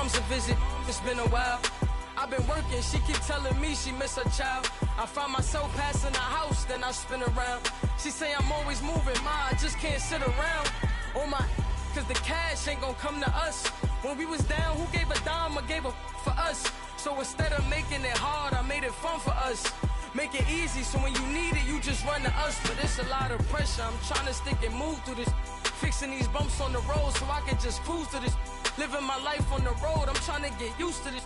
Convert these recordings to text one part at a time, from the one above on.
mom's a visit. It's been a while. I've been working, she keep telling me she miss her child. I find myself passing the house, then I spin around. She say I'm always moving, ma, I just can't sit around. Oh my, cause the cash ain't gonna come to us. When we was down, who gave a dime or gave a for us? So instead of making it hard, I made it fun for us. Make it easy, so when you need it, you just run to us. But it's a lot of pressure, I'm trying to stick and move through this. Fixing these bumps on the road so I can just cruise to this. Living my life on the road, I'm trying to get used to this.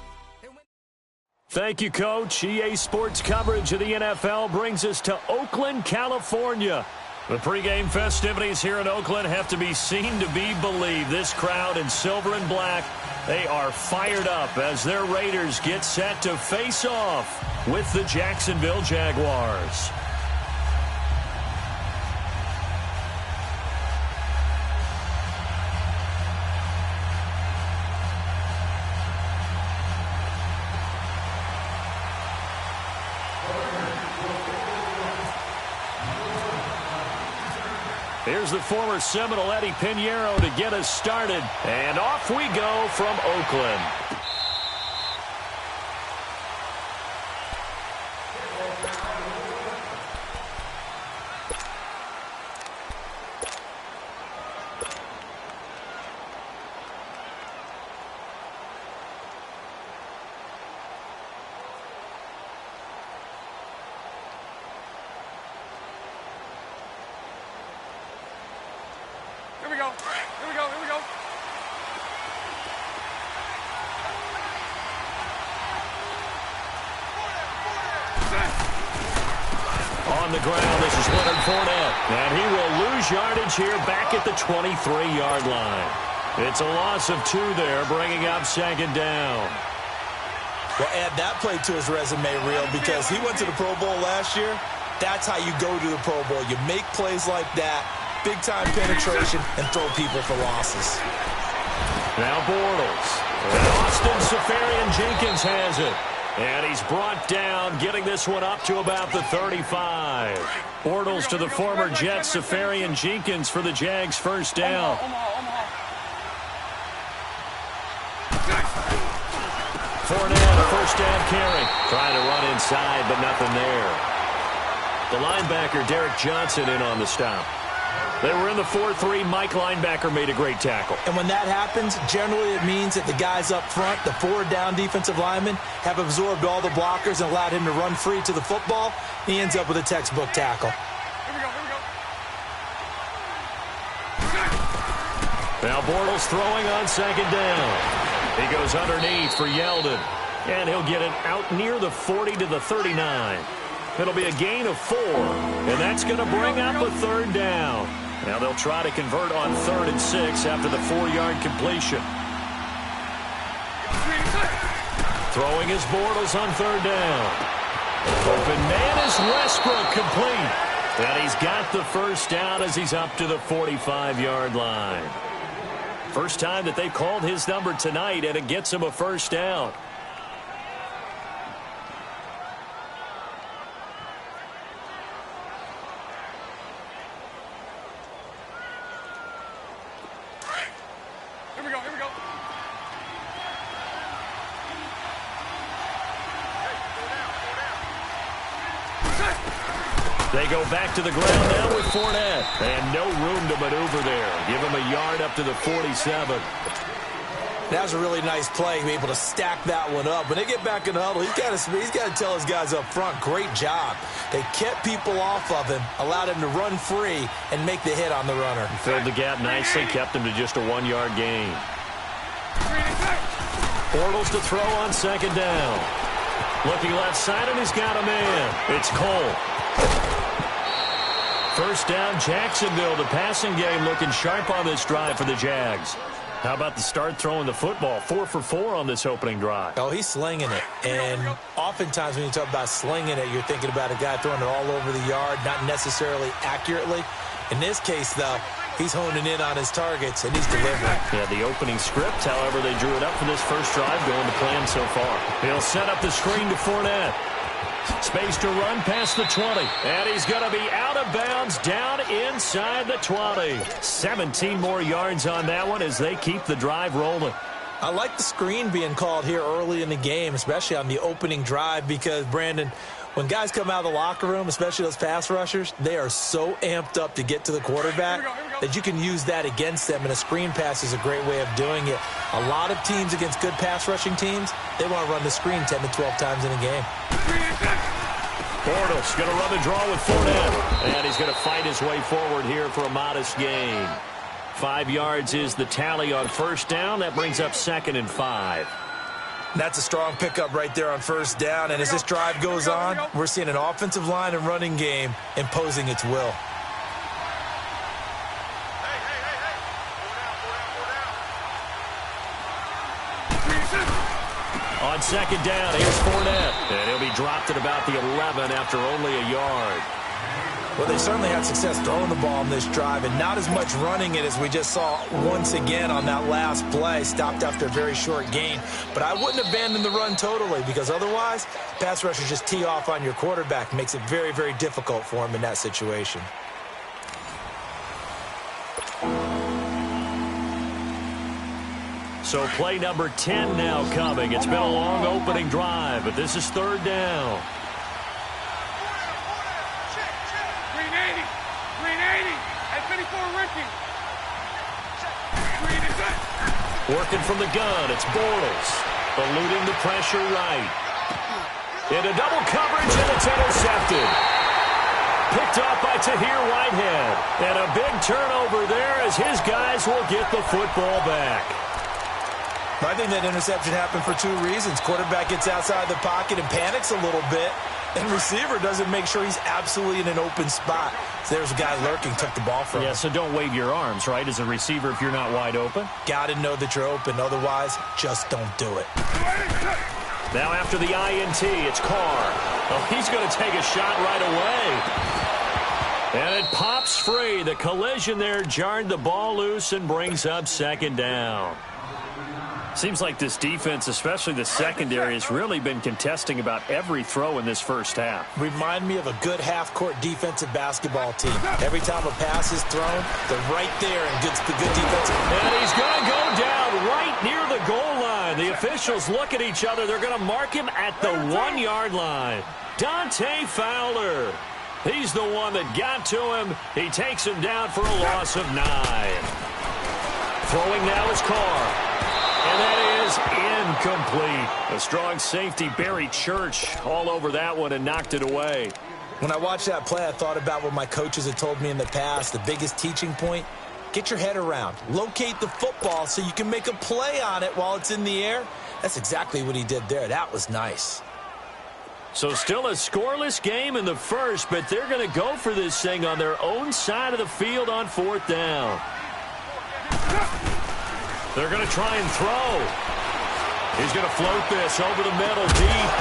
Thank you, Coach. EA Sports coverage of the NFL brings us to Oakland, California. The pregame festivities here in Oakland have to be seen to be believed. This crowd in silver and black, they are fired up as their Raiders get set to face off with the Jacksonville Jaguars. Here's the former Seminole Eddie Pinheiro to get us started. And off we go from Oakland. On the ground, this is Leonard Fournette, and he will lose yardage here back at the 23-yard line. It's a loss of 2 there, bringing up second down. Well, add that play to his resume reel because he went to the Pro Bowl last year. That's how you go to the Pro Bowl. You make plays like that, big-time penetration, and throw people for losses. Now Bortles. And Austin Seferian-Jenkins has it. And he's brought down, getting this one up to about the 35. Bortles to the former Jets, Seferian-Jenkins for the Jags' first down. Fournette, a first down carry. Trying to run inside, but nothing there. The linebacker, Derek Johnson, in on the stop. They were in the 4-3. Mike linebacker made a great tackle. And when that happens, generally it means that the guys up front, the 4-down defensive linemen, have absorbed all the blockers and allowed him to run free to the football. He ends up with a textbook tackle. Here we go. Now Bortles throwing on second down. He goes underneath for Yeldon. And he'll get it out near the 40 to the 39. It'll be a gain of 4. And that's going to bring up a third down. Now they'll try to convert on 3rd and 6 after the 4-yard completion. Throwing his Bortles on 3rd down. Open man is Westbrook, complete. And he's got the first down as he's up to the 45-yard line. First time that they've called his number tonight, and it gets him a first down. Here we go. They go back to the ground now with Fournette. And no room to maneuver there. Give him a yard up to the 47. That was a really nice play, able to stack that one up. When they get back in the huddle, he's got to tell his guys up front, great job. They kept people off of him, allowed him to run free, and make the hit on the runner. Filled the gap nicely, kept him to just a 1-yard gain. Bortles to throw on second down. Looking left side, and he's got a man. It's Cole. First down, Jacksonville. The passing game looking sharp on this drive for the Jags. How about the start throwing the football? 4 for 4 on this opening drive. Oh, he's slinging it. And oftentimes when you talk about slinging it, you're thinking about a guy throwing it all over the yard, not necessarily accurately. In this case, though, he's honing in on his targets, and he's delivering. Yeah, the opening script, however, they drew it up for this first drive, going to plan so far. He'll set up the screen to Fournette. Space to run past the 20. And he's going to be out of bounds down inside the 20. 17 more yards on that one as they keep the drive rolling. I like the screen being called here early in the game, especially on the opening drive, because, Brandon, when guys come out of the locker room, especially those pass rushers, they are so amped up to get to the quarterback that you can use that against them, and a screen pass is a great way of doing it. A lot of teams against good pass rushing teams, they want to run the screen 10 to 12 times in a game. Bortles going to run the draw with Fournette, and he's going to fight his way forward here for a modest gain. 5 yards is the tally on first down. That brings up 2nd and 5. That's a strong pickup right there on first down, and as this drive goes on, we're seeing an offensive line and running game imposing its will. On 2nd down, here's Fournette, and he'll be dropped at about the 11 after only a yard. Well, they certainly had success throwing the ball in this drive, and not as much running it as we just saw once again on that last play. Stopped after a very short gain. But I wouldn't abandon the run totally, because otherwise, pass rushers just tee off on your quarterback. Makes it very, very difficult for him in that situation. So play number 10 now coming. It's been a long opening drive, but this is 3rd down. Working from the gun, it's Bortles. Eluding the pressure right. Into double coverage, and it's intercepted. Picked off by Tahir Whitehead. And a big turnover there as his guys will get the football back. I think that interception happened for 2 reasons. Quarterback gets outside the pocket and panics a little bit, and receiver doesn't make sure he's absolutely in an open spot. So there's a guy lurking, took the ball from him. Yeah, so don't wave your arms, right, as a receiver if you're not wide open. Got to know that you're open. Otherwise, just don't do it. Now after the INT, it's Carr. Oh, he's going to take a shot right away. And it pops free. The collision there jarred the ball loose and brings up 2nd down. Seems like this defense, especially the secondary, has really been contesting about every throw in this first half. Remind me of a good half-court defensive basketball team. Every time a pass is thrown, they're right there and good defense. And he's going to go down right near the goal line. The officials look at each other. They're going to mark him at the 1-yard line. Dante Fowler. He's the one that got to him. He takes him down for a loss of 9. Throwing now is Carr. And that is incomplete. A strong safety, Barry Church, all over that one and knocked it away. When I watched that play, I thought about what my coaches had told me in the past. The biggest teaching point, get your head around. Locate the football so you can make a play on it while it's in the air. That's exactly what he did there. That was nice. So still a scoreless game in the first, but they're going to go for this thing on their own side of the field on 4th down. They're going to try and throw. He's going to float this over the middle deep.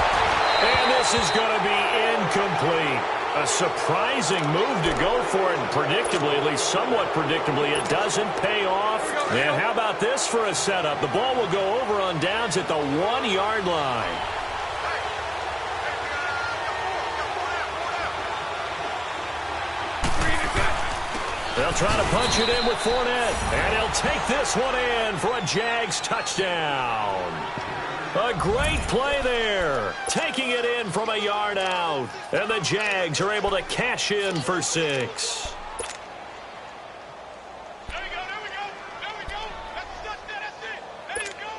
And this is going to be incomplete. A surprising move to go for it, and predictably, at least somewhat predictably, it doesn't pay off. And how about this for a setup? The ball will go over on downs at the 1-yard line. They'll try to punch it in with Fournette, and he'll take this one in for a Jags touchdown. A great play there, taking it in from a yard out, and the Jags are able to cash in for 6. There we go. That's it. There you go.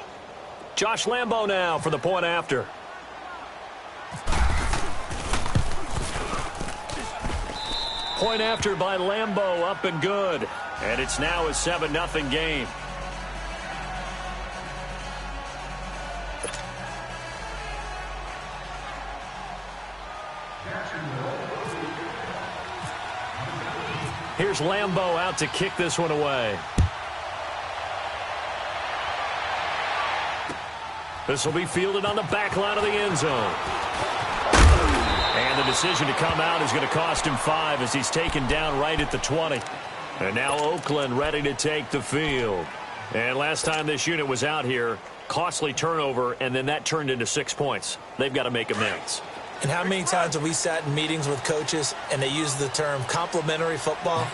Josh Lambo now for the point after. Point after by Lambo, up and good. And it's now a 7-0 game. Here's Lambo out to kick this one away. This will be fielded on the back line of the end zone. And the decision to come out is going to cost him 5 as he's taken down right at the 20. And now Oakland ready to take the field. And last time this unit was out here, costly turnover, and then that turned into 6 points. They've got to make amends. And how many times have we sat in meetings with coaches and they use the term complementary football?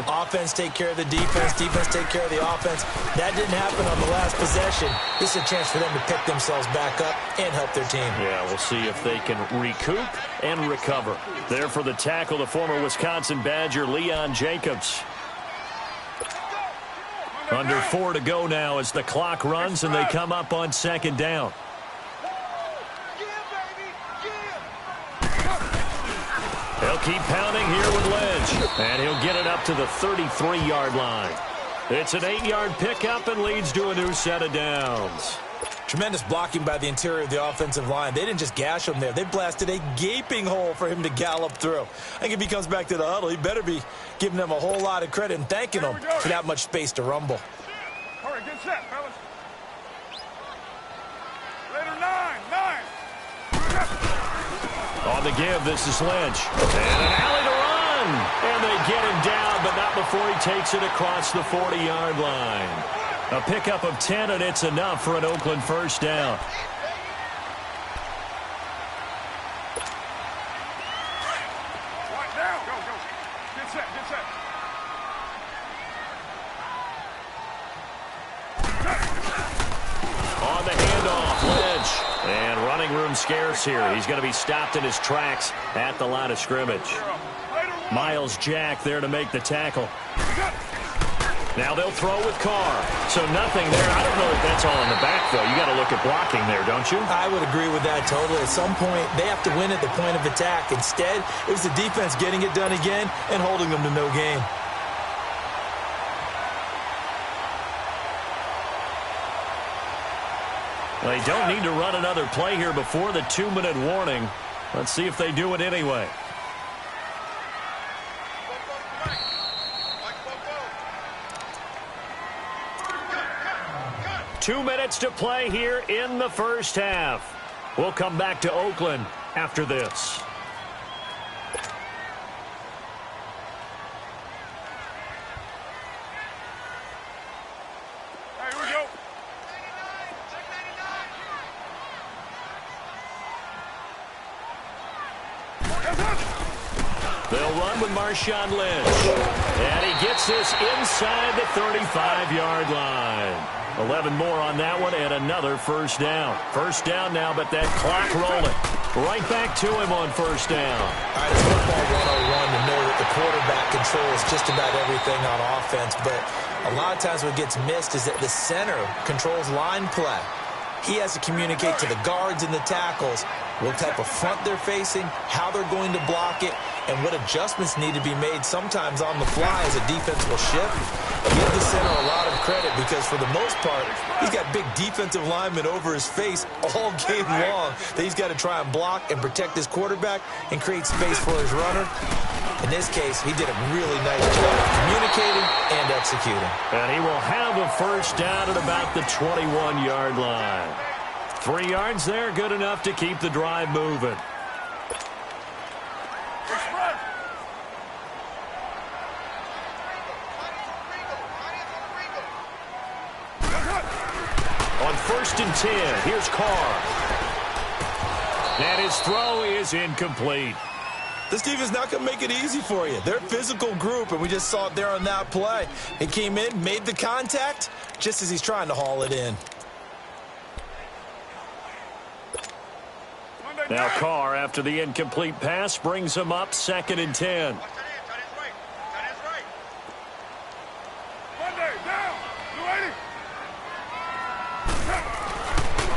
Offense take care of the defense, defense take care of the offense. That didn't happen on the last possession. This is a chance for them to pick themselves back up and help their team. Yeah, we'll see if they can recoup and recover. There for the tackle, the former Wisconsin Badger, Leon Jacobs. Under 4 to go now as the clock runs and they come up on second down. They'll keep pounding here with Lynch, and he'll get it up to the 33-yard line. It's an 8-yard pickup and leads to a new set of downs. Tremendous blocking by the interior of the offensive line. They didn't just gash him there. They blasted a gaping hole for him to gallop through. I think if he comes back to the huddle, he better be giving them a whole lot of credit and thanking them for that much space to rumble. All right, get set, fellas. Later, 9. On the give, this is Lynch. And an alley to run. And they get him down, but not before he takes it across the 40-yard line. A pickup of 10, and it's enough for an Oakland first down. Right down. Go. Get set. On the handoff, Lynch. And running room scarce here. He's going to be stopped in his tracks at the line of scrimmage. Miles Jack there to make the tackle. Now they'll throw with Carr. So nothing there. I don't know if that's all in the back, though. You got to look at blocking there, don't you? I would agree with that totally. At some point, they have to win at the point of attack. Instead, it was the defense getting it done again and holding them to no gain. They don't need to run another play here before the 2-minute warning. Let's see if they do it anyway. Two minutes to play here in the first half. We'll come back to Oakland after this. Here we go. They'll run with Marshawn Lynch. And he gets this inside the 35-yard line. 11 more on that one and another first down. First down now, but that clock rolling. Right back to him on first down. All right, it's football 101 to know that the quarterback controls just about everything on offense, but a lot of times what gets missed is that the center controls line play. He has to communicate to the guards and the tackles what type of front they're facing, how they're going to block it, and what adjustments need to be made sometimes on the fly as a defense will shift. Give the center a lot of credit because for the most part, he's got big defensive linemen over his face all game long that he's got to try and block and protect his quarterback and create space for his runner. In this case, he did a really nice job of communicating and executing. And he will have a first down at about the 21-yard line. 3 yards there, good enough to keep the drive moving. On 1st and 10, here's Carr. And his throw is incomplete. This defense not going to make it easy for you. They're a physical group, and we just saw it there on that play. He came in, made the contact, just as he's trying to haul it in. Now Carr, after the incomplete pass, brings him up 2nd and 10.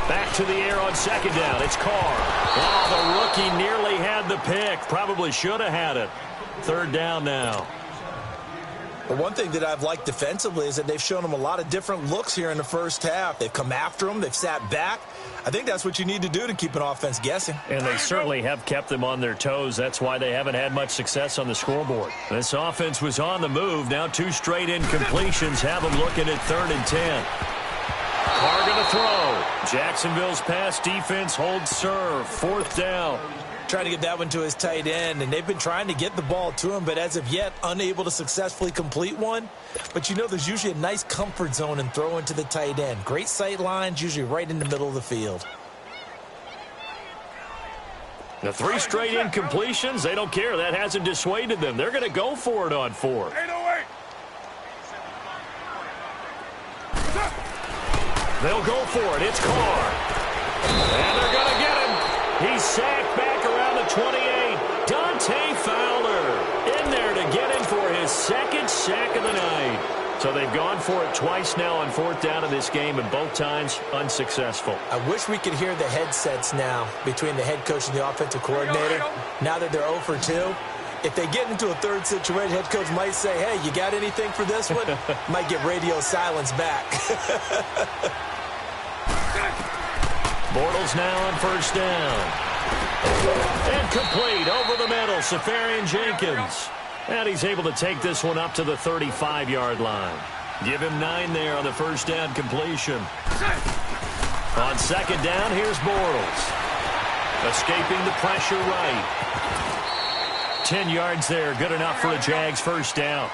Back to the air on 2nd down. It's Carr. Oh, the rookie nearly had the pick. Probably should have had it. 3rd down now. Well, one thing that I've liked defensively is that they've shown him a lot of different looks here in the first half. They've come after him. They've sat back. I think that's what you need to do to keep an offense guessing. And they certainly have kept them on their toes. That's why they haven't had much success on the scoreboard. This offense was on the move. Now 2 straight incompletions have them looking at 3rd and 10. Carr going to throw. Jacksonville's pass defense holds serve. 4th down. Trying to get that one to his tight end, and they've been trying to get the ball to him, but as of yet, unable to successfully complete one. But you know there's usually a nice comfort zone in throwing to the tight end. Great sight lines, usually right in the middle of the field. The 3 straight incompletions, they don't care. That hasn't dissuaded them. They're going to go for it on 4th. 808. They'll go for it. It's Carr. And they're going to get him. He's sacked back around the 28. Dante Fowler in there to get him for his 2nd sack of the night. So they've gone for it twice now on 4th down in this game, and both times unsuccessful. I wish we could hear the headsets now between the head coach and the offensive coordinator. Now that they're 0 for 2, if they get into a 3rd situation, head coach might say, hey, you got anything for this one? Might get radio silence back. Bortles now on 1st down. And complete over the middle, Safarian Jenkins. And he's able to take this one up to the 35-yard line. Give him 9 there on the 1st down completion. On 2nd down, here's Bortles. Escaping the pressure right. 10 yards there, good enough for a Jags 1st down.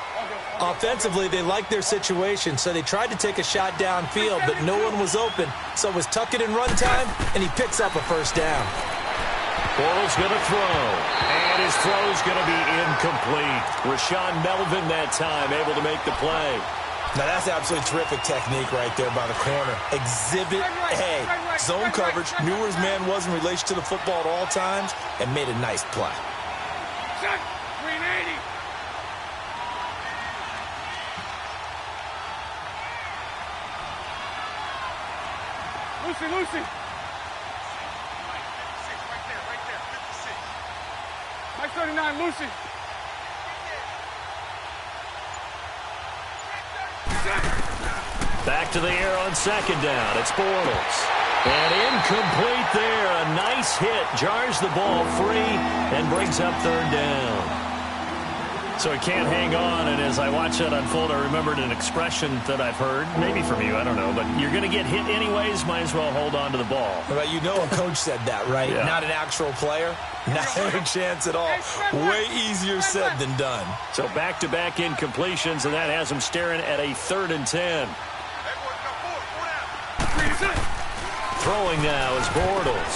Offensively, they liked their situation, so they tried to take a shot downfield, but no one was open. So it was tuck it in run time, and he picks up a 1st down. Bortles going to throw, and his throw's going to be incomplete. Rashawn Melvin that time able to make the play. Now that's absolutely terrific technique right there by the corner. Exhibit A. Zone coverage, knew where his man was in relation to the football at all times, and made a nice play. Set. 380. Lucy. Mike 39, Lucy. Back to the air on 2nd down. It's Bortles. And incomplete there. A nice hit. Jars the ball free and brings up 3rd down. So he can't hang on, and as I watch that unfold, I remembered an expression that I've heard, maybe from you, I don't know, but you're going to get hit anyways, might as well hold on to the ball. Well, you know a coach said that, right? Yeah. Not an actual player. Not a chance at all. Way easier said than done. So back-to-back incompletions, and that has him staring at a 3rd and 10. Throwing now is Bortles.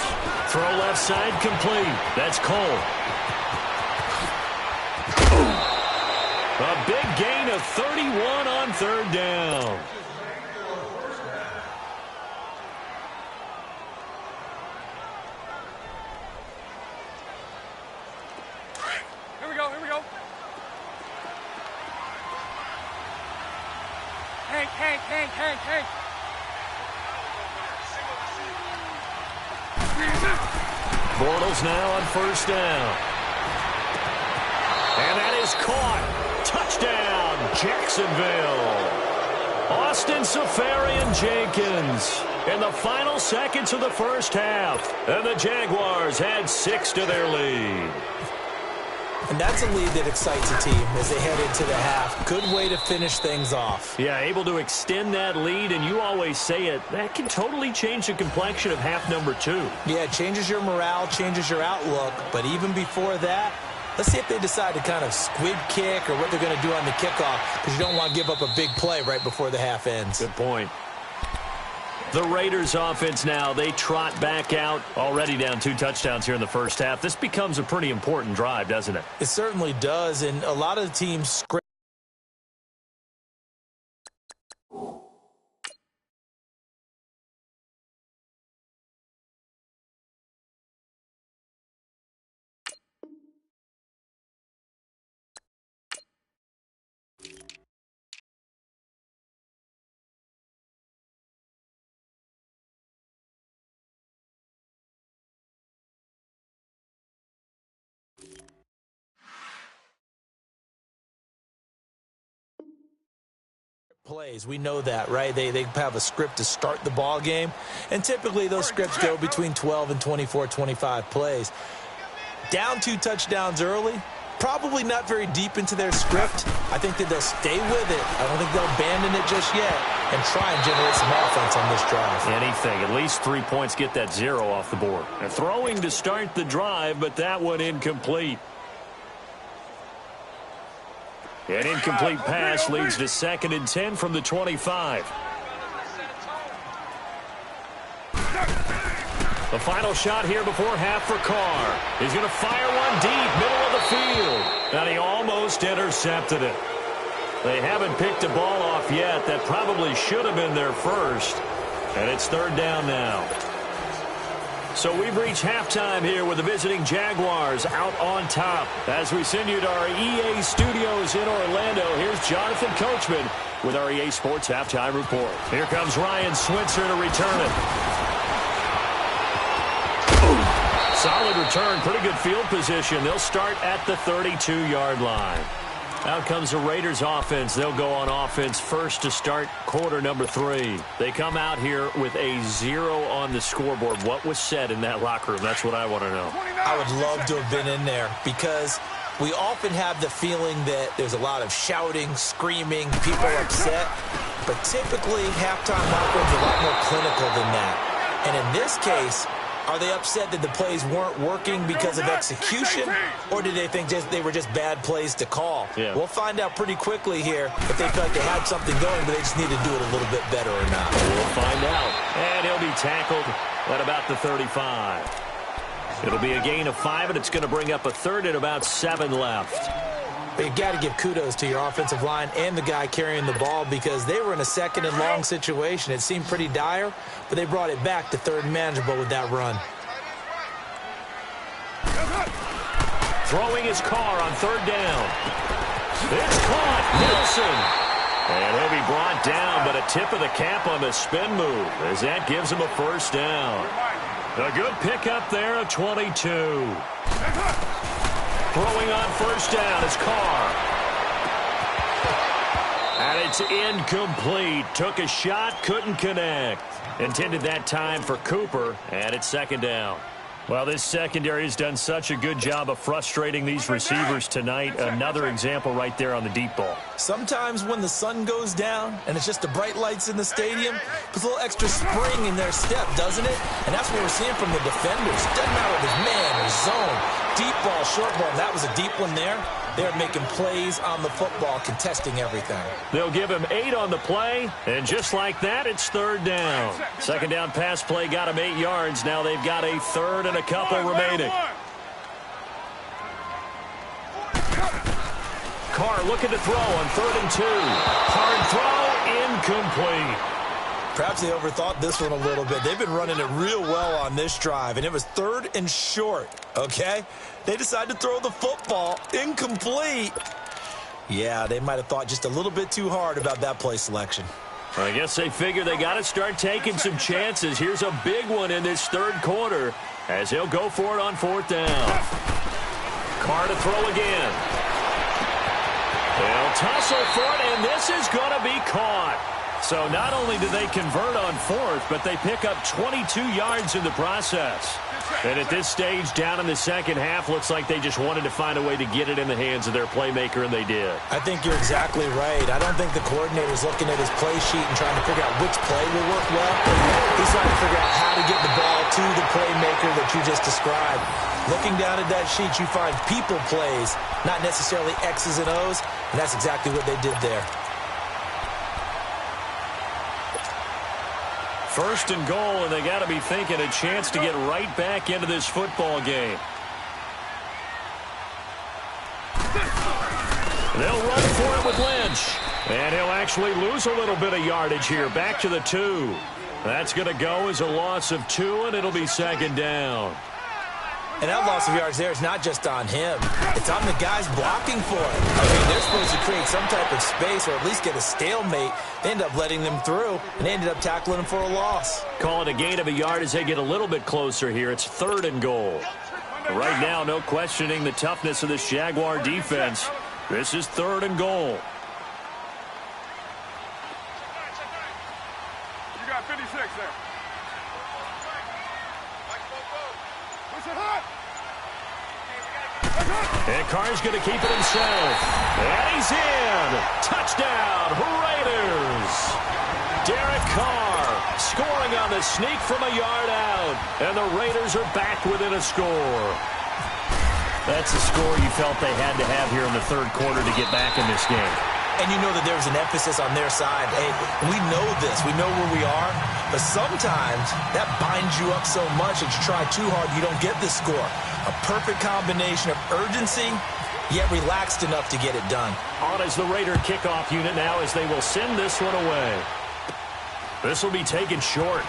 Throw left side complete. That's Cole. A big gain of 31 on 3rd down. Here we go. Hank. Bortles now on 1st down. And that is caught. Touchdown, Jacksonville. Austin Safarian Jenkins in the final seconds of the 1st half. And the Jaguars had 6 to their lead. And that's a lead that excites a team as they head into the half. Good way to finish things off. Yeah, able to extend that lead, and you always say it, that can totally change the complexion of half number 2. Yeah, it changes your morale, changes your outlook. But even before that, let's see if they decide to kind of squib kick or what they're going to do on the kickoff, because you don't want to give up a big play right before the half ends. Good point. The Raiders offense now, they trot back out, already down 2 touchdowns here in the 1st half. This becomes a pretty important drive, doesn't it? It certainly does, and a lot of the teams script. Plays. We know that, right? They have a script to start the ball game, and typically those scripts go between 12 and 24, 25 plays. Down 2 touchdowns early, probably not very deep into their script. I think that they'll stay with it. I don't think they'll abandon it just yet and try and generate some offense on this drive. Anything, at least 3 points, get that 0 off the board. They're throwing to start the drive, but that one incomplete. An incomplete pass leads to 2nd and 10 from the 25. The final shot here before half for Carr. He's going to fire one deep, middle of the field. And he almost intercepted it. They haven't picked a ball off yet. That probably should have been their first. And it's third down now. So we've reached halftime here with the visiting Jaguars out on top. As we send you to our EA studios in Orlando, here's Jonathan Coachman with our EA Sports Halftime Report. Here comes Ryan Switzer to return it. Solid return, pretty good field position. They'll start at the 32-yard line. Out comes the Raiders offense. They'll go on offense first to start quarter number 3. They come out here with a 0 on the scoreboard. What was said in that locker room? That's what I want to know. I would love to have been in there because we often have the feeling that there's a lot of shouting, screaming, people upset. But typically, halftime locker rooms are a lot more clinical than that. And in this case, are they upset that the plays weren't working because of execution, or did they think they were just bad plays to call? Yeah. We'll find out pretty quickly here if they felt like they had something going, but they just need to do it a little bit better or not. We'll find out. And he'll be tackled at about the 35. It'll be a gain of 5, and it's going to bring up a third and about 7 left. But you got to give kudos to your offensive line and the guy carrying the ball because they were in a second and long situation. It seemed pretty dire, but they brought it back to third and manageable with that run. Throwing his Carr on third down. It's caught. Nelson. And he'll be brought down, but a tip of the cap on the spin move as that gives him a first down. A good pickup there of 22. Throwing on first down is Carr. And it's incomplete. Took a shot, couldn't connect. Intended that time for Cooper, and it's second down. Well, this secondary has done such a good job of frustrating these receivers tonight. Another example right there on the deep ball. Sometimes when the sun goes down and it's just the bright lights in the stadium, puts a little extra spring in their step, doesn't it? And that's what we're seeing from the defenders. Doesn't matter if it's man or zone, deep ball, short ball. That was a deep one there. They're making plays on the football, contesting everything. They'll give him 8 on the play, and just like that, it's third down. Second down pass play got him 8 yards. Now they've got a third and a couple remaining. Carr looking to throw on 3rd and 2. Hard throw, incomplete. Perhaps they overthought this one a little bit. They've been running it real well on this drive, and it was 3rd and short, okay? They decided to throw the football incomplete. Yeah, they might have thought just a little bit too hard about that play selection. I guess they figure they got to start taking some chances. Here's a big one in this third quarter as he'll go for it on 4th down. Carr to throw again. They'll tussle for it, and this is going to be caught. So not only do they convert on 4th, but they pick up 22 yards in the process. And at this stage, down in the second half, looks like they just wanted to find a way to get it in the hands of their playmaker, and they did. I think you're exactly right. I don't think the coordinator's looking at his play sheet and trying to figure out which play will work well. He's trying to figure out how to get the ball to the playmaker that you just described. Looking down at that sheet, you find people plays, not necessarily X's and O's, and that's exactly what they did there. First and goal, and they got to be thinking a chance to get right back into this football game. They'll run for it with Lynch. And he'll actually lose a little bit of yardage here. Back to the 2. That's going to go as a loss of 2, and it'll be second down. And that loss of yards there is not just on him. It's on the guys blocking for it. I mean, they're supposed to create some type of space or at least get a stalemate. They end up letting them through, and they ended up tackling them for a loss. Call it a gain of a yard as they get a little bit closer here. It's 3rd and goal. Right now, no questioning the toughness of this Jaguar defense. This is 3rd and goal. You got 56 there. And Carr's going to keep it himself. And he's in. Touchdown, Raiders. Derek Carr scoring on the sneak from a yard out. And the Raiders are back within a score. That's the score you felt they had to have here in the third quarter to get back in this game. And you know that there was an emphasis on their side. Hey, we know this. We know where we are. But sometimes that binds you up so much that you try too hard, you don't get the score. A perfect combination of urgency, yet relaxed enough to get it done. On is the Raider kickoff unit now as they will send this one away. This will be taken short.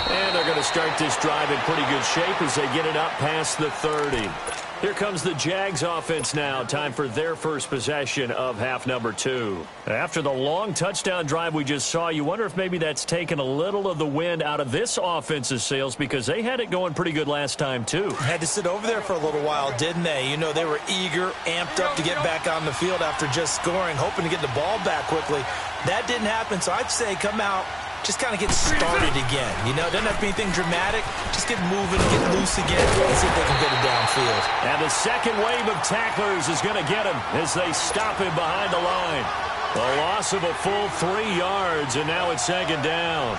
And they're going to start this drive in pretty good shape as they get it up past the 30. Here comes the Jags offense now. Time for their first possession of half number 2. After the long touchdown drive we just saw, you wonder if maybe that's taken a little of the wind out of this offense's sails because they had it going pretty good last time too. Had to sit over there for a little while, didn't they? You know, they were eager, amped up to get back on the field after just scoring, hoping to get the ball back quickly. That didn't happen, so I'd say come out, just kind of get started again. You know, doesn't have to be anything dramatic. Just get moving, get loose again, and see if they can get it downfield. And the second wave of tacklers is going to get him as they stop him behind the line. A loss of a full 3 yards, and now it's second down.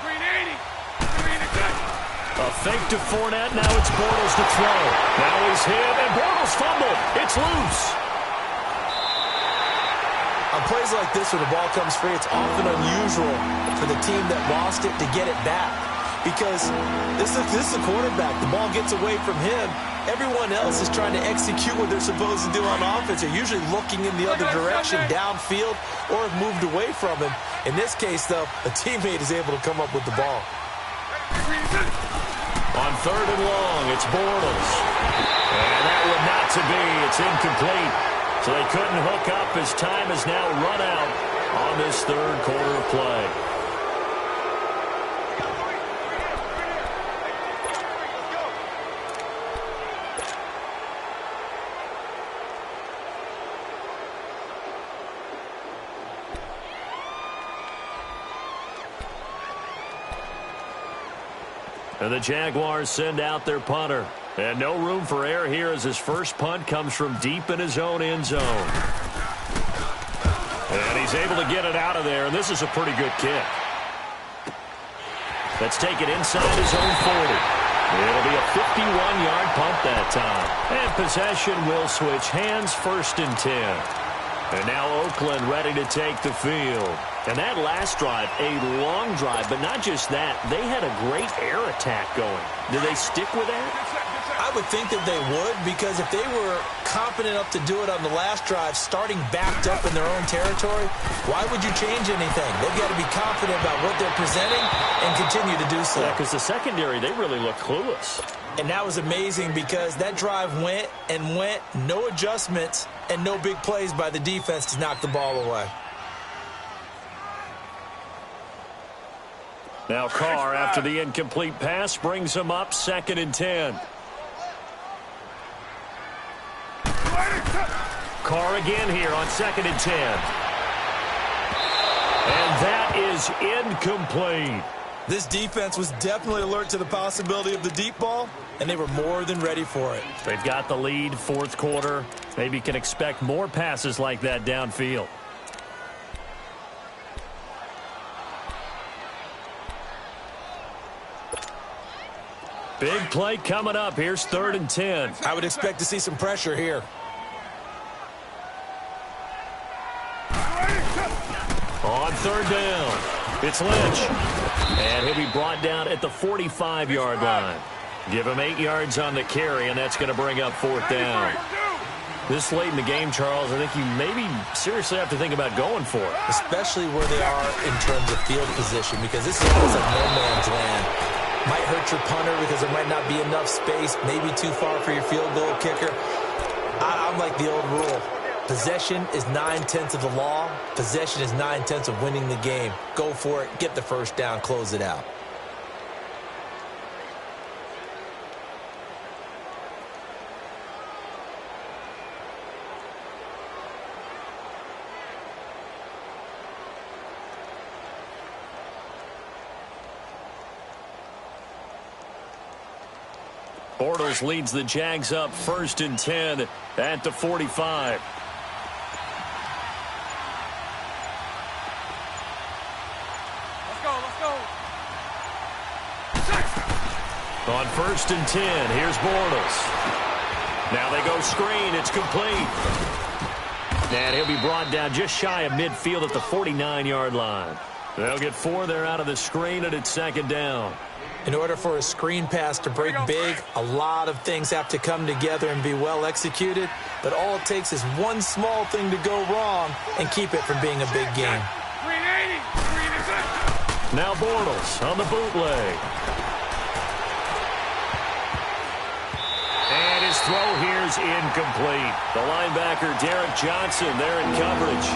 380. 380. A fake to Fournette. Now it's Bortles to throw. Now he's hit, and Bortles fumbled. It's loose. On plays like this, when the ball comes free, it's often unusual for the team that lost it to get it back. Because this is a quarterback. The ball gets away from him. Everyone else is trying to execute what they're supposed to do on offense. They're usually looking in the other direction, downfield, or have moved away from him. In this case, though, a teammate is able to come up with the ball. On third and long, it's Bortles. And that one not to be. It's incomplete. So they couldn't hook up as time has now run out on this third quarter of play. And the Jaguars send out their punter. And no room for error here as his first punt comes from deep in his own end zone. And he's able to get it out of there, and this is a pretty good kick. Let's take it inside his own 40. It'll be a 51-yard punt that time. And possession will switch hands, first and 10. And now Oakland ready to take the field. And that last drive, a long drive, but not just that. They had a great air attack going. Did they stick with that? I would think that they would, because if they were confident enough to do it on the last drive, starting backed up in their own territory, why would you change anything? They've got to be confident about what they're presenting and continue to do so. Yeah, because the secondary, they really looked clueless. And that was amazing because that drive went and went, no adjustments, and no big plays by the defense to knock the ball away. Now Carr, after the incomplete pass, brings him up second and 10. Carr again here on second and 10. And that is incomplete. This defense was definitely alert to the possibility of the deep ball, and they were more than ready for it. They've got the lead, fourth quarter. Maybe can expect more passes like that downfield. Big play coming up. Here's third and 10. I would expect to see some pressure here. On third down, it's Lynch. And he'll be brought down at the 45-yard line. Give him 8 yards on the carry, and that's going to bring up fourth down. This late in the game, Charles, I think you maybe seriously have to think about going for it. Especially where they are in terms of field position, because this is almost like no man's land. Might hurt your punter because there might not be enough space, maybe too far for your field goal kicker. I'm like the old rule. Possession is 9/10 of the law. Possession is 9/10 of winning the game. Go for it. Get the first down. Close it out. Bortles leads the Jags up first and 10 at the 45. On first and 10, here's Bortles. Now they go screen. It's complete. And he'll be brought down just shy of midfield at the 49-yard line. They'll get 4 there out of the screen, and it's second down. In order for a screen pass to break big, a lot of things have to come together and be well executed. But all it takes is one small thing to go wrong and keep it from being a big game. 380. Green is it. Now Bortles on the bootleg. And his throw here's incomplete. The linebacker, Derek Johnson, there in coverage.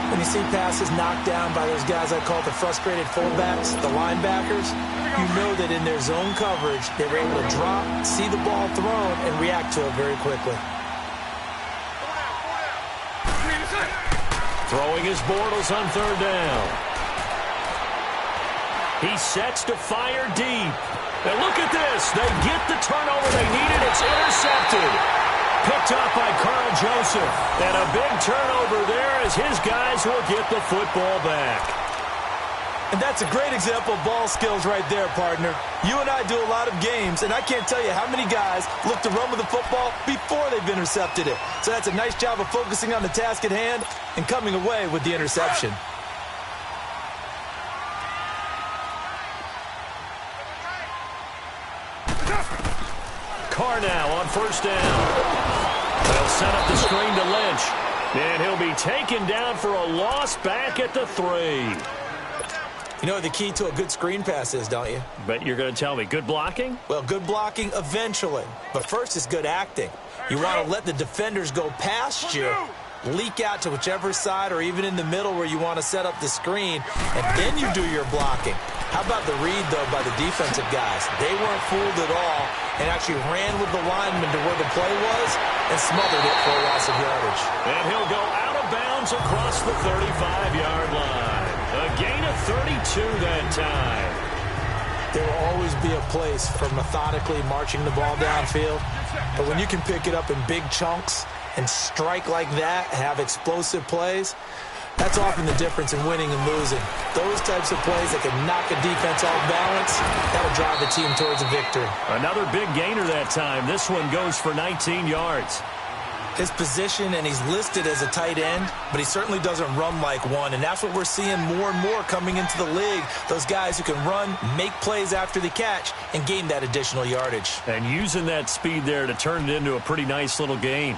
When you see passes knocked down by those guys I call the frustrated fullbacks, the linebackers, you know that in their zone coverage, they were able to drop, see the ball thrown, and react to it very quickly. Throwing his Bortles on third down. He sets to fire deep. And look at this. They get the turnover they needed. It's intercepted. Picked up by Carl Joseph. And a big turnover there as his guys will get the football back. And that's a great example of ball skills right there, partner. You and I do a lot of games, and I can't tell you how many guys look to run with the football before they've intercepted it. So that's a nice job of focusing on the task at hand and coming away with the interception. Carr now on first down. They'll set up the screen to Lynch. And he'll be taken down for a loss back at the 3. You know what the key to a good screen pass is, don't you? But you're going to tell me, good blocking? Well, good blocking eventually. But first is good acting. You want to let the defenders go past you, leak out to whichever side or even in the middle where you want to set up the screen, and then you do your blocking. How about the read, though, by the defensive guys? They weren't fooled at all and actually ran with the lineman to where the play was and smothered it for a loss of yardage. And he'll go out of bounds across the 35-yard line. A gain of 32 that time. There will always be a place for methodically marching the ball downfield, but when you can pick it up in big chunks and strike like that, have explosive plays, that's often the difference in winning and losing. Those types of plays that can knock a defense off balance, that'll drive the team towards a victory. Another big gainer that time. This one goes for 19 yards. His position, and he's listed as a tight end, but he certainly doesn't run like one, and that's what we're seeing more and more coming into the league. Those guys who can run, make plays after the catch, and gain that additional yardage. And using that speed there to turn it into a pretty nice little gain.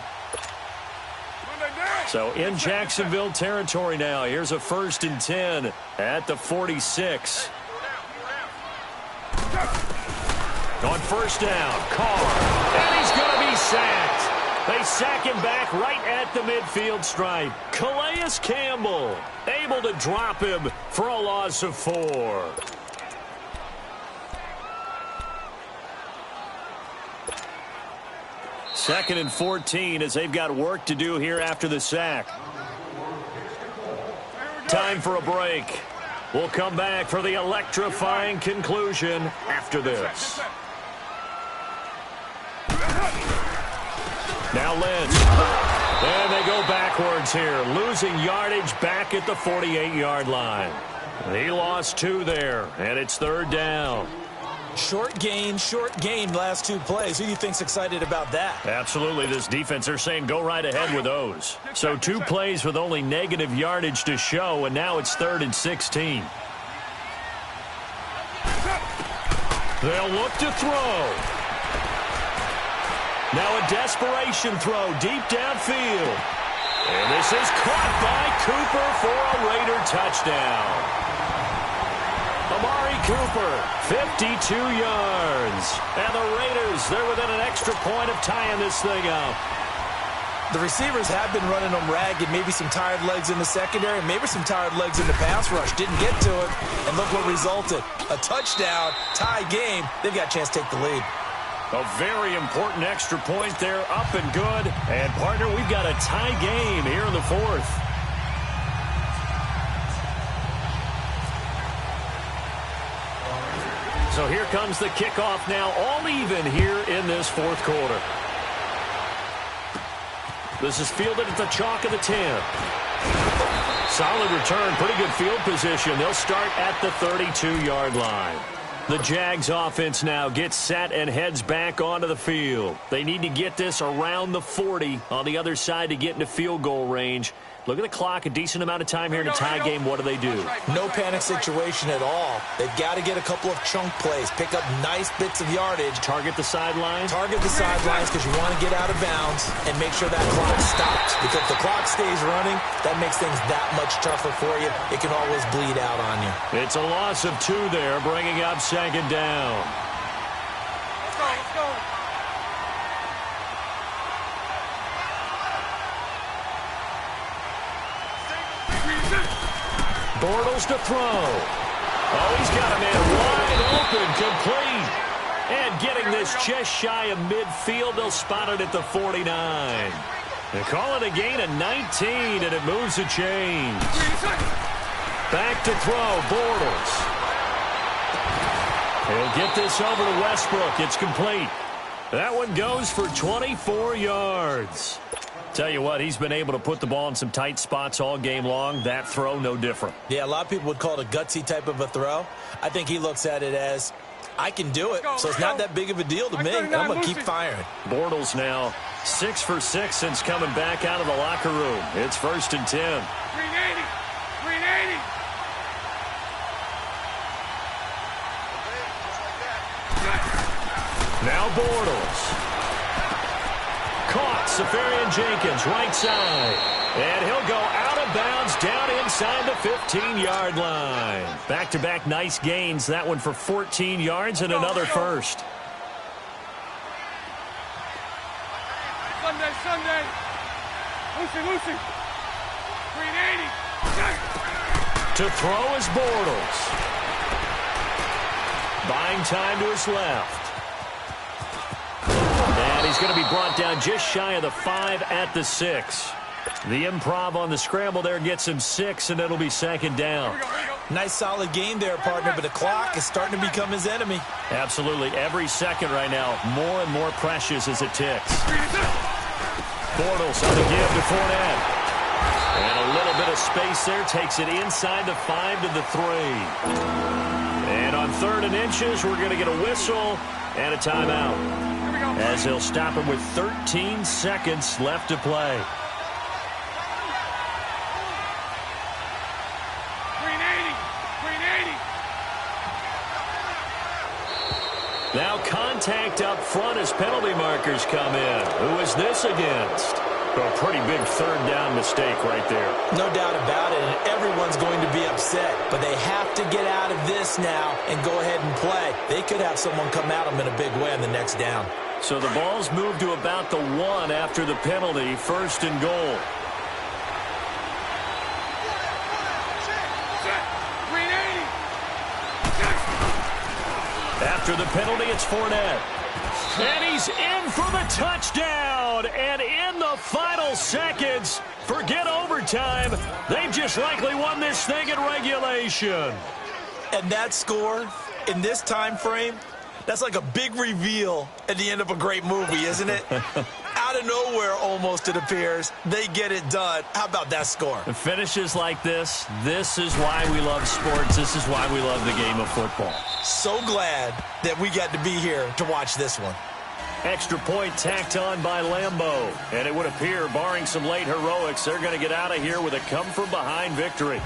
So in Jacksonville territory now. Here's a 1st and 10 at the 46. On first down, Carr. And he's going to be sacked. They sack him back right at the midfield stripe. Calais Campbell able to drop him for a loss of 4. Second and 14 as they've got work to do here after the sack. Time for a break. We'll come back for the electrifying conclusion after this. Now Lynch. And they go backwards here, losing yardage back at the 48-yard line. He lost 2 there, and it's 3rd down. Short gain, last 2 plays. Who do you think's excited about that? Absolutely. This defense, they're saying go right ahead with those. So 2 plays with only negative yardage to show, and now it's 3rd and 16. They'll look to throw. Now a desperation throw deep downfield. And this is caught by Cooper for a Raider touchdown. Amari Cooper, 52 yards. And the Raiders, they're within an extra point of tying this thing up. The receivers have been running them ragged. Maybe some tired legs in the secondary, maybe some tired legs in the pass rush. Didn't get to it, and look what resulted. A touchdown, tie game. They've got a chance to take the lead. A very important extra point there, up and good. And, partner, we've got a tie game here in the 4th. So here comes the kickoff now, all even here in this 4th quarter. This is fielded at the chalk of the 10. Solid return, pretty good field position. They'll start at the 32-yard line. The Jags offense now gets set and heads back onto the field. They need to get this around the 40 on the other side to get into field goal range. Look at the clock, a decent amount of time here in a tie game. What do? No panic situation at all. They've got to get a couple of chunk plays, pick up nice bits of yardage. Target the sidelines? Target the sidelines because you want to get out of bounds and make sure that clock stops. Because if the clock stays running, that makes things that much tougher for you. It can always bleed out on you. It's a loss of 2 there, bringing up second down. Let's go. Bortles to throw. Oh, he's got a man wide open, complete. And getting this just shy of midfield, they'll spot it at the 49. They call it a gain of 19, and it moves the chains. Back to throw, Bortles. He'll get this over to Westbrook. It's complete. That one goes for 24 yards. Tell you what, he's been able to put the ball in some tight spots all game long. That throw, no different. Yeah, a lot of people would call it a gutsy type of a throw. I think he looks at it as, I can do it, so it's not that big of a deal to me. I'm going to keep firing. Bortles now 6 for 6 since coming back out of the locker room. It's 1st and 10. 380. 380. Now Bortles. Caught, Safarian-Jenkins, right side. And he'll go out of bounds down inside the 15-yard line. Back-to-back nice gains. That one for 14 yards and another first. Sunday. Lucy. 380. To throw is Bortles. Buying time to his left. And he's going to be brought down just shy of the 5 at the 6. The improv on the scramble there gets him 6, and it'll be second down. Nice solid game there, partner, but the clock is starting to become his enemy. Absolutely. Every second right now, more and more precious as it ticks. Bortles on the give to Fournette. And a little bit of space there takes it inside the 5 to the 3. And on 3rd and inches, we're going to get a whistle and a timeout, as he'll stop him with 13 seconds left to play. 380. Now contact up front as penalty markers come in. Who is this against? A pretty big 3rd down mistake right there. No doubt about it, and everyone's going to be upset. But they have to get out of this now and go ahead and play. They could have someone come at them in a big way on the next down. So the ball's moved to about the 1 after the penalty, 1st and goal. 380. After the penalty, it's Fournette. And he's in for the touchdown. And in the final seconds, forget overtime. They've just likely won this thing in regulation. And that score, in this time frame, that's like a big reveal at the end of a great movie, isn't it? Out of nowhere, almost, it appears. They get it done. How about that score? The finishes like this is why we love sports. This is why we love the game of football. So glad that we got to be here to watch this one. Extra point tacked on by Lambeau. And it would appear, barring some late heroics, they're going to get out of here with a come-from-behind victory.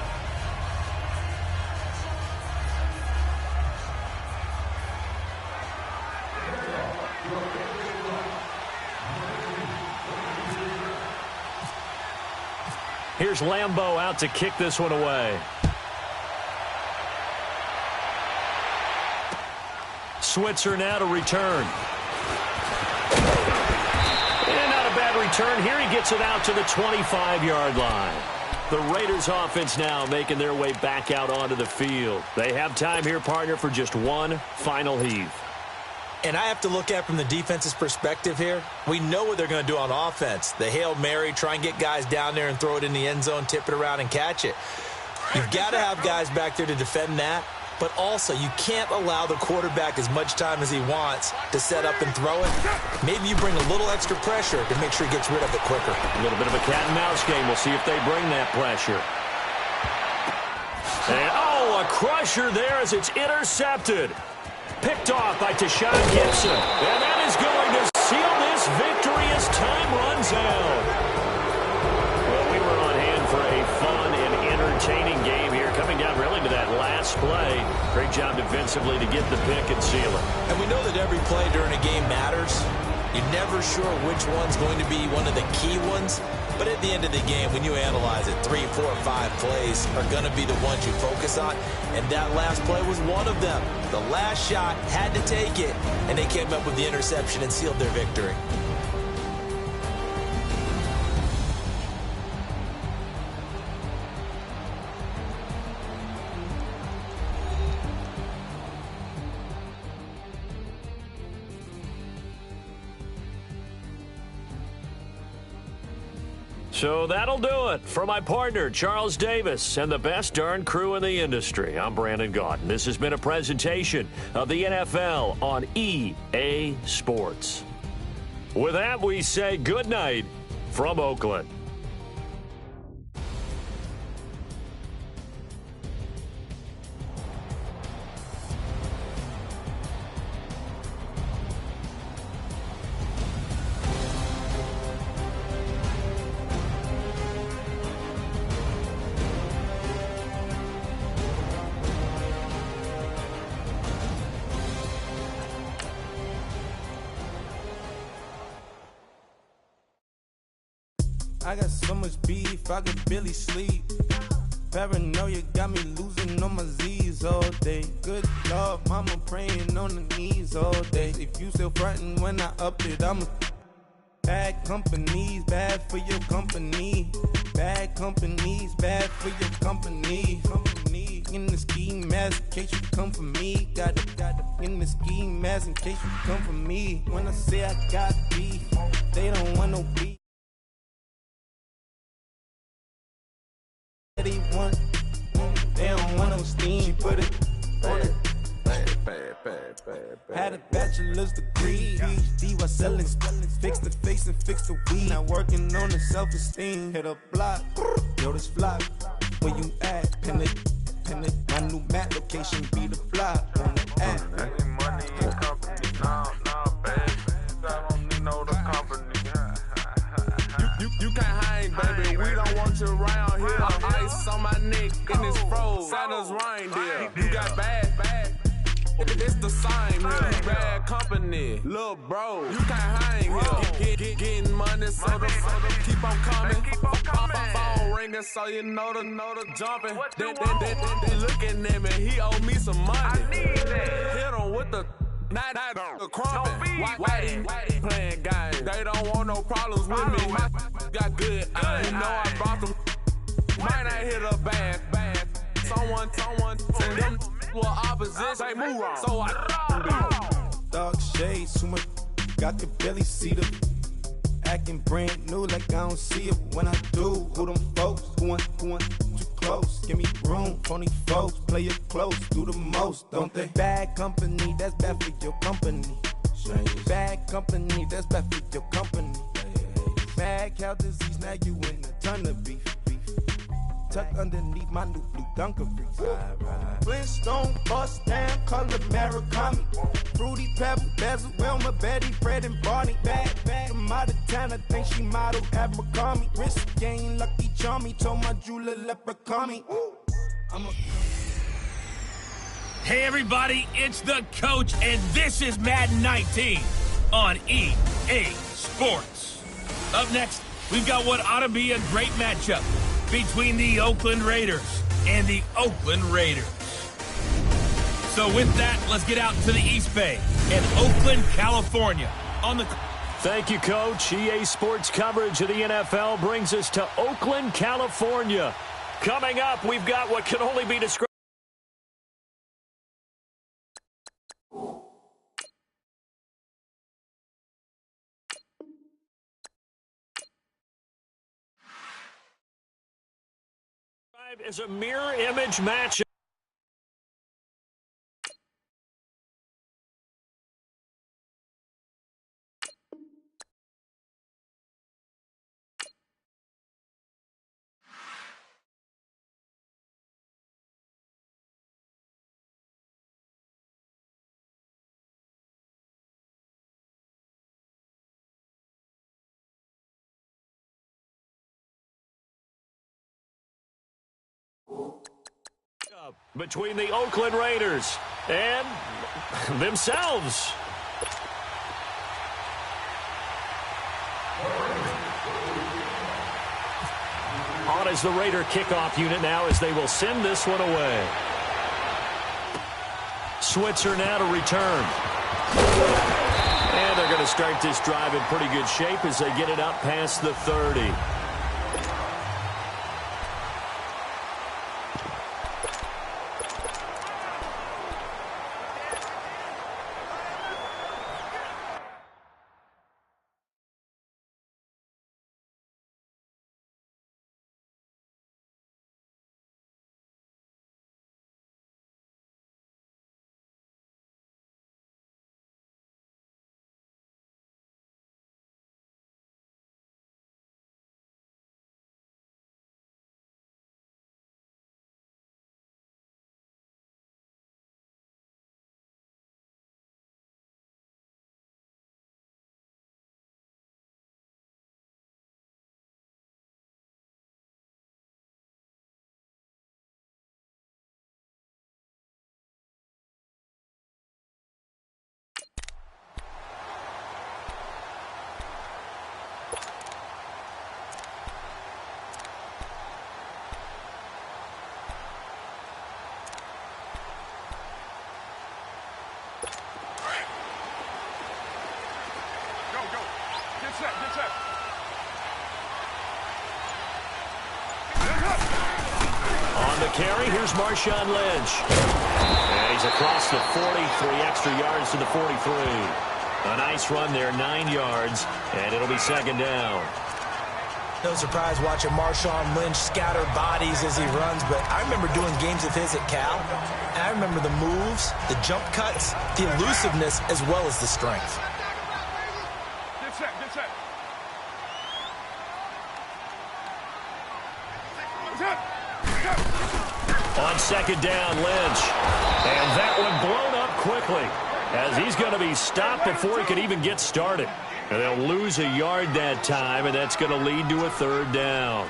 Here's Lambeau out to kick this one away. Switzer now to return. And not a bad return. Here he gets it out to the 25-yard line. The Raiders offense now making their way back out onto the field. They have time here, partner, for just one final heave. And I have to look at from the defense's perspective here. We know what they're going to do on offense. The Hail Mary, try and get guys down there and throw it in the end zone, tip it around and catch it. You've got to have guys back there to defend that. But also, you can't allow the quarterback as much time as he wants to set up and throw it. Maybe you bring a little extra pressure to make sure he gets rid of it quicker. A little bit of a cat-and-mouse game. We'll see if they bring that pressure. And, a crusher there as it's intercepted. Picked off by Tashawn Gibson. And that is going to seal this victory as time runs out. Well, we were on hand for pass play. Great job defensively to get the pick and seal it. And we know that every play during a game matters. You're never sure which one's going to be one of the key ones. But at the end of the game, when you analyze it, 3, 4, 5 plays are going to be the ones you focus on. And that last play was one of them. The last shot had to take it, and they came up with the interception and sealed their victory. So that'll do it for my partner, Charles Davis, and the best darn crew in the industry. I'm Brandon Gaudin. This has been a presentation of the NFL on EA Sports. With that, we say good night from Oakland. I got so much beef, I could barely sleep. Paranoia got me losing on my Z's all day. Good Lord, mama praying on the knees all day. If you still frontin' when I up it, I'm a bad companies, bad for your company. Bad companies, bad for your company. In the ski mask in case you come for me. Got in the ski mask in case you come for me. When I say I got beef, they don't want no beef. They don't want no steam. She put it on it. Had a bachelor's degree, PhD while selling. Fix the face and fix the weed. Now working on the self-esteem. Hit a block, yo this flop. Where you at? Pin it. My new map location be the flop on the app. Money and company, no, baby. I don't need no company. You can't hang, baby. We don't want you around here. Ice on my neck in this froze. Santa's reindeer. You got bad. It's the same here. Bad company, little bro. You can't hang here. Getting money, so the keep on coming. Phone ringing, so you know the jumping. They looking at me. He owe me some money. I need that. Hit him with the. Not the crumpin'. Why they playing games? They don't want no problems with me. My got good. I know I brought them. Might not hit a bad. Someone tell them were opposition. They move wrong. So I Dark shades, too much. I could barely see them. Acting brand new like I don't see it when I do. Who them folks? Who want too close? Give me room. Phony folks, play it close. Do the most, don't they? Bad company, that's bad for your company. Bad company, that's bad for your company. Mad cow disease, now you in a ton of beef. Tucked underneath my new blue dungarees. Flintstone, bust down, color Murakami. Fruity Pebble, Basil, Wilma, Betty, Fred, and Barney. Bad from out of town, I think she model Abercrombie. Wrist game, Lucky Charmy, told my jeweler leprechaun me. Hey everybody, it's the coach, and this is Madden 19 on EA Sports. Up next, we've got what ought to be a great matchup between the Oakland Raiders and the Oakland Raiders. So with that, let's get out to the East Bay in Oakland, California. Thank you, Coach. EA Sports coverage of the NFL brings us to Oakland, California. Coming up, we've got what can only be described. Is a mirror image matchup. Between the Oakland Raiders and themselves. On is the Raider kickoff unit now as they will send this one away. Switzer now to return. And they're going to start this drive in pretty good shape as they get it up past the 30. On the carry, here's Marshawn Lynch. And he's across the 43 extra yards to the 43. A nice run there, 9 yards, and it'll be second down. No surprise watching Marshawn Lynch scatter bodies as he runs, but I remember doing games of his at Cal, and I remember the moves, the jump cuts, the elusiveness, as well as the strength. Get set, get set. On second down, Lynch. And that one blown up quickly as he's going to be stopped before he can even get started. And they'll lose a yard that time, and that's going to lead to a third down.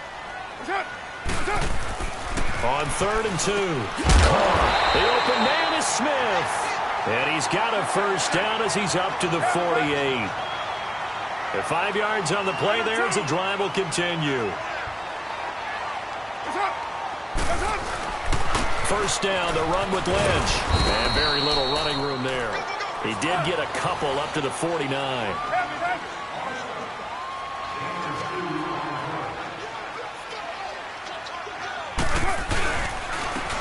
On 3rd and 2. The open man is Smith. And he's got a first down as he's up to the 48. The 5 yards on the play there as the drive will continue. First down, the run with Lynch. And very little running room there. He did get a couple up to the 49.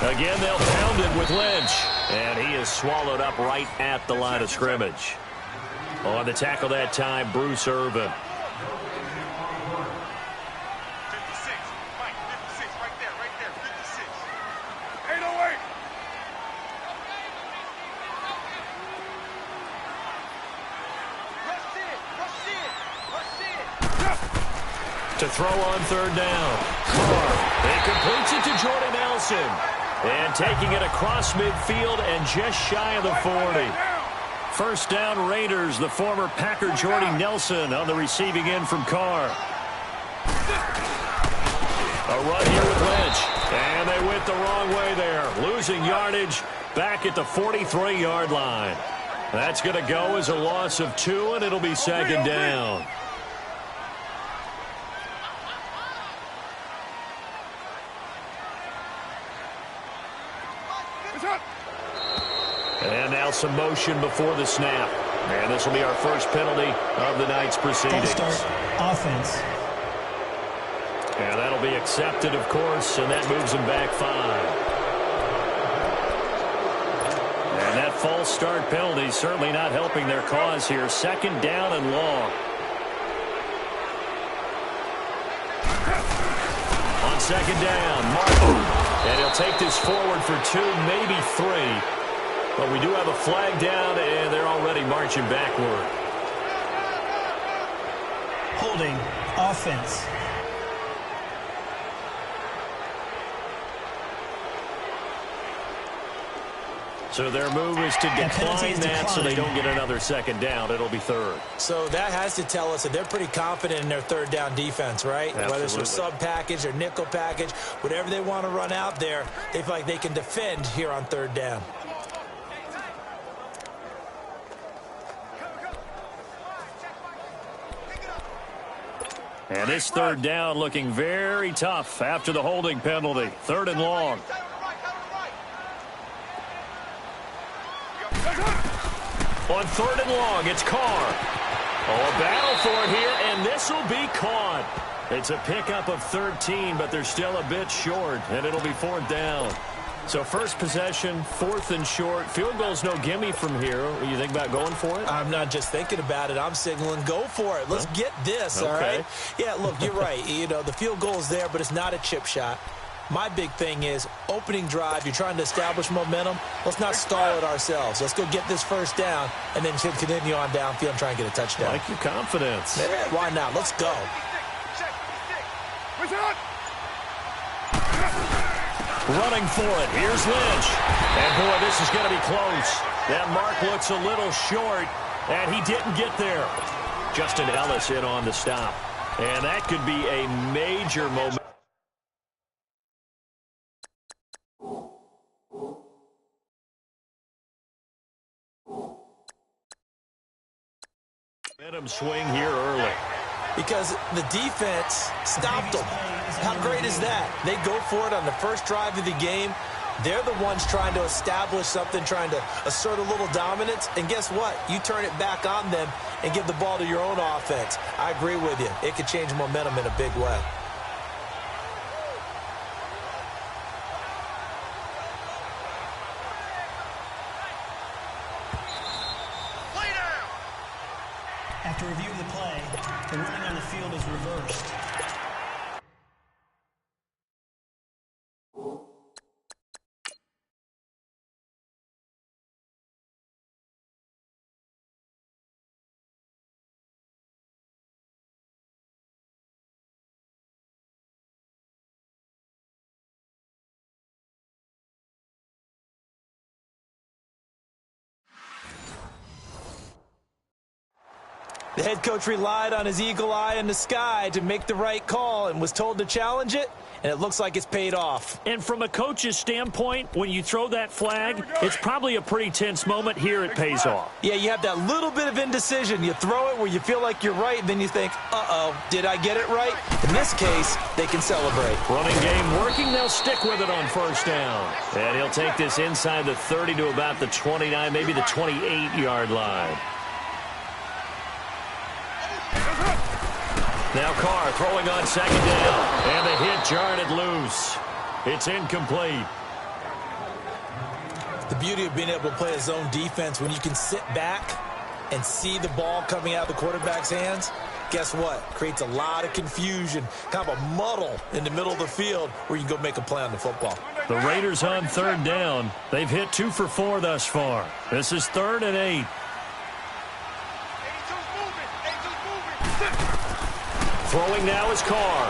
Again, they'll pound it with Lynch. And he is swallowed up right at the line of scrimmage. On the tackle that time, Bruce Irvin. To throw on third down. He completes it to Jordy Nelson. And taking it across midfield and just shy of the 40. First down, Raiders. The former Packer Jordy Nelson on the receiving end from Carr. A run here with Lynch. And they went the wrong way there. Losing yardage back at the 43-yard line. That's going to go as a loss of 2, and it'll be second down. And now some motion before the snap. And this will be our first penalty of the night's proceedings. False start, offense. And that'll be accepted, of course, and that moves him back 5. And that false start penalty certainly not helping their cause here. Second down and long. On second down, Martin. And he'll take this forward for 2, maybe 3. But we do have a flag down, and they're already marching backward. Holding, offense. So their move is to decline that so they don't get another second down. It'll be third. So that has to tell us that they're pretty confident in their third down defense, right? Absolutely. Whether it's their sub package or nickel package, whatever they want to run out there, they feel like they can defend here on third down. And this third down looking very tough after the holding penalty. Third and long. On third and long, it's Carr. Oh, a battle for it here, and this will be caught. It's a pickup of 13, but they're still a bit short, and it'll be fourth down. So first possession, fourth and short. Field goal's no gimme from here. What do you think about going for it? I'm not just thinking about it. I'm signaling go for it. Let's get this, all right? Yeah, look, you're right. You know, the field goal is there, but it's not a chip shot. My big thing is opening drive. You're trying to establish momentum. Let's not stall it ourselves. Let's go get this first down and then continue on downfield and try and get a touchdown. Like your confidence. Yeah, why not? Let's go. Running for it. Here's Lynch. And, boy, this is going to be close. That mark looks a little short, and he didn't get there. Justin Ellis in on the stop. And that could be a major moment. Momentum swing here early. Because the defense stopped them. How great is that? They go for it on the first drive of the game. They're the ones trying to establish something, trying to assert a little dominance. And guess what? You turn it back on them and give the ball to your own offense. I agree with you. It could change momentum in a big way. After reviewing the play, the ruling on the field is reversed. The head coach relied on his eagle eye in the sky to make the right call and was told to challenge it, and it looks like it's paid off. And from a coach's standpoint, when you throw that flag, it's probably a pretty tense moment. Here it pays off. Yeah, you have that little bit of indecision. You throw it where you feel like you're right, and then you think, uh-oh, did I get it right? In this case, they can celebrate. Running game working. They'll stick with it on first down. And he'll take this inside the 30 to about the 29, maybe the 28-yard line. Now Carr throwing on second down. And the hit jarred it loose. It's incomplete. The beauty of being able to play a zone defense when you can sit back and see the ball coming out of the quarterback's hands, guess what? Creates a lot of confusion, kind of a muddle in the middle of the field where you can go make a play on the football. The Raiders on third down. They've hit 2 for 4 thus far. This is 3rd and 8. Throwing now is Carr.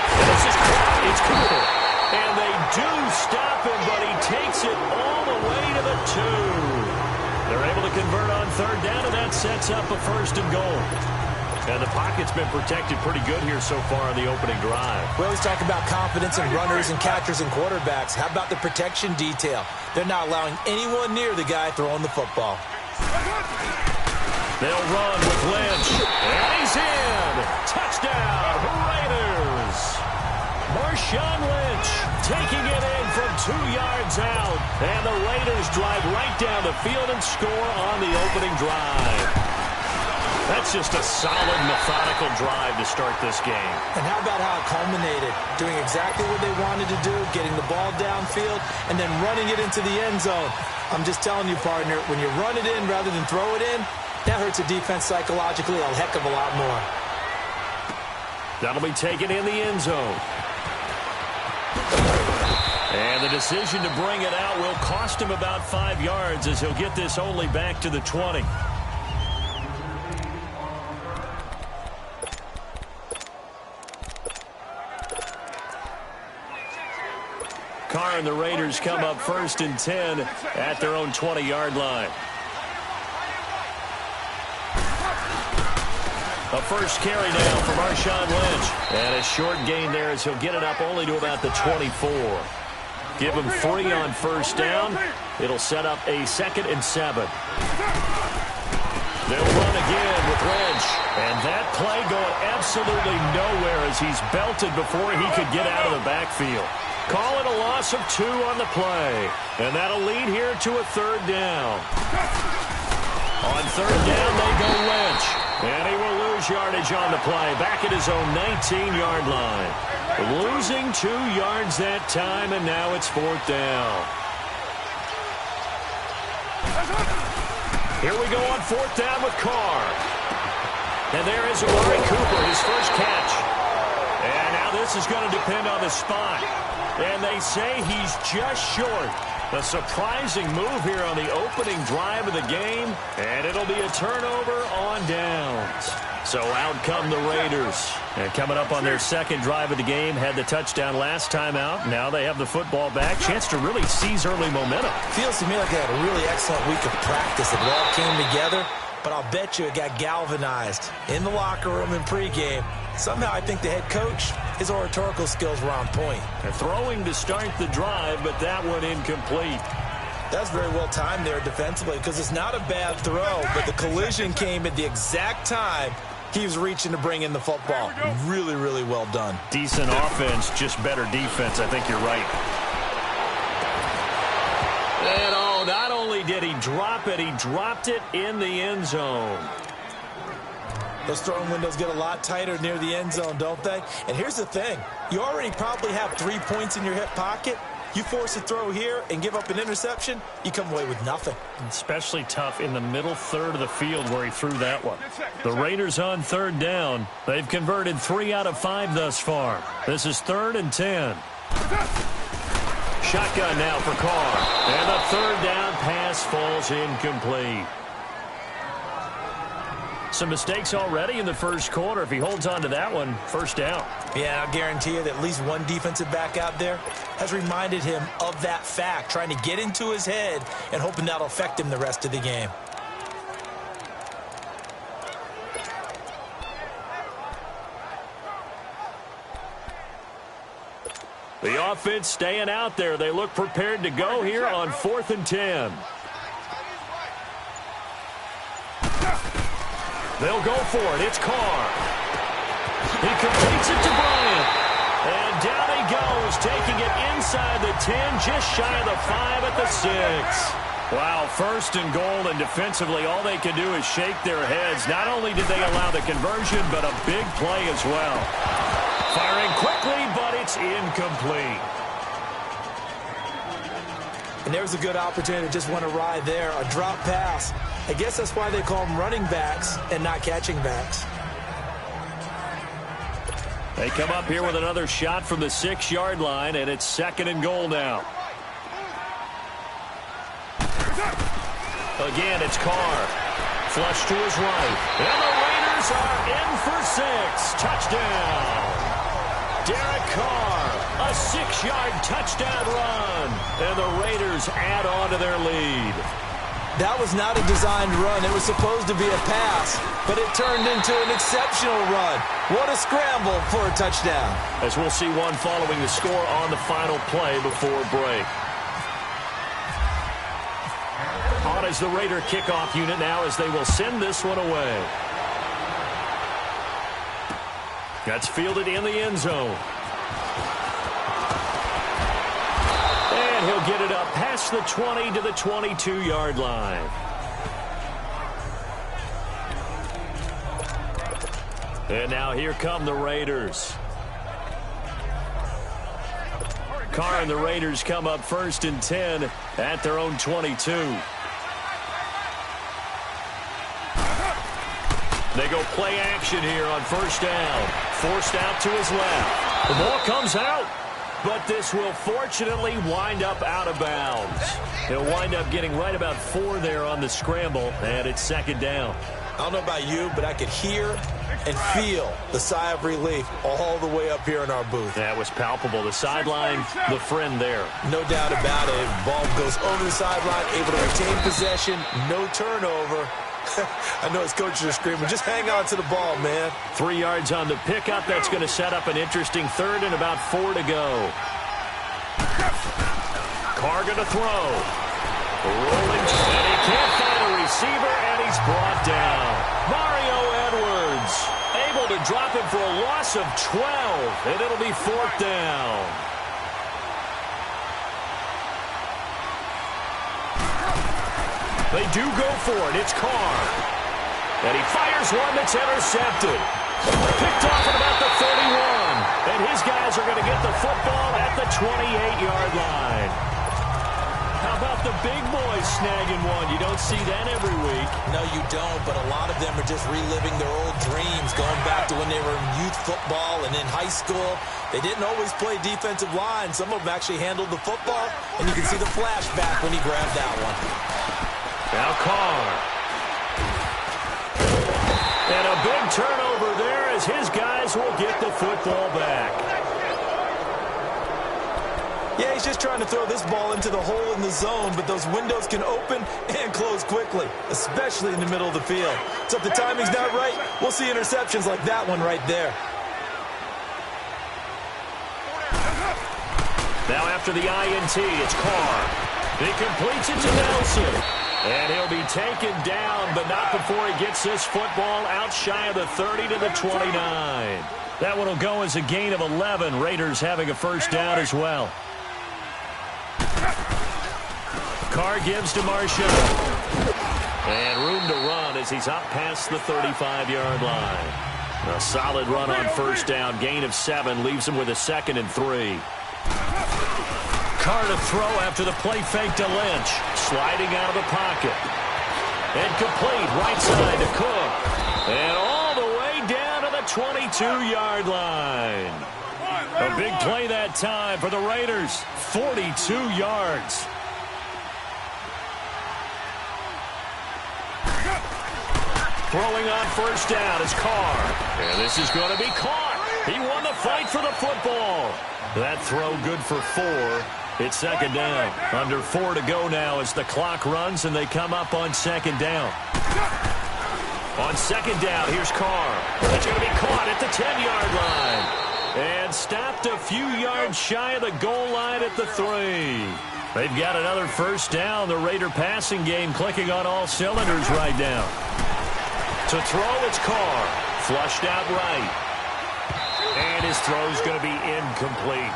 And this is it's Cooper. And they do stop him, but he takes it all the way to the 2. They're able to convert on third down, and that sets up a 1st and goal. And the pocket's been protected pretty good here so far on the opening drive. We always talk about confidence in runners and catchers and quarterbacks. How about the protection detail? They're not allowing anyone near the guy throwing the football. They'll run with Lynch. And he's in. Touchdown, Raiders. Marshawn Lynch taking it in from 2 yards out. And the Raiders drive right down the field and score on the opening drive. That's just a solid, methodical drive to start this game. And how about how it culminated? Doing exactly what they wanted to do, getting the ball downfield, and then running it into the end zone. I'm just telling you, partner, when you run it in rather than throw it in, that hurts a defense psychologically a heck of a lot more. That'll be taken in the end zone. And the decision to bring it out will cost him about 5 yards as he'll get this only back to the 20. Carr Carr and the Raiders come up 1st and 10 at their own 20-yard line. A first carry now for Marshawn Lynch. And a short gain there as he'll get it up only to about the 24. Give him 3 on 1st down. It'll set up a 2nd and 7. They'll run again with Lynch. And that play going absolutely nowhere as he's belted before he could get out of the backfield. Call it a loss of 2 on the play. And that'll lead here to a 3rd down. On 3rd down, they go Lynch. And he will lose yardage on the play. Back at his own 19-yard line. Losing 2 yards that time, and now it's 4th down. Here we go on 4th down with Carr. And there is Amari Cooper, his first catch. And now this is going to depend on the spot. And they say he's just short. A surprising move here on the opening drive of the game. And it'll be a turnover on downs. So out come the Raiders. And coming up on their 2nd drive of the game, had the touchdown last time out. Now they have the football back. Chance to really seize early momentum. Feels to me like they had a really excellent week of practice. It all came together. But I'll bet you it got galvanized in the locker room in pregame. Somehow I think the head coach, his oratorical skills were on point. They're throwing to start the drive, but that one incomplete. That's very well timed there defensively because it's not a bad throw, but the collision came at the exact time he was reaching to bring in the football. Really, really well done. Decent offense, just better defense. I think you're right. And oh, not only did he drop it, he dropped it in the end zone. Those throwing windows get a lot tighter near the end zone, don't they? And here's the thing. You already probably have 3 points in your hip pocket. You force a throw here and give up an interception, you come away with nothing. Especially tough in the middle third of the field where he threw that one. The Raiders on 3rd down. They've converted 3 out of 5 thus far. This is 3rd and 10. Shotgun now for Carr. And the 3rd down pass falls incomplete. Some mistakes already in the first quarter. If he holds on to that one, 1st down. Yeah, I'll guarantee you that at least one defensive back out there has reminded him of that fact, trying to get into his head and hoping that'll affect him the rest of the game. The offense staying out there. They look prepared to go here on 4th and 10. They'll go for it. It's Carr. He completes it to Bryant. And down he goes, taking it inside the 10, just shy of the 5 at the 6. Wow, 1st and goal, and defensively all they can do is shake their heads. Not only did they allow the conversion, but a big play as well. Firing quickly, but it's incomplete. And there's a good opportunity to just want to ride there, a drop pass. I guess that's why they call them running backs and not catching backs. They come up here with another shot from the 6-yard line, and it's 2nd and goal now. Again, it's Carr. Flush to his right. And the Raiders are in for 6. Touchdown. Derek Carr, a 6-yard touchdown run. And the Raiders add on to their lead. That was not a designed run. It was supposed to be a pass, but it turned into an exceptional run. What a scramble for a touchdown. As we'll see one following the score on the final play before break. On is the Raider kickoff unit now as they will send this one away. That's fielded in the end zone. And he'll get it up past the 20 to the 22-yard line. And now here come the Raiders. Carr and the Raiders come up 1st and 10 at their own 22. They go play action here on 1st down. Forced out to his left. The ball comes out. but this will fortunately wind up out of bounds. He'll wind up getting right about 4 there on the scramble, and it's second down. I don't know about you, but I could hear and feel the sigh of relief all the way up here in our booth. That was palpable. The sideline, the friend there. No doubt about it. Ball goes over the sideline, able to retain possession, no turnover. I know his coaches are screaming, just hang on to the ball, man. 3 yards on the pickup. That's going to set up an interesting third and about 4 to go. Carr going to throw. Rolling, and he can't find a receiver, and he's brought down. Mario Edwards able to drop him for a loss of 12, and it'll be 4th down. They do go for it. It's Carr. And he fires one that's intercepted. Picked off at about the 31. And his guys are going to get the football at the 28-yard line. How about the big boys snagging one? You don't see that every week. No, you don't, but a lot of them are just reliving their old dreams, going back to when they were in youth football and in high school. They didn't always play defensive line. Some of them actually handled the football, and you can see the flashback when he grabbed that one. Now Carr. And a big turnover there as his guys will get the football back. Yeah, he's just trying to throw this ball into the hole in the zone, but those windows can open and close quickly, especially in the middle of the field. So if the timing's not right, we'll see interceptions like that one right there. Now after the INT, it's Carr. He completes it to Nelson. And he'll be taken down, but not before he gets this football out shy of the 30 to the 29. That one will go as a gain of 11. Raiders having a first down as well. Carr gives to Marshall. And room to run as he's up past the 35-yard line. A solid run on first down. Gain of 7 leaves him with a 2nd and 3. Carr to throw after the play fake to Lynch. Sliding out of the pocket. And complete right side to Cook. And all the way down to the 22-yard line. A big play that time for the Raiders. 42 yards. Throwing on first down is Carr. And this is going to be caught. He won the fight for the football. That throw good for 4. It's second down. Under 4 to go now as the clock runs and they come up on second down. On second down, here's Carr. It's going to be caught at the 10-yard line. And stopped a few yards shy of the goal line at the 3. They've got another first down. The Raider passing game clicking on all cylinders right now. To throw, it's Carr. Flushed out right. And his throw's going to be incomplete.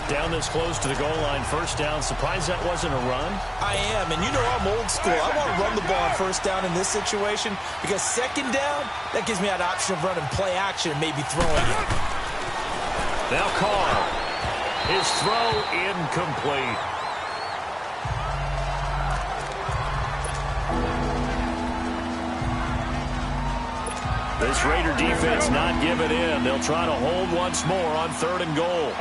Down this close to the goal line, first down. Surprised that wasn't a run? I am, and you know I'm old school. I want to run the ball on first down in this situation because second down, that gives me that option of running play action and maybe throwing it. Now Carr. His throw incomplete. This Raider defense not giving in. They'll try to hold once more on 3rd and goal.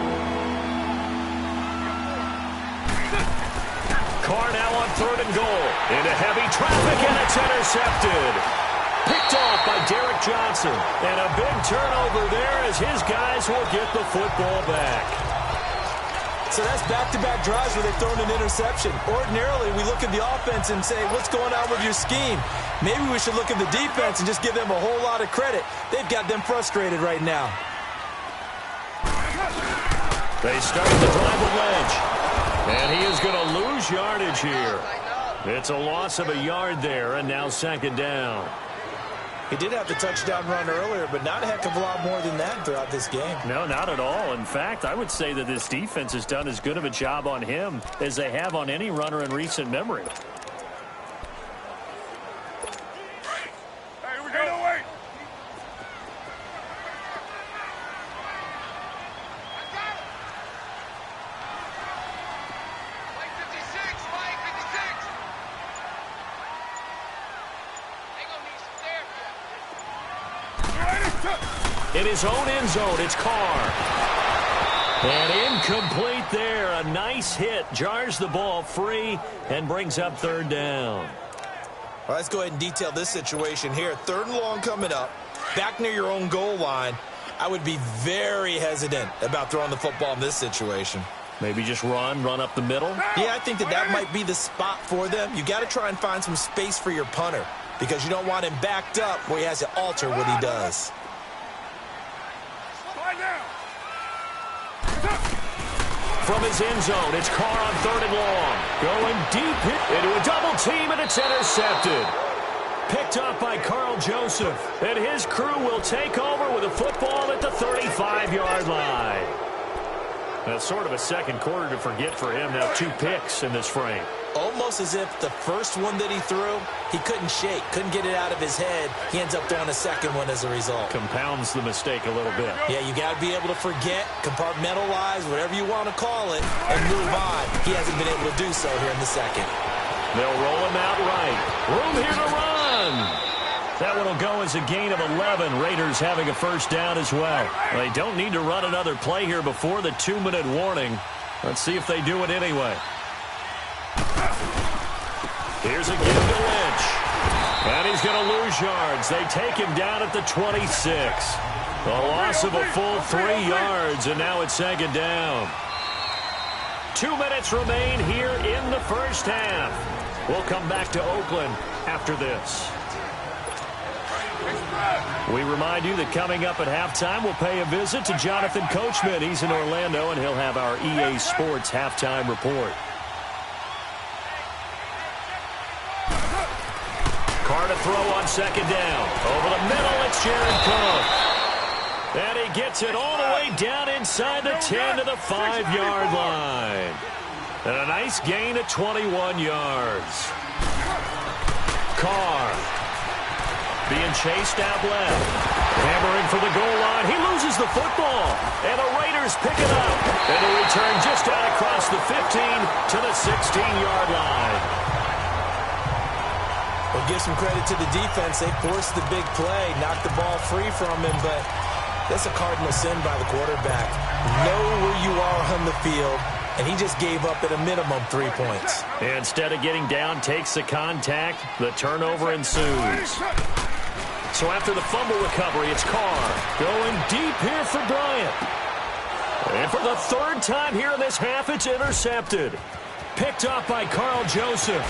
Carr now on 3rd and goal. Into heavy traffic, and it's intercepted. Picked off by Derek Johnson. And a big turnover there as his guys will get the football back. So that's back-to-back drives where they've thrown an interception. Ordinarily, we look at the offense and say, what's going on with your scheme? Maybe we should look at the defense and just give them a whole lot of credit. They've got them frustrated right now. They start the drive with Lynch. And he is going to lose yardage here. It's a loss of a yard there, and now second down. He did have the touchdown run earlier, but not a heck of a lot more than that throughout this game. No, not at all. In fact, I would say that this defense has done as good of a job on him as they have on any runner in recent memory. Hey, we go. Wait. In his own end zone, it's Carr. And incomplete there. A nice hit. Jars the ball free and brings up third down. Well, let's go ahead and detail this situation here. 3rd and long coming up. Back near your own goal line. I would be very hesitant about throwing the football in this situation. Maybe just run up the middle? Yeah, I think that might be the spot for them. You got to try and find some space for your punter because you don't want him backed up where he has to alter what he does. From his end zone, it's Carr on 3rd and long. Going deep into a double team, and it's intercepted. Picked up by Carl Joseph. And his crew will take over with a football at the 35-yard line. That's sort of a second quarter to forget for him. Now 2 picks in this frame. Almost as if the first one that he threw, he couldn't shake, couldn't get it out of his head. He ends up throwing a second one as a result. Compounds the mistake a little bit. Yeah, you got to be able to forget, compartmentalize, whatever you want to call it, and move on. He hasn't been able to do so here in the second. They'll roll him out right. Room here to run. That one will go as a gain of 11. Raiders having a first down as well. They don't need to run another play here before the 2-minute warning. Let's see if they do it anyway. Here's a give to Lynch. And he's going to lose yards. They take him down at the 26. A loss of a full 3 yards, and now it's 2nd down. 2 minutes remain here in the first half. We'll come back to Oakland after this. We remind you that coming up at halftime, we'll pay a visit to Jonathan Coachman. He's in Orlando, and he'll have our EA Sports halftime report. Carr to throw on 2nd down. Over the middle, it's Jared Cook. And he gets it all the way down inside the 10 to the 5-yard line. And a nice gain of 21 yards. Carr being chased out left. Hammering for the goal line. He loses the football. And the Raiders pick it up. And a return just out across the 15 to the 16-yard line. Well, give some credit to the defense. They forced the big play, knocked the ball free from him, but that's a cardinal sin by the quarterback. Know where you are on the field, and he just gave up at a minimum 3 points. Instead of getting down, takes the contact. The turnover ensues. So after the fumble recovery, it's Carr going deep here for Bryant. And for the 3rd time here in this half, it's intercepted. Picked up by Carl Joseph.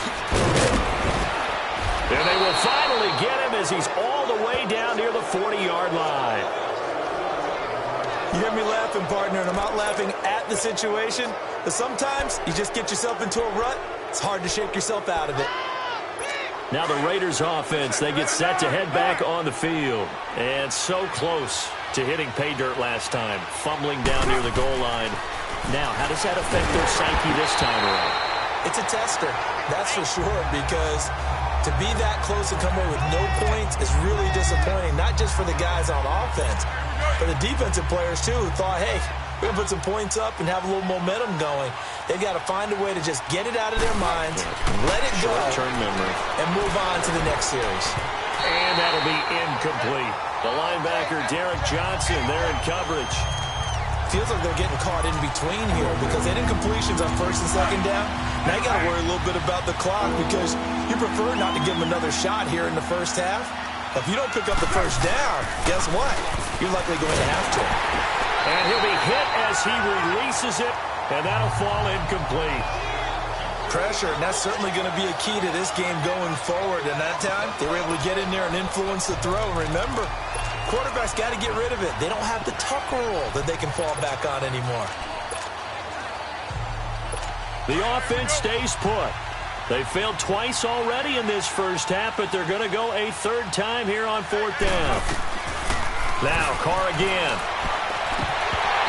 And they will finally get him as he's all the way down near the 40-yard line. You hear me laughing, partner, and I'm not laughing at the situation. But sometimes you just get yourself into a rut. It's hard to shake yourself out of it. Now the Raiders offense, they get set to head back on the field. And so close to hitting pay dirt last time, fumbling down near the goal line. Now, how does that affect their psyche this time around? It's a tester, that's for sure, because to be that close and come away with no points is really disappointing, not just for the guys on offense, but the defensive players, too, who thought, hey, we're going to put some points up and have a little momentum going. They've got to find a way to just get it out of their minds, let it go, and move on to the next series. And that'll be incomplete. The linebacker, Derek Johnson, there in coverage. Feels like they're getting caught in between here because they did completions on 1st and 2nd down. Now you got to worry a little bit about the clock because you prefer not to give them another shot here in the first half. If you don't pick up the first down, guess what? You're likely going to have to. And he'll be hit as he releases it, and that'll fall incomplete. Pressure, and that's certainly going to be a key to this game going forward. And that time, they were able to get in there and influence the throw. Remember, quarterbacks got to get rid of it. They don't have the tucker roll that they can fall back on anymore. The offense stays put. They failed twice already in this first half, but they're going to go a 3rd time here on 4th down. Now, Carr again.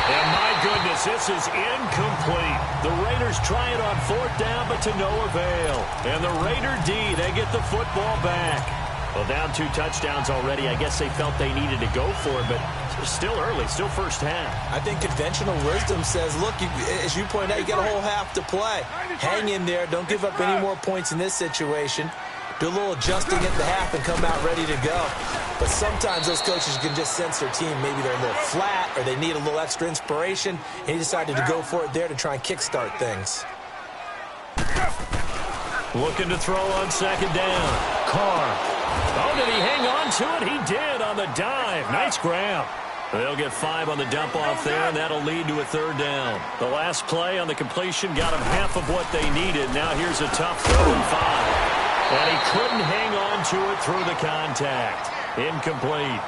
And my goodness, this is incomplete. The Raiders try it on 4th down, but to no avail. And the Raider D, they get the football back. Well, down 2 touchdowns already. I guess they felt they needed to go for it, but still early, still first half. I think conventional wisdom says, look, as you point out, you got a whole half to play. Hang in there. Don't give up any more points in this situation. do a little adjusting at the half, and come out ready to go. But sometimes those coaches can just sense their team. Maybe they're a little flat or they need a little extra inspiration, and he decided to go for it there to try and kickstart things. Looking to throw on second down. Carr. Oh, did he hang on to it? He did on the dive. Nice grab. They'll get 5 on the dump-off there, and that'll lead to a third down. The last play on the completion got them half of what they needed. Now here's a tough 3rd and 5. And he couldn't hang on to it through the contact. Incomplete.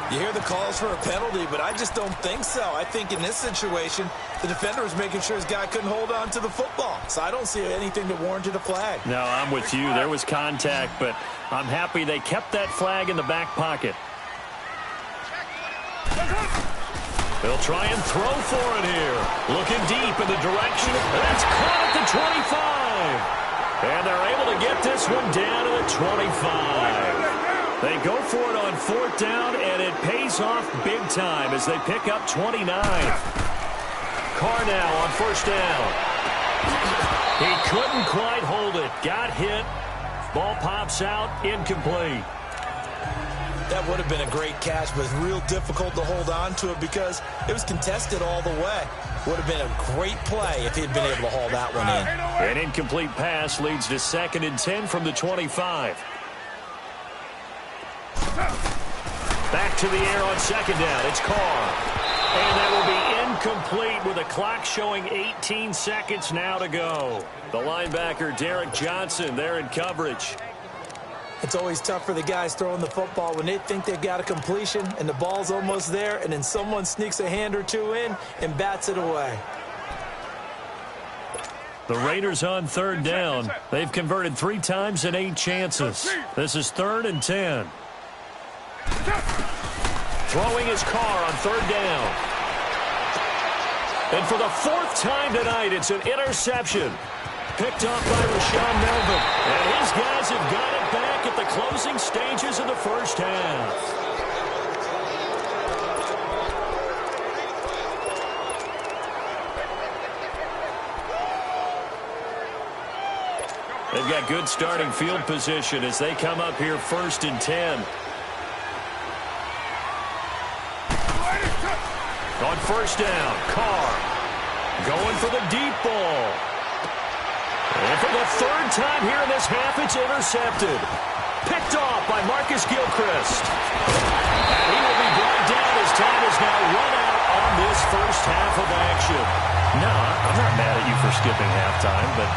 You hear the calls for a penalty, but I just don't think so. I think in this situation, the defender was making sure his guy couldn't hold on to the football. So I don't see anything that warranted a flag. No, I'm with you. There was contact, but I'm happy they kept that flag in the back pocket. They'll try and throw for it here. Looking deep in the direction. That's caught at the 25. And they're able to get this one down to the 25. They go for it on 4th down, and it pays off big time as they pick up 29. Carr now on 1st down. He couldn't quite hold it. Got hit. Ball pops out. Incomplete. That would have been a great catch, but it's real difficult to hold on to it because it was contested all the way. Would have been a great play if he'd been able to haul that one in. An incomplete pass leads to 2nd and 10 from the 25. Back to the air on 2nd down. It's Carr. And that will be incomplete with a clock showing 18 seconds now to go. The linebacker, Derek Johnson, there in coverage. It's always tough for the guys throwing the football when they think they've got a completion and the ball's almost there, and then someone sneaks a hand or two in and bats it away. The Raiders on 3rd down. They've converted 3 times in 8 chances. This is 3rd and 10. Throwing his Carr on 3rd down. And for the 4th time tonight, it's an interception. Picked up by Rashaan Melvin. And his guys have got it back at the closing stages of the 1st half. They've got good starting field position as they come up here 1st and 10. On 1st down, Carr going for the deep ball. And for the 3rd time here in this half, it's intercepted. Picked off by Marcus Gilchrist. And he will be brought down as time is now run out on this 1st half of action. No, I'm not mad at you for skipping halftime, but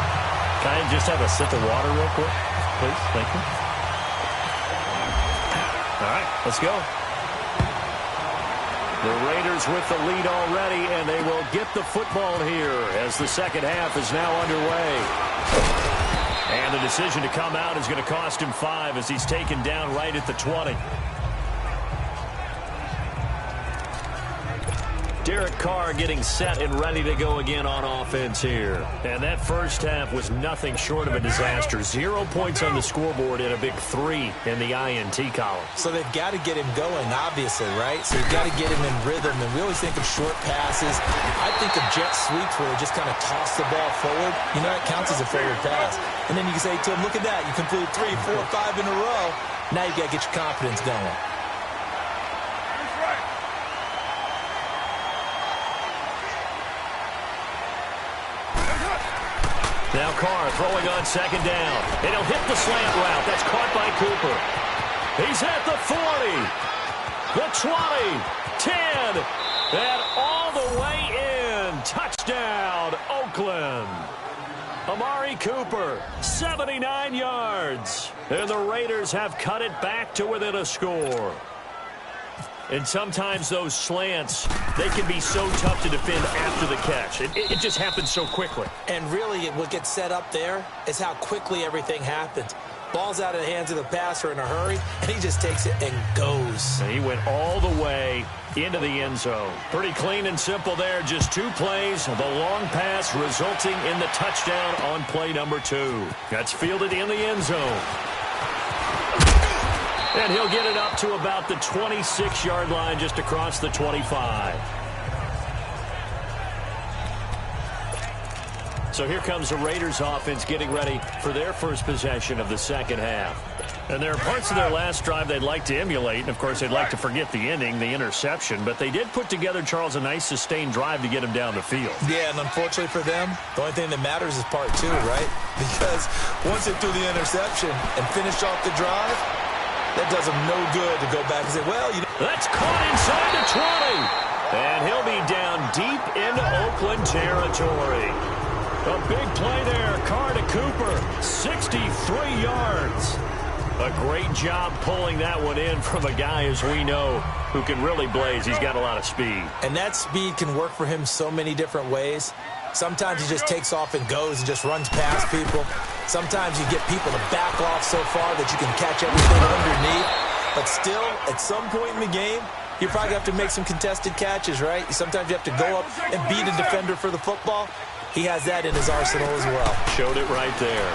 can I just have a sip of water real quick? Please, thank you. All right, let's go. The Raiders with the lead already, and they will get the football here as the 2nd half is now underway. And the decision to come out is going to cost him 5 as he's taken down right at the 20. Derek Carr getting set and ready to go again on offense here. And that 1st half was nothing short of a disaster. 0 points on the scoreboard and a big 3 in the INT column. So they've got to get him going, obviously, right? So you've got to get him in rhythm. And we always think of short passes. I think of jet sweeps where they just kind of toss the ball forward. You know, that counts as a forward pass. And then you can say to him, look at that. You completed 3, 4, 5 in a row. Now you've got to get your confidence going. Now Carr throwing on 2nd down. And he'll hit the slant route. That's caught by Cooper. He's at the 40. The 20. 10. And all the way in. Touchdown, Oakland. Amari Cooper, 79 yards. And the Raiders have cut it back to within a score. And sometimes those slants, they can be so tough to defend after the catch. It just happens so quickly. And really, what gets set up there is how quickly everything happens. Ball's out of the hands of the passer in a hurry, and he just takes it and goes. And he went all the way into the end zone. Pretty clean and simple there. Just 2 plays. The long pass resulting in the touchdown on play number 2. That's fielded in the end zone. And he'll get it up to about the 26-yard line just across the 25. So here comes the Raiders offense getting ready for their first possession of the second half. And there are parts of their last drive they'd like to emulate. And, of course, they'd like to forget the ending, the interception. But they did put together, Charles, a nice sustained drive to get him down the field. Yeah, and unfortunately for them, the only thing that matters is part 2, right? Because once they threw the interception and finished off the drive, that does them no good to go back and say, well, you know. That's caught inside the 20. And he'll be down deep into Oakland territory. A big play there. Carr to Cooper. 63 yards. A great job pulling that one in from a guy, as we know, who can really blaze. He's got a lot of speed. And that speed can work for him so many different ways. Sometimes he just takes off and goes and just runs past people. Sometimes you get people to back off so far that you can catch everything underneath. But still, at some point in the game, you probably have to make some contested catches, right? Sometimes you have to go up and beat a defender for the football. He has that in his arsenal as well. Showed it right there.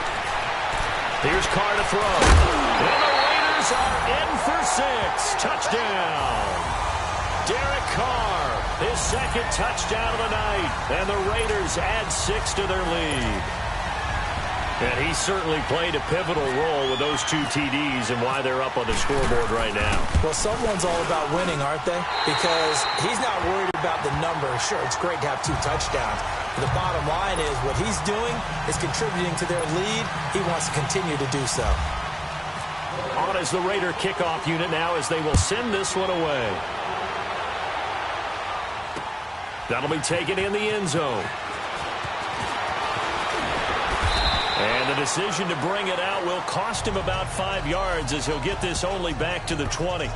Here's Carr to throw. And the Raiders are in for 6. Touchdown. Derek Carr, his second touchdown of the night. And the Raiders add 6 to their lead. And he certainly played a pivotal role with those 2 TDs and why they're up on the scoreboard right now. Well, someone's all about winning, aren't they? Because he's not worried about the number. Sure, it's great to have 2 touchdowns. But the bottom line is what he's doing is contributing to their lead. He wants to continue to do so. On as the Raider kickoff unit now as they will send this one away. That'll be taken in the end zone. And the decision to bring it out will cost him about 5 yards as he'll get this only back to the 20.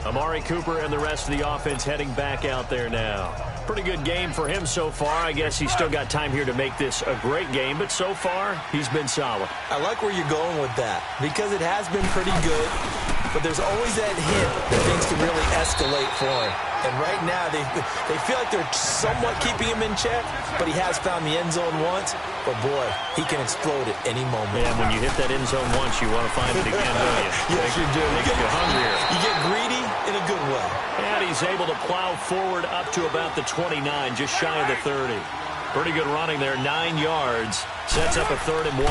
Amari Cooper and the rest of the offense heading back out there now. Pretty good game for him so far. I guess he's still got time here to make this a great game, but so far he's been solid. I like where you're going with that because it has been pretty good, but there's always that hint that things can really escalate for him. And right now, they feel like they're somewhat keeping him in check, but he has found the end zone once. But, boy, he can explode at any moment. Yeah, when you hit that end zone once, you want to find it again, don't you? Yes, you do. Makes you hungrier. You get greedy in a good way. And he's able to plow forward up to about the 29, just shy of the 30. Pretty good running there, 9 yards. Sets up a 3rd and 1.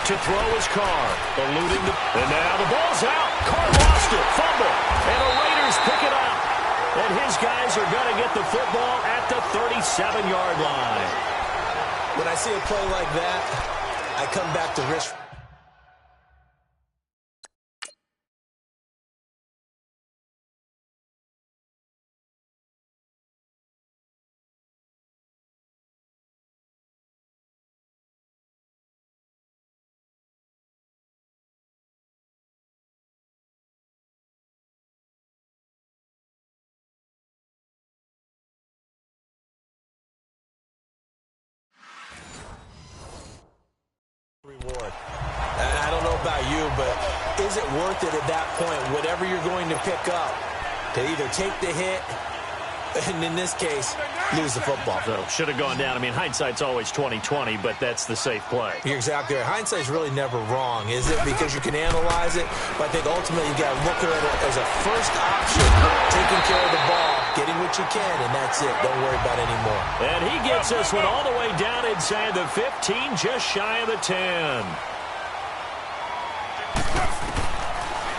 To throw is Carr, eluding the... And now the ball's out. Carr lost it. Fumble. And the Raiders pick it up. And his guys are going to get the football at the 37-yard line. When I see a play like that, I come back to Rich. Reward. I don't know about you, but is it worth it at that point, whatever you're going to pick up, to either take the hit and, in this case, lose the football? So, should have gone down. I mean, hindsight's always 20/20, but that's the safe play. You're exactly right. Hindsight's really never wrong, is it? Because you can analyze it, but I think ultimately you got to look at it as a first option, taking care of the ball, getting what you can, and that's it. Don't worry about it anymore. And he gets this one all the way down inside the 15, just shy of the 10.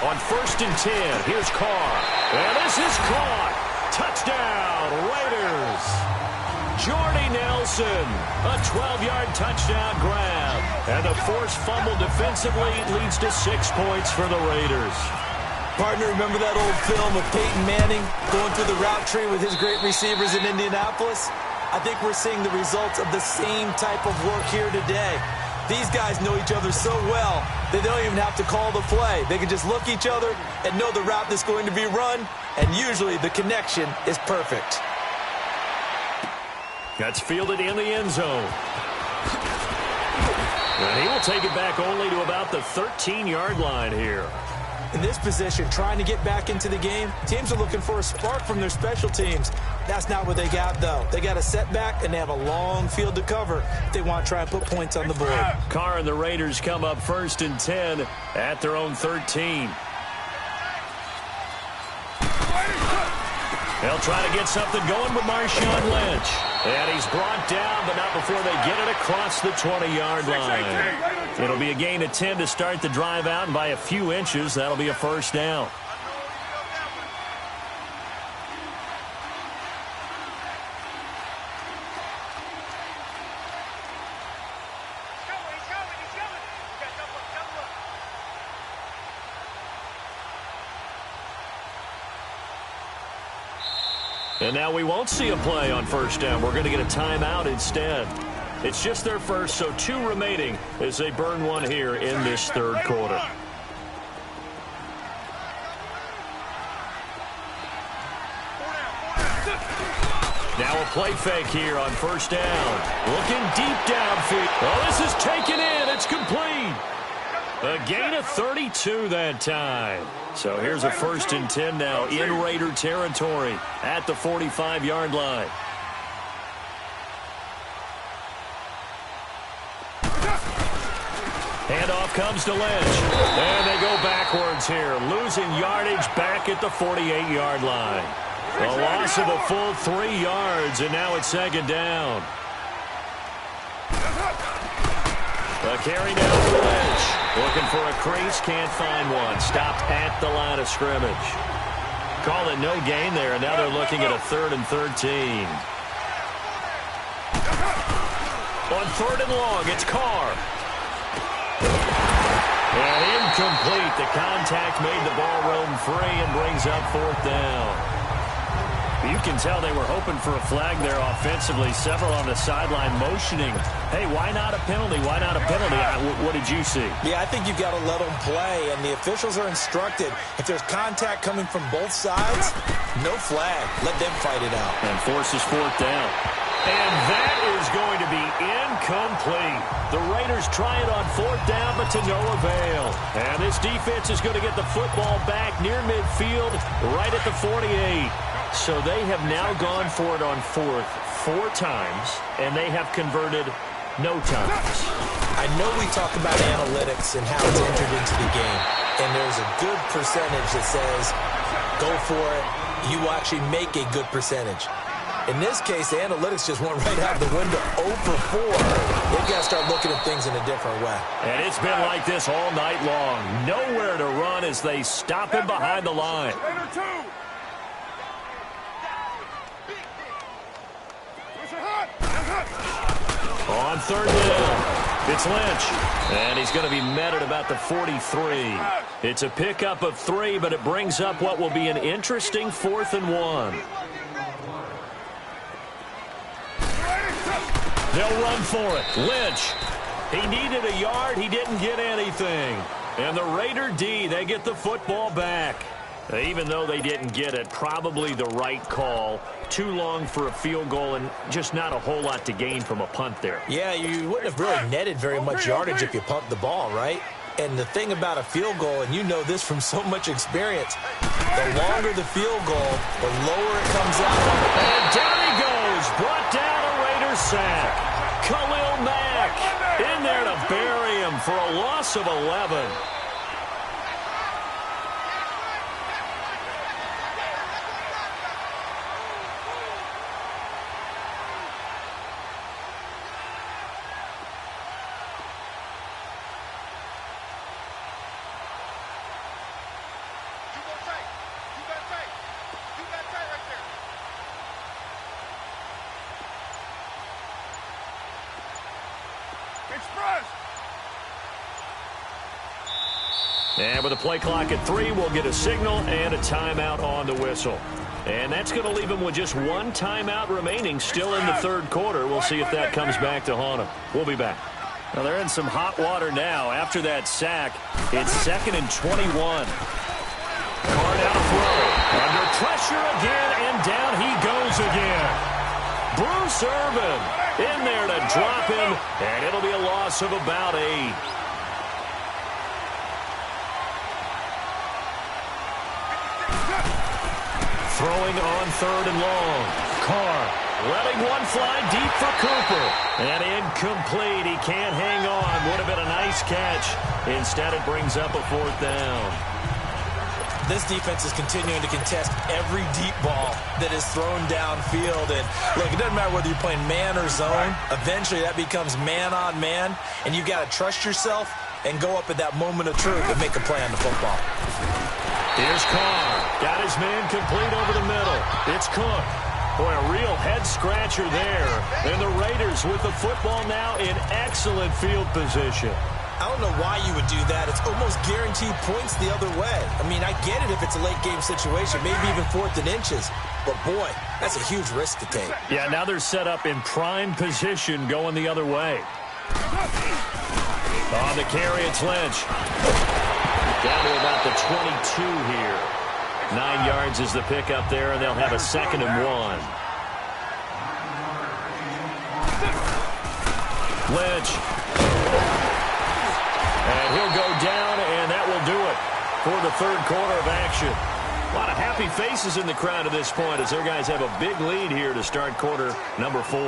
On 1st and 10, here's Carr. And this is caught. Touchdown, Raiders. Jordy Nelson, a 12-yard touchdown grab. And the forced fumble defensively leads to 6 points for the Raiders. Partner, remember that old film of Peyton Manning going through the route tree with his great receivers in Indianapolis? I think we're seeing the results of the same type of work here today. These guys know each other so well that they don't even have to call the play. They can just look each other and know the route that's going to be run, and usually the connection is perfect. That's fielded in the end zone. And he will take it back only to about the 13-yard line here. In this position, trying to get back into the game, teams are looking for a spark from their special teams. That's not what they got, though. They got a setback, and they have a long field to cover if they want to try and put points on the board. Carr and the Raiders come up 1st and 10 at their own 13. They'll try to get something going with Marshawn Lynch. And he's brought down, but not before they get it across the 20-yard line. It'll be a gain of 10 to start the drive out, and by a few inches, that'll be a first down. And now we won't see a play on first down. We're going to get a timeout instead. It's just their first, so 2 remaining as they burn one here in this third quarter. Now a play fake here on first down. Looking deep downfield. Oh, this is taken in. It's complete. A gain of 32 that time. So here's a 1st and 10 now in Raider territory at the 45-yard line. Handoff comes to Lynch. And they go backwards here, losing yardage back at the 48-yard line. A loss of a full 3 yards, and now it's 2nd down. A carry down for Lynch. Looking for a crease, can't find one. Stopped at the line of scrimmage. Call it no gain there, and now they're looking at a 3rd and 13. On 3rd and long, it's Carr. And incomplete. The contact made the ball roam free and brings up 4th down. You can tell they were hoping for a flag there offensively. Several on the sideline motioning. Hey, why not a penalty? Why not a penalty? What did you see? Yeah, I think you've got to let them play, and the officials are instructed. If there's contact coming from both sides, no flag. Let them fight it out. And forces 4th down. And that is going to be incomplete. The Raiders try it on 4th down, but to no avail. And this defense is going to get the football back near midfield, right at the 48. So they have now gone for it on 4th 4 times, and they have converted no times. I know we talk about analytics and how it's entered into the game, and there's a good percentage that says, go for it, you actually make a good percentage. In this case, the analytics just went right out the window. 0 for 4. They've got to start looking at things in a different way. And it's been like this all night long. Nowhere to run as they stop him behind the line. On 3rd down, it's Lynch. And he's going to be met at about the 43. It's a pickup of 3, but it brings up what will be an interesting 4th and 1. They'll run for it. Lynch. He needed a yard. He didn't get anything. And the Raider D, they get the football back. Even though they didn't get it, probably the right call. Too long for a field goal and just not a whole lot to gain from a punt there. Yeah, you wouldn't have really netted very much yardage if you pumped the ball, right? And the thing about a field goal, and you know this from so much experience, the longer the field goal, the lower it comes out. And down he goes. Brought down a Raider sack. Khalil Mack in there to bury him for a loss of 11. And with a play clock at 3, we'll get a signal and a timeout on the whistle. And that's going to leave them with just 1 timeout remaining still in the 3rd quarter. We'll see if that comes back to haunt them. We'll be back. Well, they're in some hot water now. After that sack, it's 2nd and 21. Carr now to throw. Under pressure again, and down he goes again. Bruce Irvin in there to drop him, and it'll be a loss of about 8. Throwing on 3rd and long. Carr letting one fly deep for Cooper. And incomplete. He can't hang on. Would have been a nice catch. Instead, it brings up a 4th down. this defense is continuing to contest every deep ball that is thrown downfield. And look, it doesn't matter whether you're playing man or zone. Eventually, that becomes man on man, and you've got to trust yourself and go up at that moment of truth and make a play on the football. Here's Carr. Got his man complete over the middle. It's Cook. Boy, a real head-scratcher there. And the Raiders with the football now in excellent field position. I don't know why you would do that. It's almost guaranteed points the other way. I mean, I get it if it's a late-game situation, maybe even 4th and inches. But, boy, that's a huge risk to take. Yeah, now they're set up in prime position going the other way. On the carry, it's Lynch. Down to about the 22 here. 9 yards is the pickup there, and they'll have a 2nd and 1. Lynch. And he'll go down, and that will do it for the 3rd quarter of action. A lot of happy faces in the crowd at this point as their guys have a big lead here to start quarter number 4.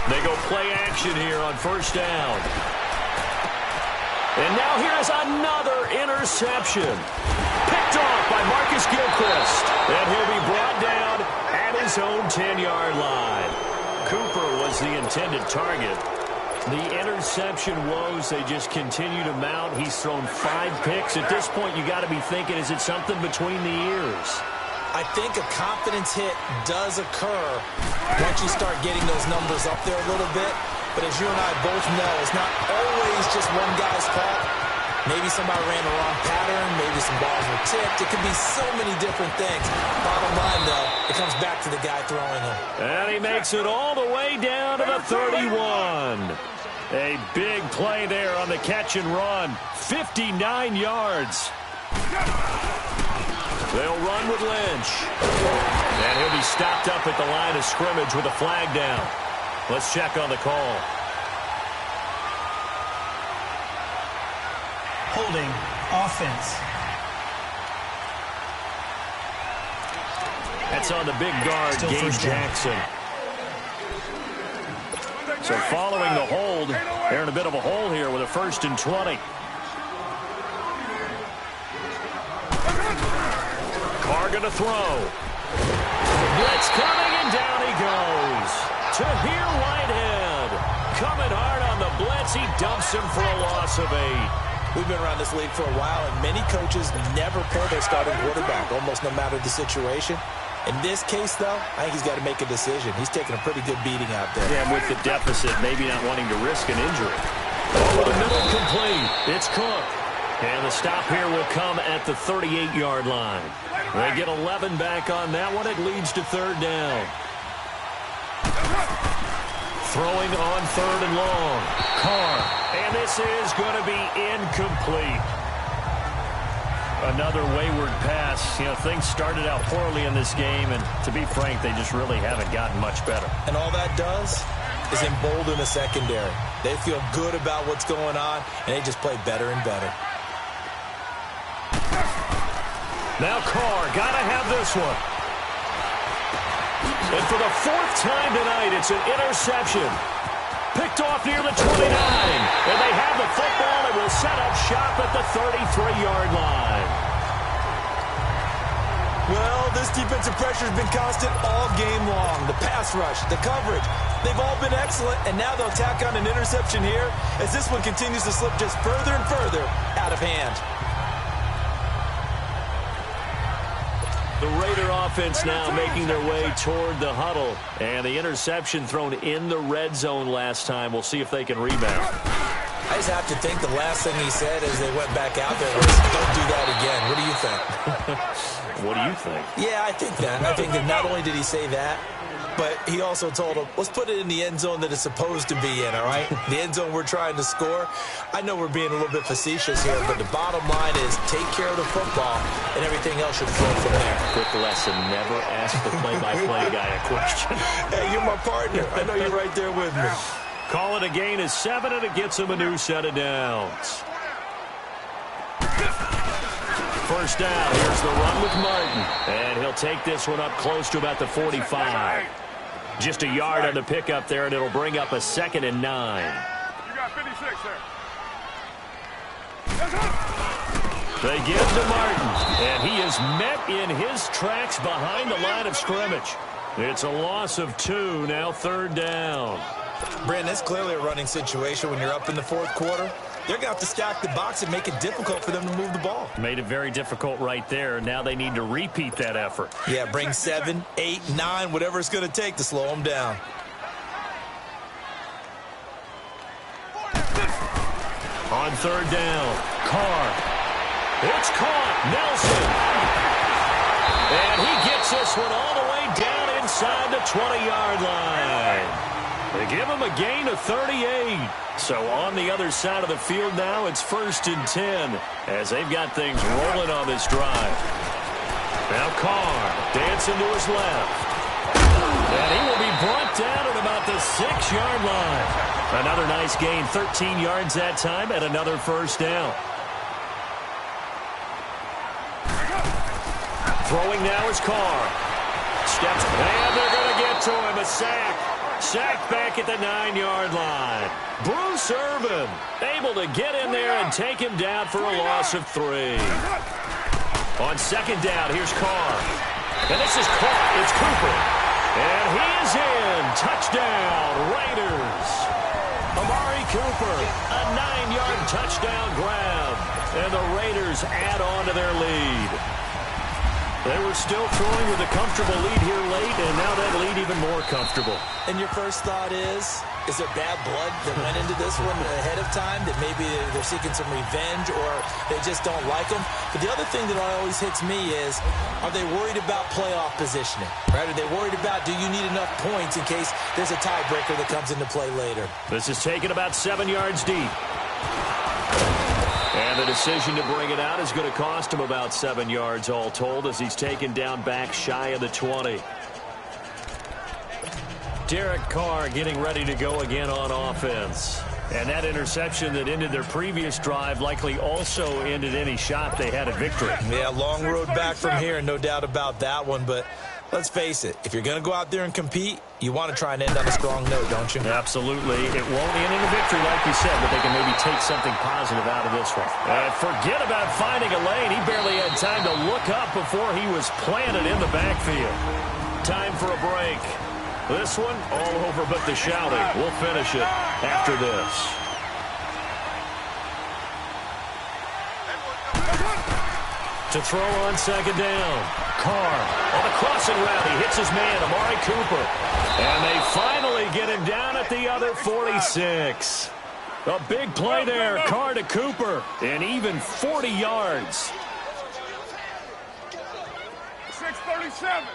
They go play action here on 1st down. And now here is another interception. Picked off by Marcus Gilchrist. And he'll be brought down at his own 10-yard line. Cooper was the intended target. The interception woes, they just continue to mount. He's thrown 5 picks. At this point, you got to be thinking, is it something between the ears? I think a confidence hit does occur once you start getting those numbers up there a little bit. But as you and I both know, it's not always just one guy's fault. Maybe somebody ran the wrong pattern. Maybe some balls were tipped. It could be so many different things. Bottom line, though, it comes back to the guy throwing them. And he makes it all the way down to the 31. A big play there on the catch and run. 59 yards. They'll run with Lynch. And he'll be stopped up at the line of scrimmage with a flag down. Let's check on the call. Holding offense. That's on the big guard, Gabe Jackson. So following the hold, they're in a bit of a hole here with a 1st and 20. Carr going to throw. Blitz coming, and down he goes. To here, Whitehead. Coming hard on the blitz. He dumps him for a loss of 8. We've been around this league for a while, and many coaches never pull their starting quarterback, almost no matter the situation. In this case, though, I think he's got to make a decision. He's taking a pretty good beating out there. Yeah, with the deficit, maybe not wanting to risk an injury. Over the middle, complete. It's Cook. And the stop here will come at the 38-yard line. They get 11 back on that one. It leads to 3rd down. Throwing on 3rd and long. Carr. And this is going to be incomplete. Another wayward pass. You know, things started out poorly in this game, and to be frank, they just really haven't gotten much better. And all that does is embolden the secondary. They feel good about what's going on, and they just play better and better. Now Carr, got to have this one. And for the 4th time tonight, it's an interception. Picked off near the 29. And they have the football and will set up shop at the 33-yard line. Well, this defensive pressure has been constant all game long. The pass rush, the coverage, they've all been excellent. And now they'll tack on an interception here as this one continues to slip just further and further out of hand. The Raider offense now making their way toward the huddle. And the interception thrown in the red zone last time. We'll see if they can rebound. I just have to think the last thing he said as they went back out there was, don't do that again. What do you think? What do you think? Yeah, I think that. I think that not only did he say that, but he also told him, let's put it in the end zone that it's supposed to be in, all right? The end zone we're trying to score. I know we're being a little bit facetious here, but the bottom line is take care of the football, and everything else should flow from there. Quick lesson, never ask the play-by-play guy a question. Hey, you're my partner. I know you're right there with me. Call it a gain of 7, and it gets him a new set of downs. first down. Here's the run with Martin. And he'll take this one up close to about the 45. Just a yard on the pickup there, and it'll bring up a 2nd and 9. You got 56 there. They give to Martin, and he is met in his tracks behind the line of scrimmage. It's a loss of 2, now 3rd down. Brandon, it's clearly a running situation when you're up in the 4th quarter. They're going to have to stack the box and make it difficult for them to move the ball. Made it very difficult right there. Now they need to repeat that effort. Yeah, bring 7, 8, 9, whatever it's going to take to slow them down. On 3rd down, Carr. It's caught. Nelson. And he gets this one all the way down inside the 20-yard line. They give him a gain of 38. So on the other side of the field now, it's 1st and 10 as they've got things rolling on this drive. Now Carr dancing to his left. And he will be brought down at about the 6-yard line. Another nice gain, 13 yards that time, and another 1st down. Throwing now is Carr. Steps, and they're going to get to him. A sack. Sacked back at the 9-yard line. Bruce Irvin able to get in there and take him down for a loss of 3. On 2nd down, here's Carr. And this is caught. It's Cooper. And he is in. Touchdown, Raiders. Amari Cooper, a 9-yard touchdown grab. And the Raiders add on to their lead. They were still throwing with a comfortable lead here late, and now that lead even more comfortable. And your first thought is there bad blood that went into this one ahead of time, that maybe they're seeking some revenge or they just don't like them? But the other thing that always hits me is, are they worried about playoff positioning? Right? Are they worried about, do you need enough points in case there's a tiebreaker that comes into play later? This is taken about 7 yards deep. And the decision to bring it out is going to cost him about 7 yards all told as he's taken down back shy of the 20. Derek Carr getting ready to go again on offense. And that interception that ended their previous drive likely also ended any shot they had at victory. Yeah, long road back from here, no doubt about that one. But let's face it, if you're going to go out there and compete, you want to try and end on a strong note, don't you? Absolutely. It won't end in a victory, like you said, but they can maybe take something positive out of this one. Forget about finding a lane. He barely had time to look up before he was planted in the backfield. Time for a break. This one, all over but the shouting. We'll finish it after this. To throw on 2nd down. Carr on the crossing route. He hits his man, Amari Cooper. And they finally get him down at the other 46. A big play there. Carr to Cooper. And even 40 yards. 6:37.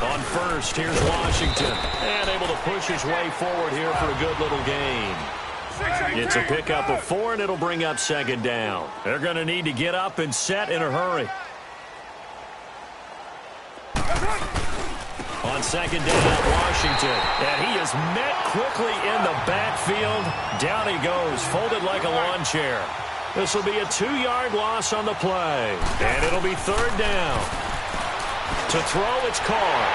On 1st, here's Washington. And able to push his way forward here for a good little gain. It's a pickup of 4, and it'll bring up 2nd down. They're going to need to get up and set in a hurry. On 2nd down, Washington. And he is met quickly in the backfield. Down he goes, folded like a lawn chair. This will be a 2-yard loss on the play. And it'll be 3rd down. To throw, it's Carr.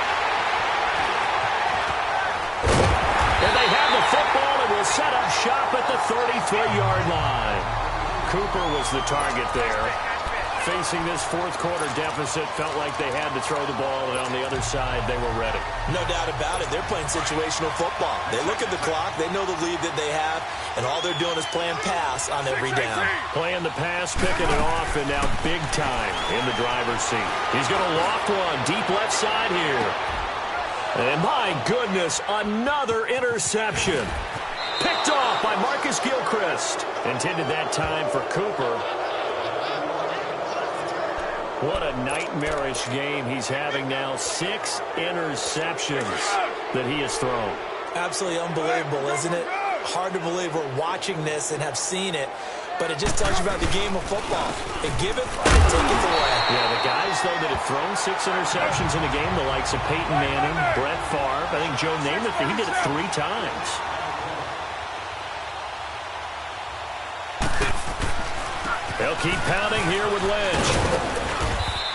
And they have the football and will set up shop at the 33-yard line. Cooper was the target there. Facing this 4th quarter deficit, felt like they had to throw the ball, and on the other side, they were ready. No doubt about it. They're playing situational football. They look at the clock. They know the lead that they have, and all they're doing is playing pass on every down. Playing the pass, picking it off, and now big time in the driver's seat. He's going to loft one deep left side here. And my goodness, another interception. Picked off by Marcus Gilchrist. Intended that time for Cooper. What a nightmarish game he's having now. 6 interceptions that he has thrown. Absolutely unbelievable, isn't it? Hard to believe we're watching this and have seen it, but it just tells you about the game of football. They give it, they take it away. Yeah, the guys, though, that have thrown 6 interceptions in a game, the likes of Peyton Manning, Brett Favre, I think Joe Namath, he did it 3 times. They'll keep pounding here with Lynch.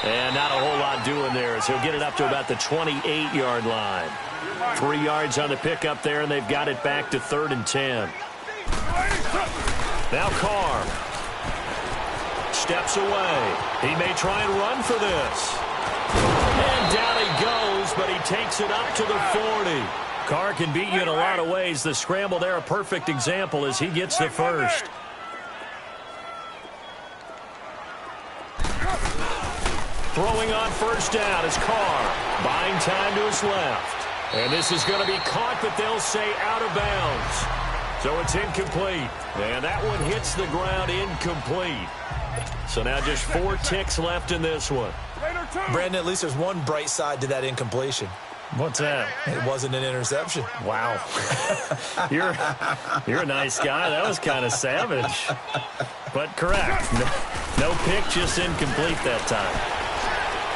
And not a whole lot doing there as he'll get it up to about the 28-yard line. 3 yards on the pickup there, and they've got it back to 3rd and 10. Now Carr steps away. He may try and run for this. And down he goes, but he takes it up to the 40. Carr can beat you in a lot of ways. The scramble there, a perfect example as he gets the first. Throwing on first down is Carr. Buying time to his left. And this is going to be caught, but they'll say out of bounds. So it's incomplete. And that one hits the ground incomplete. So now just 4 ticks left in this one. Brandon, at least there's one bright side to that incompletion. What's that? It wasn't an interception. Wow. You're a nice guy. That was kind of savage. But correct. No pick, just incomplete that time.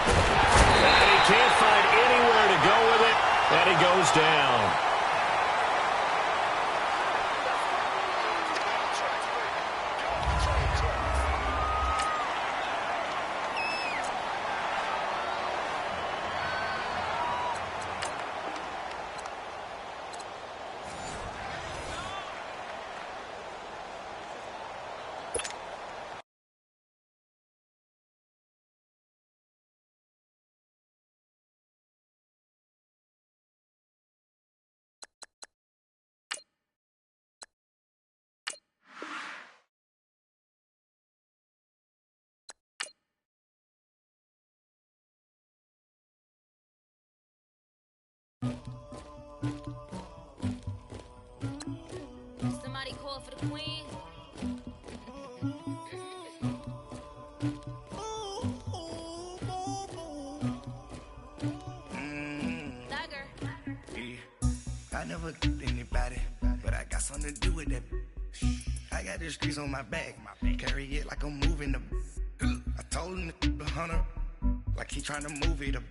And he can't find anywhere to go with it, and he goes down. Somebody call for the queen. I never killed anybody, but I got something to do with that. I got the streets on my back, carry it like I'm moving the. I told him the hunter, like he trying to move it up.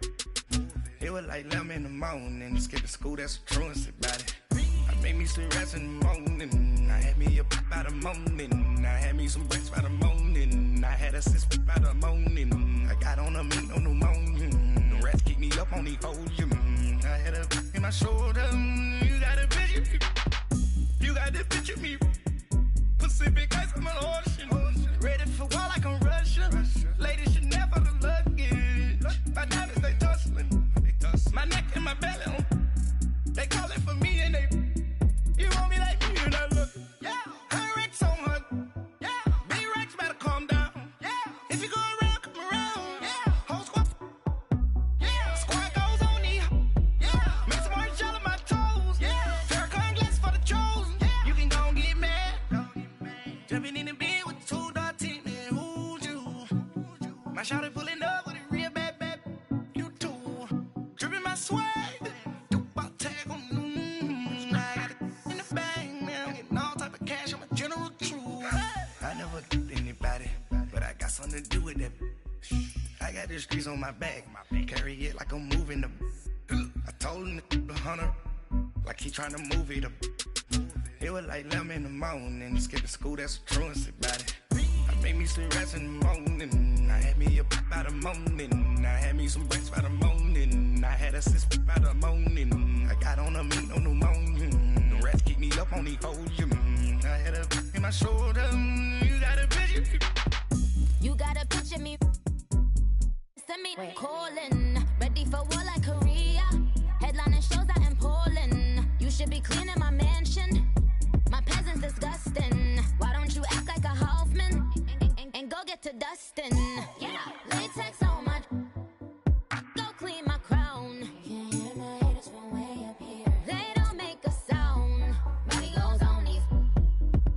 It was like 11 in the morning, skip to school, that's a truancy about it. I made me some rest in the morning, I had me a pop by the morning, I had me some breaks by the morning, I had a sis by the morning, I got on a meat on the morning, the rats keep me up on the podium, I had a in my shoulder, you got a picture, you got the picture me, Pacific ice on my ocean, ready for war like I'm Russian, ladies should never the luggage, my diamonds they tussling. My neck and my belly on. They call it for me and they. You want me like me and I look. Yeah. Her Rex on her. Yeah. B-Rex better calm down. Yeah. If you go around, come around. Yeah. Whole squad. Yeah. Squad goes on me. Yeah. Make some orange gel on my toes. Yeah. Farrakhan glass for the chosen. Yeah. You can go and get mad. Jumping in the bed with 2 dark teeth. Man, who's you? My shawty pulling up with a real bad. Swag, tag on I got it in the bag, man. I'm getting all type of cash. I'm a general truth. I never killed anybody, but I got something to do with that. I got the streets on my back, carry it like I'm moving the. I told him the hunter, like he trying to move it up. It was like 11 in the morning, skip to school, that's a truancy about it. I made me some rest in the morning, I had me a pop by the morning, I had me some breaks by the morning, I had a sis by the morning, I got on a meat on the morning, the rats keep me up on the podium, I had a in my shoulder, you got a picture. You got a picture me. Send me calling, ready for war like Korea. Headlining shows out in Poland. You should be cleaning my mansion. My peasants disgusting. Why don't you act like a Hoffman and go get to dustin'? Yeah, latex on my. Go clean my crown. You can hear my haters from way up here. They don't make a sound. Body goes on these.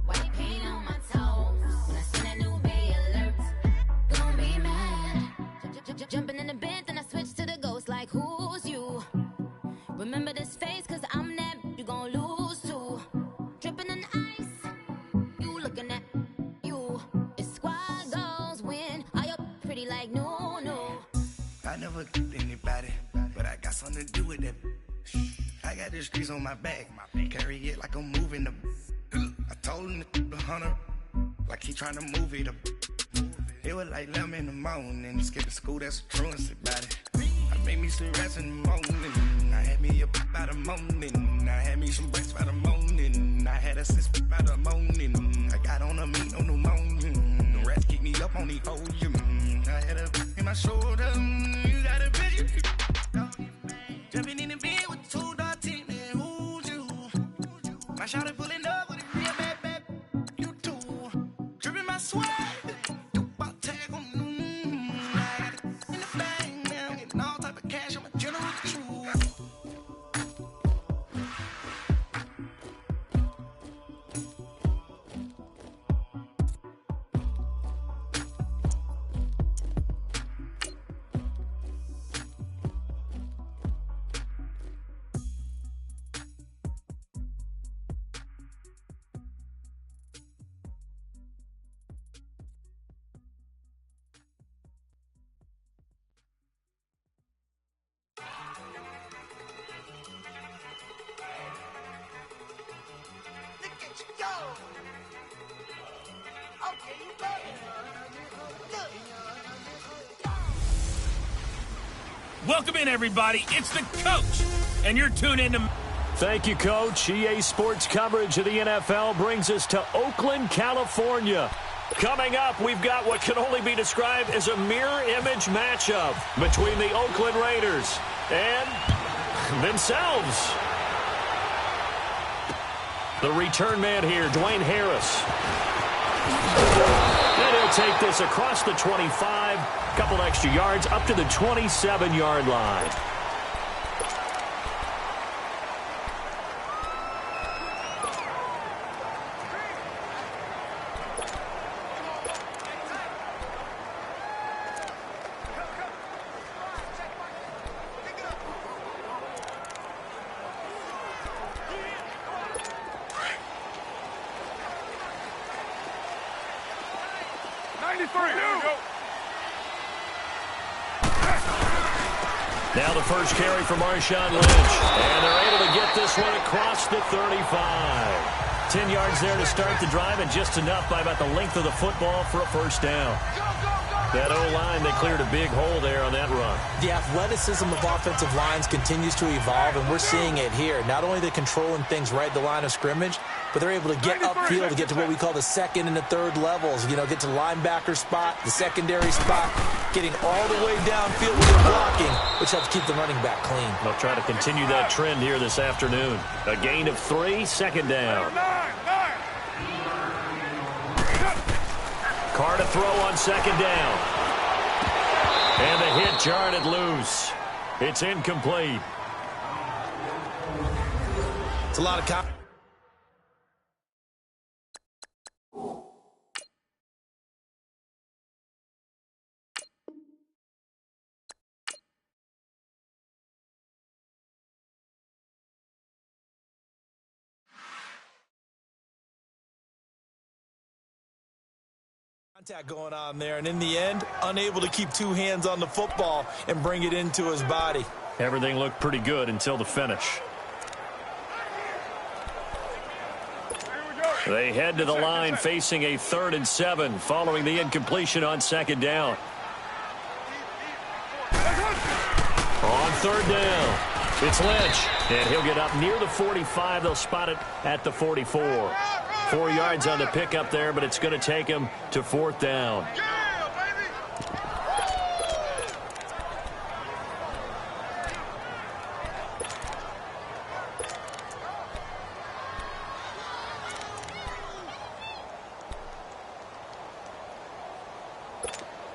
White paint on my toes. When I see that new Bay alert, gonna be mad. Jumping in the bed, then I switch to the ghost like who's you? Remember this face, cause I'm that you gon' lose too. Dripping in ice, you looking at you. It's squad goals win. Are you pretty like no, no? I never killed anybody, but I got something to do with that. I got the streets on my back, carry it like I'm moving the. I told him the hunter, like he trying to move it up. It was like 11 in the morning. Skip to school, that's a truancy about it. I made me some rest in the morning. I had me up by the morning. I had me some breakfast by the morning. I had a sis by the morning. I got on a meat on the morning. The rats keep me up on the podium. I had a in my shoulder. You got a bitch. Jumping in the bed with 2 dark teeth. And who's you? My shawty pulling up with a real bad. You too. Dripping my swag. Welcome in, everybody. It's the coach, and you're tuned in to... Thank you, Coach. EA Sports coverage of the NFL brings us to Oakland, California. Coming up, we've got what can only be described as a mirror image matchup between the Oakland Raiders and themselves. The return man here, Dwayne Harris. And he'll take this across the 25, couple extra yards, up to the 27-yard line. Now the first carry for Marshawn Lynch. And they're able to get this one across the 35. 10 yards there to start the drive, and just enough by about the length of the football for a first down. That O-line, they cleared a big hole there on that run. The athleticism of offensive lines continues to evolve, and we're seeing it here. Not only are they controlling things right at the line of scrimmage, but they're able to get upfield to get to what we call the second and the third levels. You know, get to the linebacker spot, the secondary spot, getting all the way downfield with their blocking, which helps keep the running back clean. They'll try to continue that trend here this afternoon. A gain of 3, second down. Carr to throw on second down. And the hit jarred it loose. It's incomplete. It's a lot of contact going on there, and in the end, unable to keep 2 hands on the football and bring it into his body. Everything looked pretty good until the finish. They head to the line facing a 3rd and 7 following the incompletion on second down. On third down, it's Lynch, and he'll get up near the 45. They'll spot it at the 44. 4 yards on the pickup there, but it's going to take him to 4th down.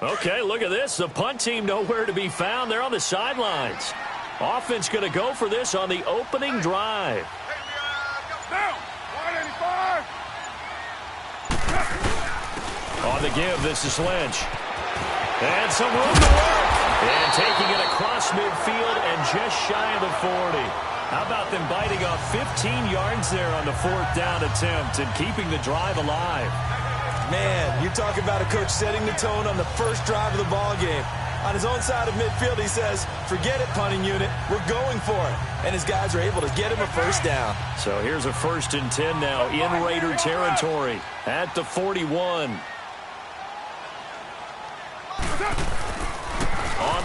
Okay, look at this. The punt team nowhere to be found. They're on the sidelines. Offense going to go for this on the opening drive. On the give, this is Lynch. And some room to work. And taking it across midfield and just shy of the 40. How about them biting off 15 yards there on the 4th down attempt and keeping the drive alive? Man, you talk about a coach setting the tone on the first drive of the ball game. On his own side of midfield, he says, forget it, punting unit. We're going for it. And his guys are able to get him a first down. So here's a 1st and 10 now in Raider territory at the 41.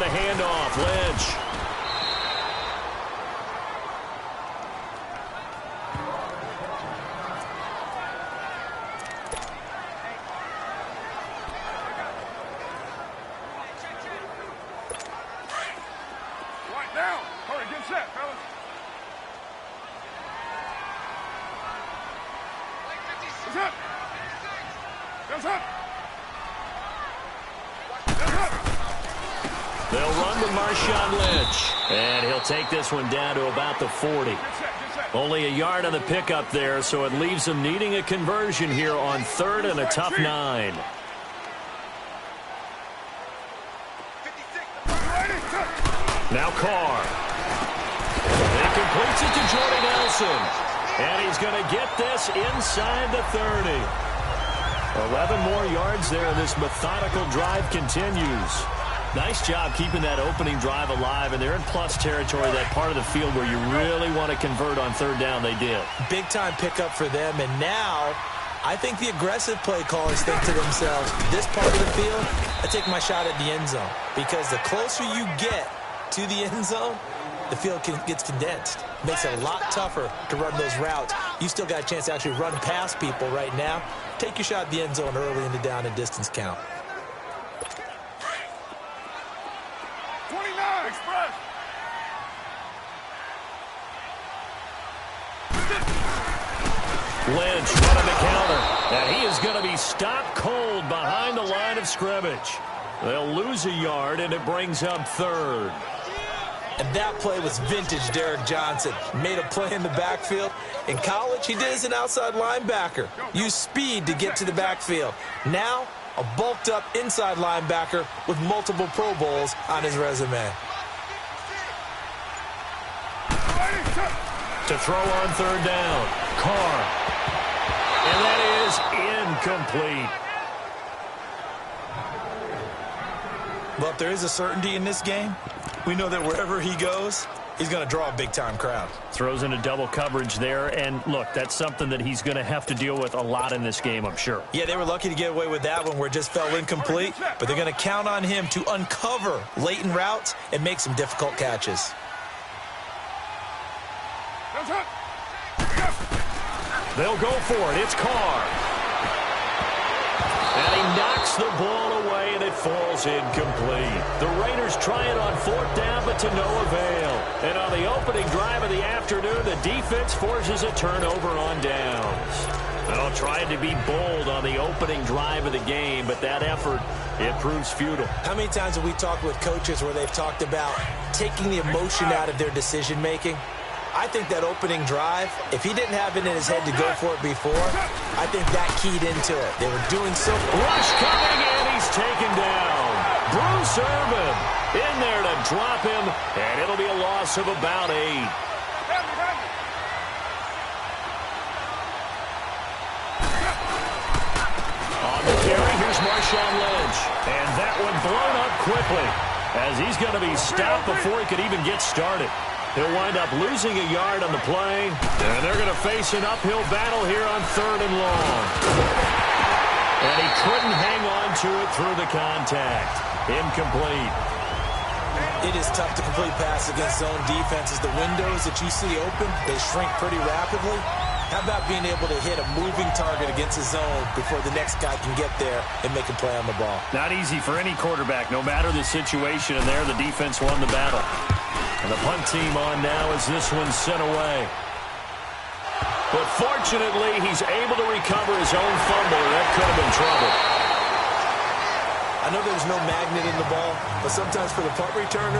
handoff. Lynch. They'll run with Marshawn Lynch. And he'll take this one down to about the 40. Only a yard on the pickup there, so it leaves them needing a conversion here on 3rd and a tough 9. Now Carr. He completes it to Jordy Nelson. And he's going to get this inside the 30. 11 more yards there, and this methodical drive continues. Nice job keeping that opening drive alive, and they're in plus territory, that part of the field where you really want to convert on 3rd down. They did. Big-time pickup for them, and now I think the aggressive play callers think to themselves, this part of the field, I take my shot at the end zone, because the closer you get to the end zone, the field gets condensed. Makes it a lot tougher to run those routes. You still got a chance to actually run past people right now. Take your shot at the end zone early in the down and distance count. 29, express. Lynch running the counter. And he is going to be stopped cold behind the line of scrimmage. They'll lose a yard, and it brings up 3rd. And that play was vintage Derek Johnson. Made a play in the backfield. In college, he did as an outside linebacker. Used speed to get to the backfield. Now, a bulked-up inside linebacker with multiple Pro Bowls on his resume. To throw on 3rd down. Carr. And that is incomplete. Well, if there is a certainty in this game, we know that wherever he goes, he's going to draw a big-time crowd. Throws into double coverage there, and look, that's something that he's going to have to deal with a lot in this game, I'm sure. Yeah, they were lucky to get away with that one where it just fell incomplete, but they're going to count on him to uncover latent routes and make some difficult catches. They'll go for it. It's Carr. And he knocks the ball away, and it falls incomplete. The Raiders try it on 4th down, but to no avail. And on the opening drive of the afternoon, the defense forces a turnover on downs. Well, trying to be bold on the opening drive of the game, but that effort, it proves futile. How many times have we talked with coaches where they've talked about taking the emotion out of their decision-making? I think that opening drive, if he didn't have it in his head to go for it before, I think that keyed into it. They were doing so. Rush coming, and he's taken down. Bruce Irvin in there to drop him, and it'll be a loss of about 8. On the carry, here's Marshawn Lynch. And that one blown up quickly, as he's going to be stopped before he could even get started. He'll wind up losing a yard on the play, and they're going to face an uphill battle here on 3rd and long. And he couldn't hang on to it through the contact. Incomplete. It is tough to complete passes against zone defenses. The windows that you see open, they shrink pretty rapidly. How about being able to hit a moving target against a zone before the next guy can get there and make a play on the ball? Not easy for any quarterback, no matter the situation, and there the defense won the battle. And the punt team on now as this one's sent away. But fortunately, he's able to recover his own fumble. That could have been trouble. I know there's no magnet in the ball, but sometimes for the punt returner,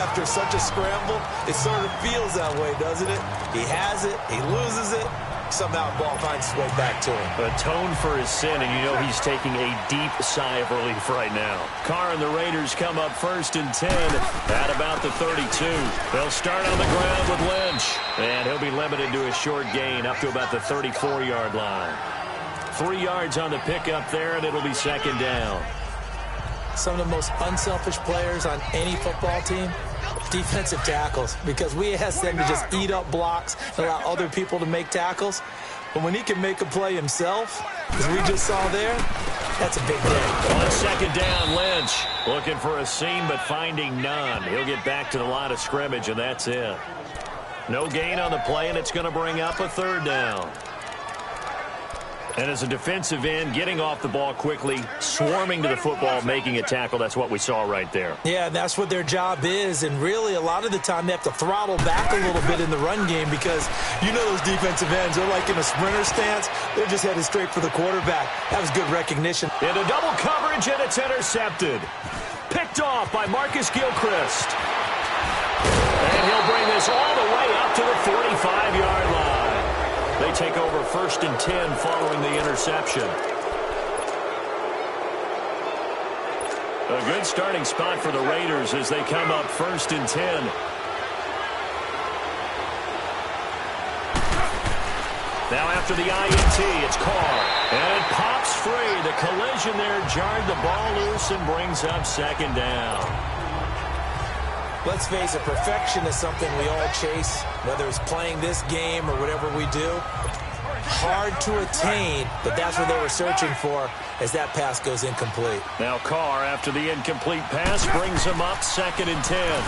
after such a scramble, it sort of feels that way, doesn't it? He has it, he loses it, somehow the ball finds its way back to him. Atone for his sin, and you know he's taking a deep sigh of relief right now. Carr and the Raiders come up 1st and 10 at about the 32. They'll start on the ground with Lynch, and he'll be limited to a short gain up to about the 34-yard line. 3 yards on the pickup there, and it'll be 2nd down. Some of the most unselfish players on any football team, defensive tackles, because we ask them to just eat up blocks and allow other people to make tackles. But when he can make a play himself, as we just saw there, that's a big day. On second down, Lynch looking for a seam but finding none. He'll get back to the line of scrimmage, and that's it. No gain on the play, and it's going to bring up a third down. And as a defensive end, getting off the ball quickly, swarming to the football, making a tackle, that's what we saw right there. Yeah, that's what their job is, and really a lot of the time they have to throttle back a little bit in the run game because you know those defensive ends, they're like in a sprinter stance. They're just headed straight for the quarterback. That was good recognition. Into double coverage, and it's intercepted. Picked off by Marcus Gilchrist. And he'll bring this all the way up to the 45-yard line. They take over 1st and 10 following the interception. A good starting spot for the Raiders as they come up 1st and 10. Now after the INT, it's Carr. And it pops free. The collision there jarred the ball loose and brings up 2nd down. Let's face it, perfection is something we all chase, whether it's playing this game or whatever we do. Hard to attain, but that's what they were searching for as that pass goes incomplete. Now Carr, after the incomplete pass, brings him up 2nd and 10.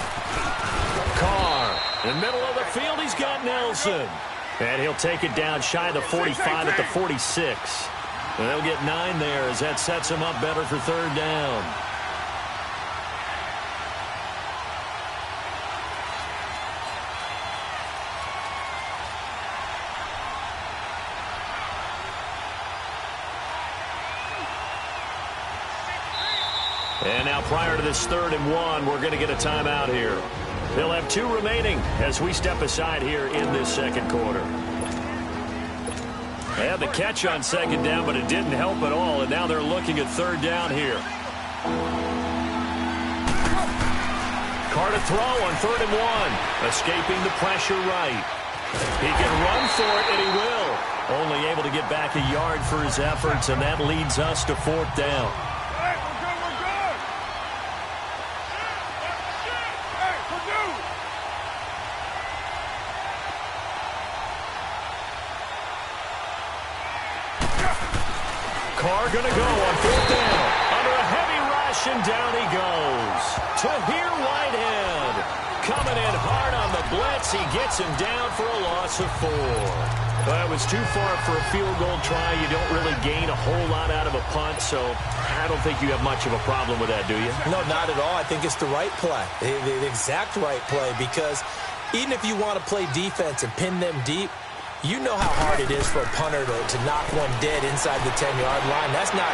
Carr, in the middle of the field, he's got Nelson. And he'll take it down shy of the 45 at the 46. And they'll get 9 there as that sets him up better for 3rd down. And now prior to this 3rd and 1, we're going to get a timeout here. They'll have 2 remaining as we step aside here in this 2nd quarter. They had the catch on 2nd down, but it didn't help at all, and now they're looking at 3rd down here. Carr to throw on 3rd and 1, escaping the pressure right. He can run for it, and he will. Only able to get back a yard for his efforts, and that leads us to 4th down. Carr going to go on 4th down. Under a heavy rush, and down he goes. Tahir Whitehead coming in hard on the blitz. He gets him down for a loss of 4. Well, it was too far for a field goal try. You don't really gain a whole lot out of a punt, so I don't think you have much of a problem with that, do you? No, not at all. I think it's the right play, the exact right play, because even if you want to play defense and pin them deep, you know how hard it is for a punter to knock one dead inside the 10-yard line. That's not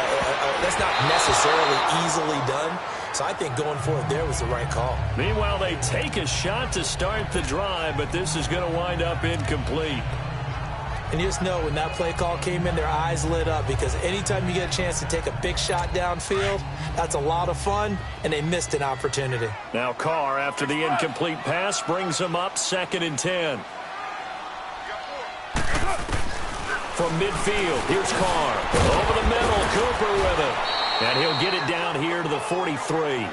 necessarily easily done. So I think going for it there was the right call. Meanwhile, they take a shot to start the drive, but this is going to wind up incomplete. And you just know when that play call came in, their eyes lit up, because anytime you get a chance to take a big shot downfield, that's a lot of fun, and they missed an opportunity. Now Carr, after the incomplete pass, brings them up 2nd and 10. From midfield, here's Carr. Over the middle, Cooper with it. And he'll get it down here to the 43.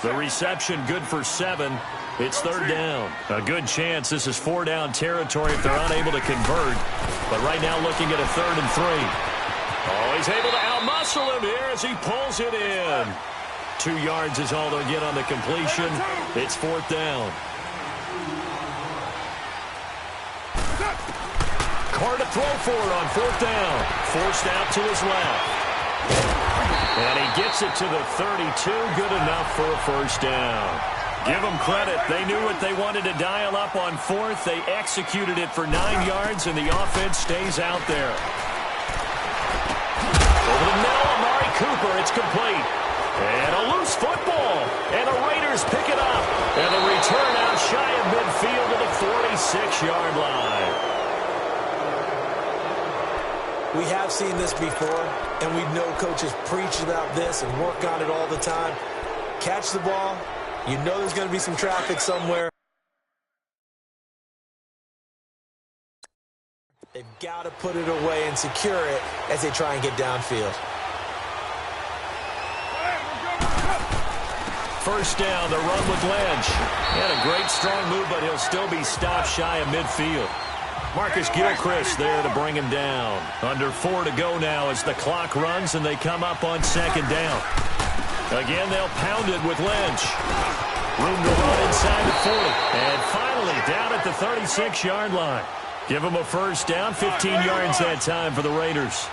The reception good for 7. It's 3rd down. A good chance this is 4-down territory if they're unable to convert. But right now looking at a 3rd and 3. Oh, he's able to outmuscle him here as he pulls it in. 2 yards is all they'll get on the completion. It's 4th down. Carr to throw for it on 4th down. Forced out to his left. And he gets it to the 32. Good enough for a 1st down. Give them credit. They knew what they wanted to dial up on 4th. They executed it for 9 yards, and the offense stays out there. Over the middle, Amari Cooper. It's complete. And a loose football. And the Raiders pick it up. And the return out shy of midfield to the 46-yard line. We have seen this before, and we know coaches preach about this and work on it all the time. Catch the ball. You know there's going to be some traffic somewhere. They've got to put it away and secure it as they try and get downfield. 1st down, the run with Lynch. He had a great strong move, but he'll still be stopped shy of midfield. Marcus Gilchrist there to bring him down. Under 4 to go now as the clock runs and they come up on second down. Again, they'll pound it with Lynch. Room to run inside the 40. And finally down at the 36-yard line. Give them a first down, 15 yards that time for the Raiders.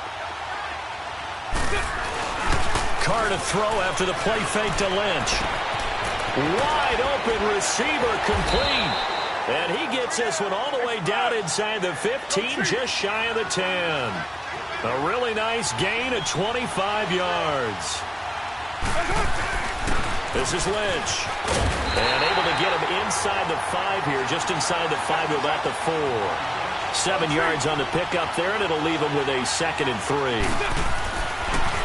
Carr to throw after the play fake to Lynch. Wide open receiver complete. And he gets this one all the way down inside the 15, just shy of the 10. A really nice gain of 25 yards. This is Lynch. And able to get him inside the 5 here, just inside the 5 to about the 4. 7 yards on the pickup there, and it'll leave him with a 2nd and 3.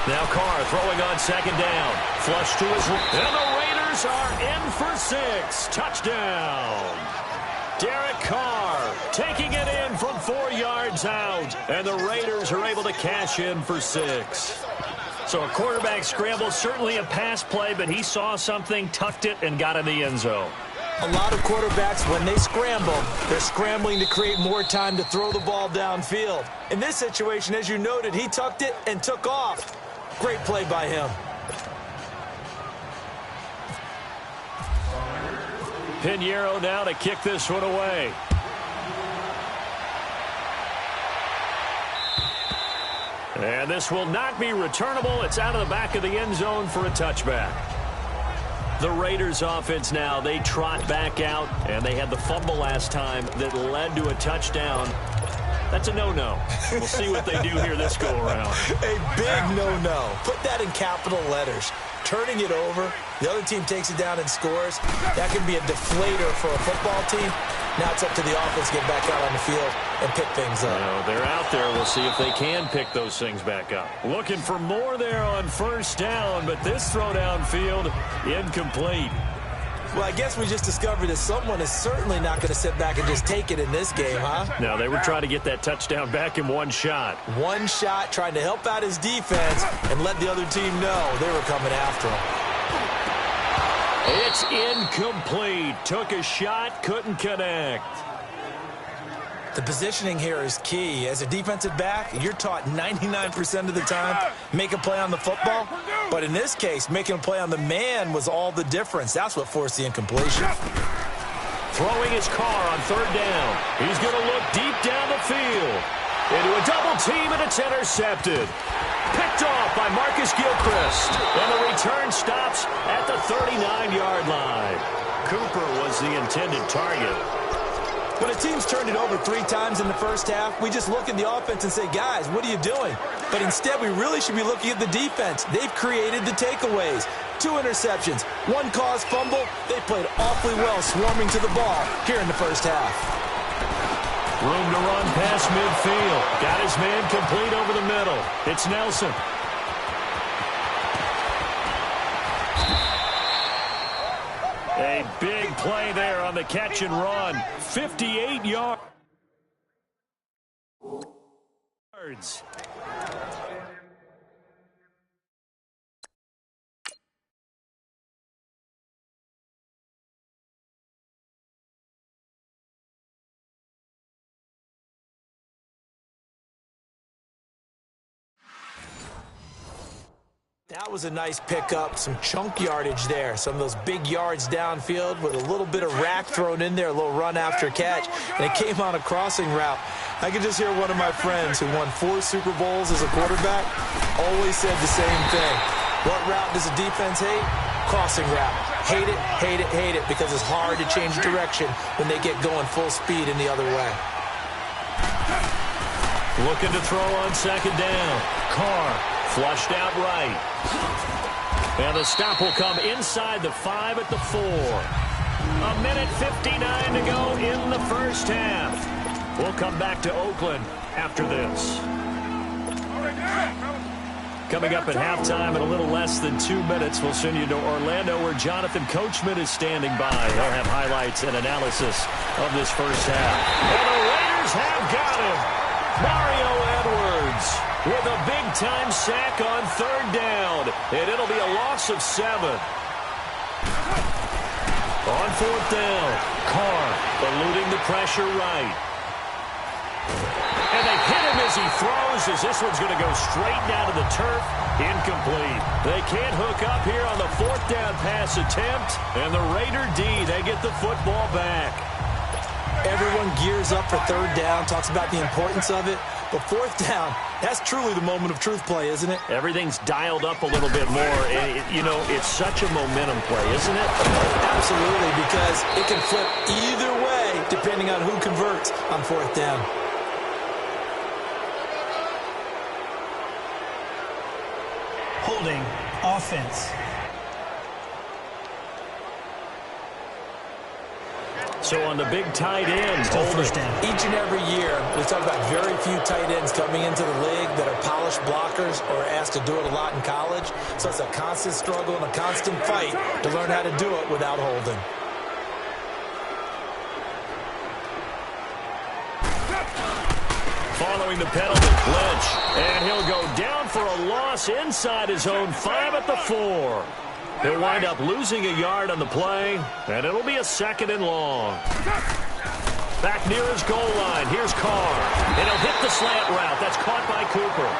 Now Carr throwing on second down. Flush to his right. And the Raiders are in for 6. Touchdown. Derek Carr taking it in from 4 yards out. And the Raiders are able to cash in for 6. So a quarterback scramble, certainly a pass play, but he saw something, tucked it, and got in the end zone. A lot of quarterbacks, when they scramble, they're scrambling to create more time to throw the ball downfield. In this situation, as you noted, he tucked it and took off. Great play by him. Pinheiro now to kick this one away. And this will not be returnable. It's out of the back of the end zone for a touchback. The Raiders offense now, they trot back out, and they had the fumble last time that led to a touchdown. That's a no-no. We'll see what they do here this go-around. A big no-no. Put that in capital letters. Turning it over, the other team takes it down and scores. That can be a deflator for a football team. Now it's up to the offense to get back out on the field and pick things up. No, they're out there. We'll see if they can pick those things back up. Looking for more there on first down, but this throw downfield incomplete. Well, I guess we just discovered that someone is certainly not going to sit back and just take it in this game, huh? No, they were trying to get that touchdown back in one shot. One shot, trying to help out his defense and let the other team know they were coming after him. It's incomplete. Took a shot, couldn't connect. The positioning here is key. As a defensive back, you're taught 99% of the time, make a play on the football. But in this case, making a play on the man was all the difference. That's what forced the incompletion. Throwing his Carr on third down. He's going to look deep down the field. Into a double team, and it's intercepted. Picked off by Marcus Gilchrist. And the return stops at the 39-yard line. Cooper was the intended target. When a team's turned it over 3 times in the first half, we just look at the offense and say, guys, what are you doing? But instead, we really should be looking at the defense. They've created the takeaways. 2 interceptions, 1 caused fumble. They played awfully well swarming to the ball here in the first half. Room to run past midfield. Got his man complete over the middle. It's Nelson. A big play there on the catch and run. 58 yards. That was a nice pickup, some chunk yardage there. Some of those big yards downfield with a little bit of rack thrown in there, a little run after catch, and it came on a crossing route. I can just hear one of my friends who won 4 Super Bowls as a quarterback always said the same thing. What route does a defense hate? Crossing route. Hate it, hate it, hate it, because it's hard to change direction when they get going full speed in the other way. Looking to throw on second down. Carr flushed out right. And the stop will come inside the 5 at the 4. 1:59 to go in the first half. We'll come back to Oakland after this. Coming up at halftime in a little less than 2 minutes, we'll send you to Orlando where Jonathan Coachman is standing by. He'll have highlights and analysis of this first half. And the Raiders have got him. Mario Edwards with a big-time sack on third down. And it'll be a loss of 7. On fourth down, Carr eluding the pressure right. hit him as he throws, as this one's going to go straight down to the turf. Incomplete. They can't hook up here on the fourth down pass attempt. And the Raider D, they get the football back. Everyone gears up for third down, talks about the importance of it. But fourth down, that's truly the moment of truth play, isn't it? Everything's dialed up a little bit more. It's such a momentum play, isn't it? Absolutely, because it can flip either way depending on who converts on fourth down. Holding offense. So on the big tight end, first down. Each and every year, we talk about very few tight ends coming into the league that are polished blockers or asked to do it a lot in college. So it's a constant struggle and a constant fight to learn how to do it without holding. Following the penalty, Lynch. And he'll go down for a loss inside his own 5 at the 4. He'll wind up losing a yard on the play, and it'll be a 2nd and long. Back near his goal line, here's Carr. And he'll hit the slant route. That's caught by Cooper.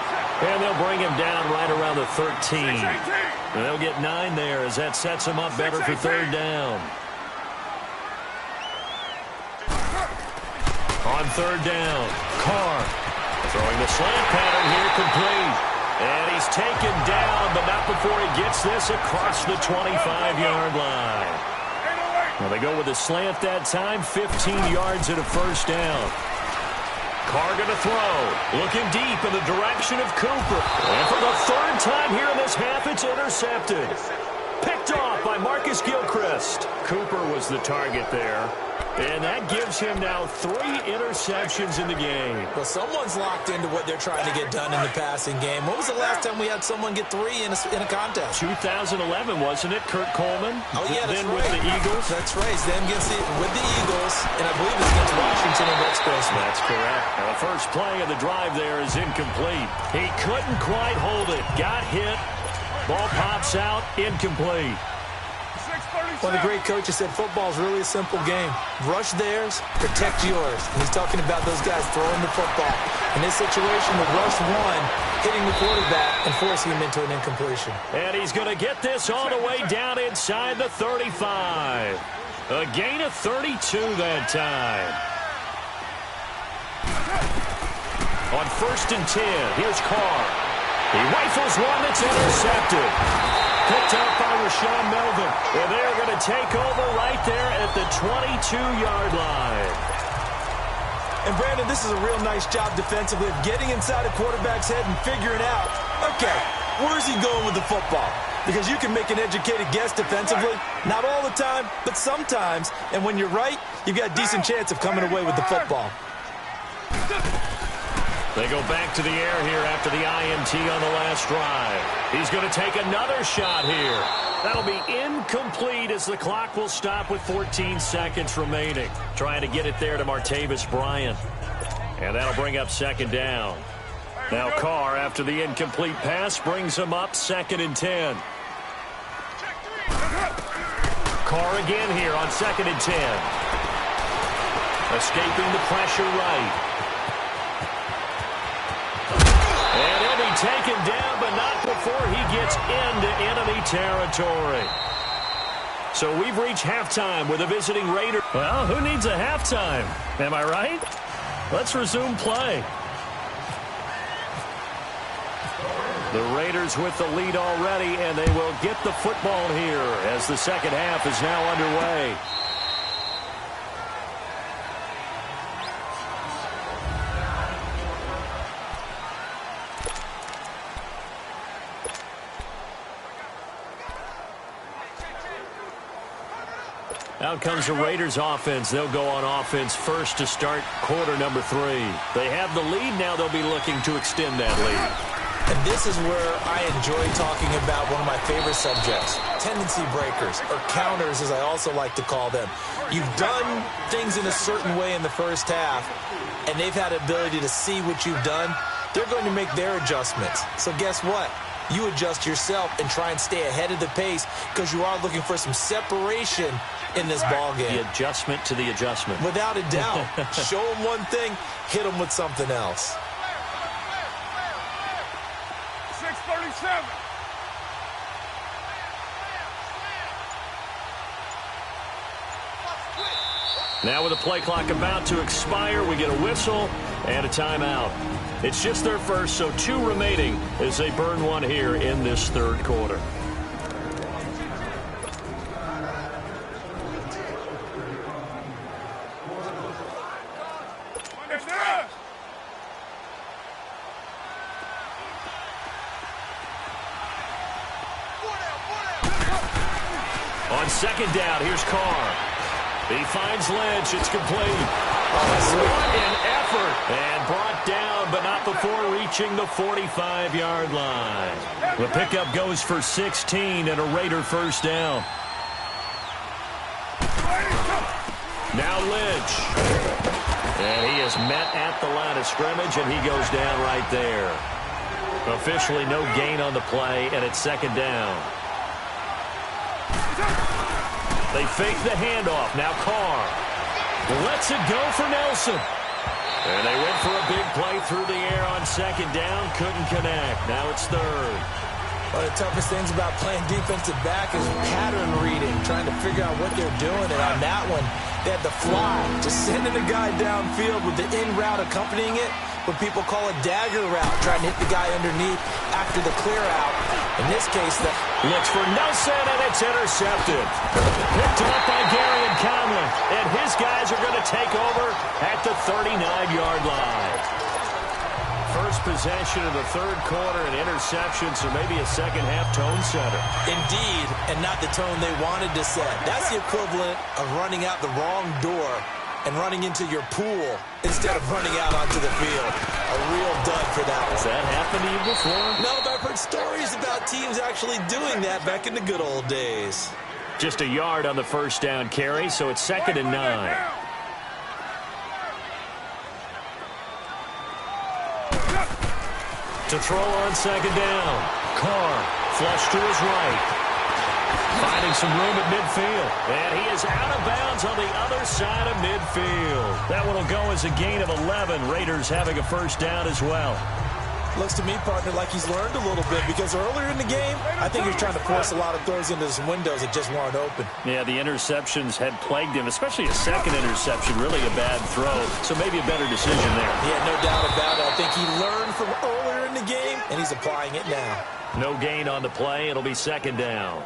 And they'll bring him down right around the 13. And they'll get 9 there as that sets him up better for third down. On third down, Carr throwing the slant pattern here, complete. And he's taken down, but not before he gets this across the 25-yard line. Well, they go with a slant that time, 15 yards and a first down. Carr going to throw, looking deep in the direction of Cooper. And for the third time here in this half, it's intercepted. Picked off by Marcus Gilchrist. Cooper was the target there. And that gives him now 3 interceptions in the game. Well, someone's locked into what they're trying to get done in the passing game. When was the last time we had someone get 3 in a contest? 2011, wasn't it? Kurt Coleman? Oh, yeah, that's then right. with the Eagles? That's right. Then with the Eagles, and I believe it's against Washington and Rex Grossman. That's correct. Now, the first play of the drive there is incomplete. He couldn't quite hold it. Got hit. Ball pops out. Incomplete. One of the great coaches said football is really a simple game. Rush theirs, protect yours. And he's talking about those guys throwing the football. In this situation, the rush one, hitting the quarterback and forcing him into an incompletion. And he's going to get this all the way down inside the 35. A gain of 32 that time. On 1st and 10, here's Carr. He rifles one that's intercepted. Picked up by Rashawn Melvin. And they're going to take over right there at the 22-yard line. And, Brandon, this is a real nice job defensively of getting inside a quarterback's head and figuring out, okay, where's he going with the football? Because you can make an educated guess defensively. Not all the time, but sometimes. And when you're right, you've got a decent chance of coming away with the football. They go back to the air here after the INT on the last drive. He's going to take another shot here. That'll be incomplete as the clock will stop with 14 seconds remaining. Trying to get it there to Martavis Bryant. And that'll bring up 2nd down. Now Carr, after the incomplete pass, brings him up 2nd and 10. Carr again here on 2nd and 10. Escaping the pressure right. And he'll be taken down, but not before he gets into enemy territory. So we've reached halftime with a visiting Raider. Well, who needs a halftime? Am I right? Let's resume play. The Raiders with the lead already, and they will get the football here as the second half is now underway. Out comes the Raiders offense. They'll go on offense first to start quarter number 3. They have the lead. Now they'll be looking to extend that lead. And this is where I enjoy talking about one of my favorite subjects, tendency breakers, or counters as I also like to call them. You've done things in a certain way in the first half, and they've had the ability to see what you've done. They're going to make their adjustments. So guess what? You adjust yourself and try and stay ahead of the pace because you are looking for some separation in this ball game. The adjustment to the adjustment. Without a doubt. Show them one thing, hit them with something else. 7. Now with the play clock about to expire, we get a whistle and a timeout. It's just their first, so 2 remaining as they burn one here in this third quarter. On second down, here's Carr. He finds Lynch. It's complete. What an effort. And brought down, but not before reaching the 45-yard line. The pickup goes for 16 and a Raider first down. Now Lynch. And he is met at the line of scrimmage, and he goes down right there. Officially no gain on the play, and it's second down. They fake the handoff. Now Carr lets it go for Nelson. And they went for a big play through the air on second down. Couldn't connect. Now it's third. One of the toughest things about playing defensive back is pattern reading, trying to figure out what they're doing. And on that one, they had the fly, just sending a guy downfield with the in route accompanying it, what people call a dagger route, trying to hit the guy underneath after the clear out. In this case, the looks for Nelson, and it's intercepted. Picked up by Gary and Conlon, and his guys are going to take over at the 39-yard line. First possession of the third quarter, an interception, so maybe a second-half tone setter. Indeed, and not the tone they wanted to set. That's the equivalent of running out the wrong door and running into your pool instead of running out onto the field. A real dud for that one. Has that happened to you before? No, but I've heard stories about teams actually doing that back in the good old days. Just a yard on the first down carry, so it's 2nd and 9. To throw on second down. Carr, flush to his right. Finding some room at midfield. And he is out of bounds on the other side of midfield. That one will go as a gain of 11. Raiders having a first down as well. Looks to me, partner, like he's learned a little bit, because earlier in the game, I think he was trying to force a lot of throws into some windows that just weren't open. Yeah, the interceptions had plagued him, especially a second interception, really a bad throw. So maybe a better decision there. Yeah, no doubt about it. I think he learned from earlier in the game, and he's applying it now. No gain on the play. It'll be second down.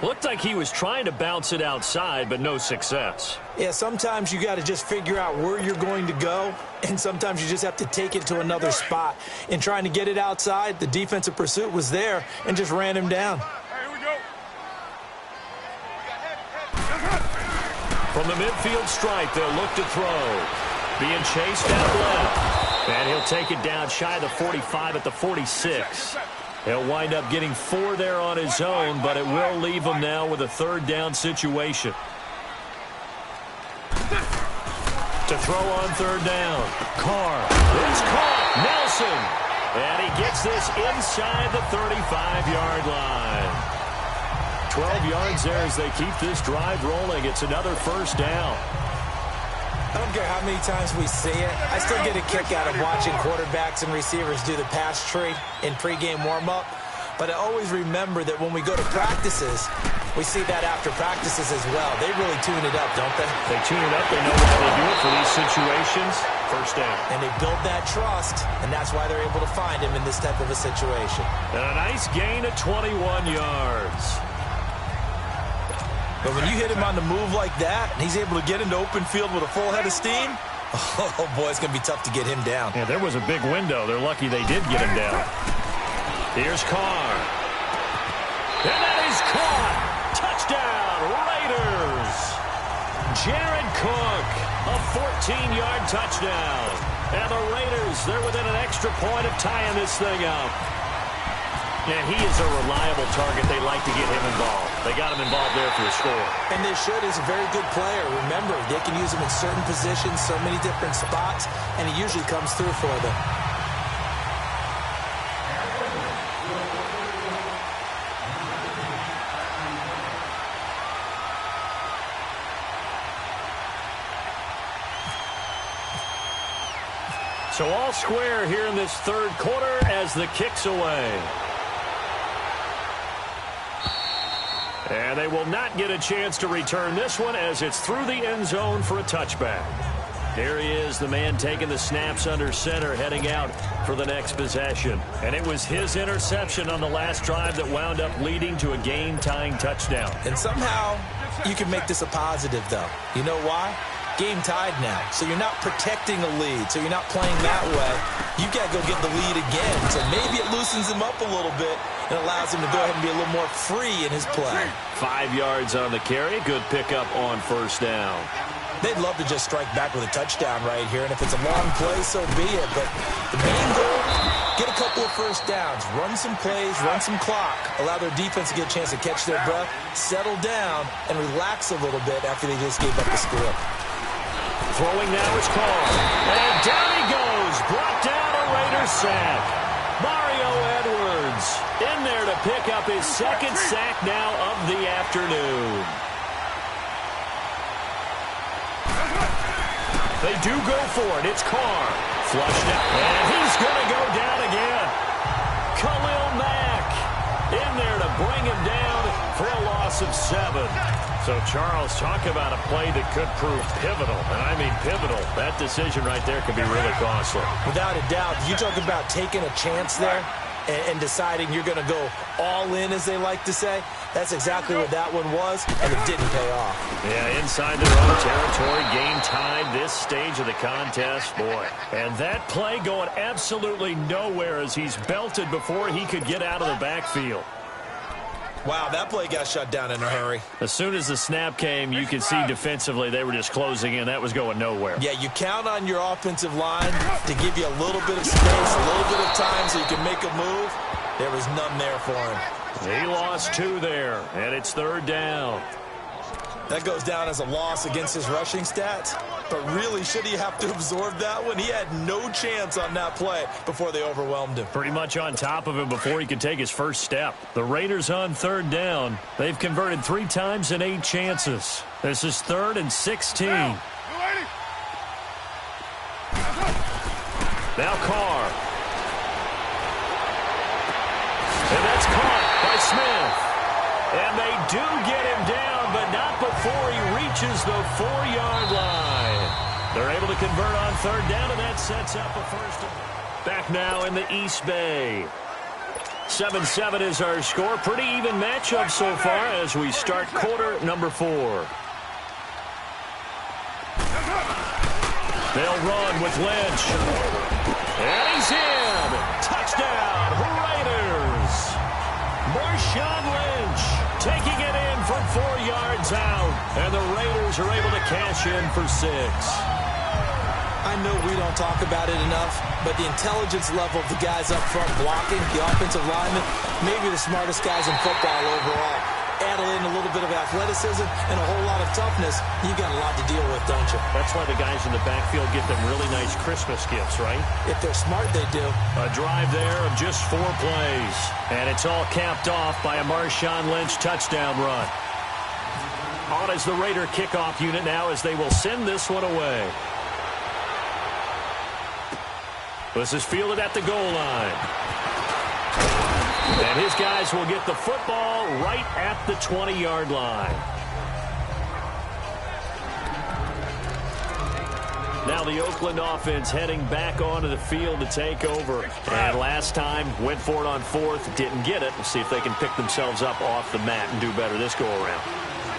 Looked like he was trying to bounce it outside, but no success. Yeah, sometimes you got to just figure out where you're going to go, and sometimes you just have to take it to another spot. In trying to get it outside, the defensive pursuit was there and just ran him down. Here we go. From the midfield stripe, they'll look to throw. Being chased out left. And he'll take it down shy of the 45 at the 46. He'll wind up getting 4 there on his own, but it will leave him now with a third down situation. To throw on third down. Carr is caught. Nelson. And he gets this inside the 35-yard line. 12 yards there as they keep this drive rolling. It's another first down. I don't care how many times we see it. I still get a kick out of watching quarterbacks and receivers do the pass tree in pregame warm-up. But I always remember that when we go to practices, we see that after practices as well. They really tune it up, don't they? They tune it up. They know how to do it for these situations. First down. And they build that trust, and that's why they're able to find him in this type of a situation. And a nice gain of 21 yards. But when you hit him on the move like that, and he's able to get into open field with a full head of steam, oh, boy, it's going to be tough to get him down. Yeah, there was a big window. They're lucky they did get him down. Here's Carr. And that is caught. Touchdown, Raiders. Jared Cook, a 14-yard touchdown. And the Raiders, they're within an extra point of tying this thing up. And he is a reliable target. They like to get him involved. They got him involved there for a score. And they should. He's a very good player. Remember, they can use him in certain positions, so many different spots, and he usually comes through for them. So all square here in this third quarter as the kick's away. And they will not get a chance to return this one as it's through the end zone for a touchback. Here he is, the man taking the snaps under center, heading out for the next possession. And it was his interception on the last drive that wound up leading to a game-tying touchdown. And somehow you can make this a positive, though. You know why? Game tied now, so you're not protecting a lead, so you're not playing that way. You got to go get the lead again, so maybe it loosens him up a little bit and allows him to go ahead and be a little more free in his play. 5 yards on the carry, good pickup on first down. They'd love to just strike back with a touchdown right here, and if it's a long play, so be it. But the main goal, get a couple of first downs, run some plays, run some clock, allow their defense to get a chance to catch their breath, settle down, and relax a little bit after they just gave up the score. Throwing now is Carr. And down he goes. Brought down a Raiders sack. Mario Edwards in there to pick up his second sack now of the afternoon. They do go for it. It's Carr. Flushed out. And he's going to go down again. Khalil Mack in there to bring him down for a loss of 7. So, Charles, talk about a play that could prove pivotal. And I mean pivotal. That decision right there could be really costly. Without a doubt. You talk about taking a chance there and deciding you're going to go all in, as they like to say. That's exactly what that one was, and it didn't pay off. Yeah, inside their own territory, game tied this stage of the contest. Boy, and that play going absolutely nowhere as he's belted before he could get out of the backfield. Wow, that play got shut down in a hurry. As soon as the snap came, you could see defensively they were just closing in. That was going nowhere. Yeah, you count on your offensive line to give you a little bit of space, a little bit of time so you can make a move. There was none there for him. He lost 2 there, and it's third down. That goes down as a loss against his rushing stats. But really, should he have to absorb that one? He had no chance on that play before they overwhelmed him. Pretty much on top of him before he could take his first step. The Raiders on third down. They've converted 3 times in 8 chances. This is 3rd and 16. Now Carr. And that's caught by Smith. And they do get him down, but not before he reaches the 4-yard line. They're able to convert on third down, and that sets up a first. Back now in the East Bay. 7-7 is our score. Pretty even matchup so far as we start quarter number 4. They'll run with Lynch. And he's in. Touchdown, Raiders. Marshawn Lynch taking it in from 4 yards out. And the Raiders are able to cash in for 6. I know we don't talk about it enough, but the intelligence level of the guys up front blocking, the offensive linemen, maybe the smartest guys in football overall. Add in a little bit of athleticism and a whole lot of toughness, you got a lot to deal with, don't you? That's why the guys in the backfield get them really nice Christmas gifts, right? If they're smart, they do. A drive there of just 4 plays. And it's all capped off by a Marshawn Lynch touchdown run. On is the Raider kickoff unit now as they will send this one away. This is fielded at the goal line. And his guys will get the football right at the 20-yard line. Now the Oakland offense heading back onto the field to take over. And last time, went for it on 4th, didn't get it. We'll see if they can pick themselves up off the mat and do better this go-around.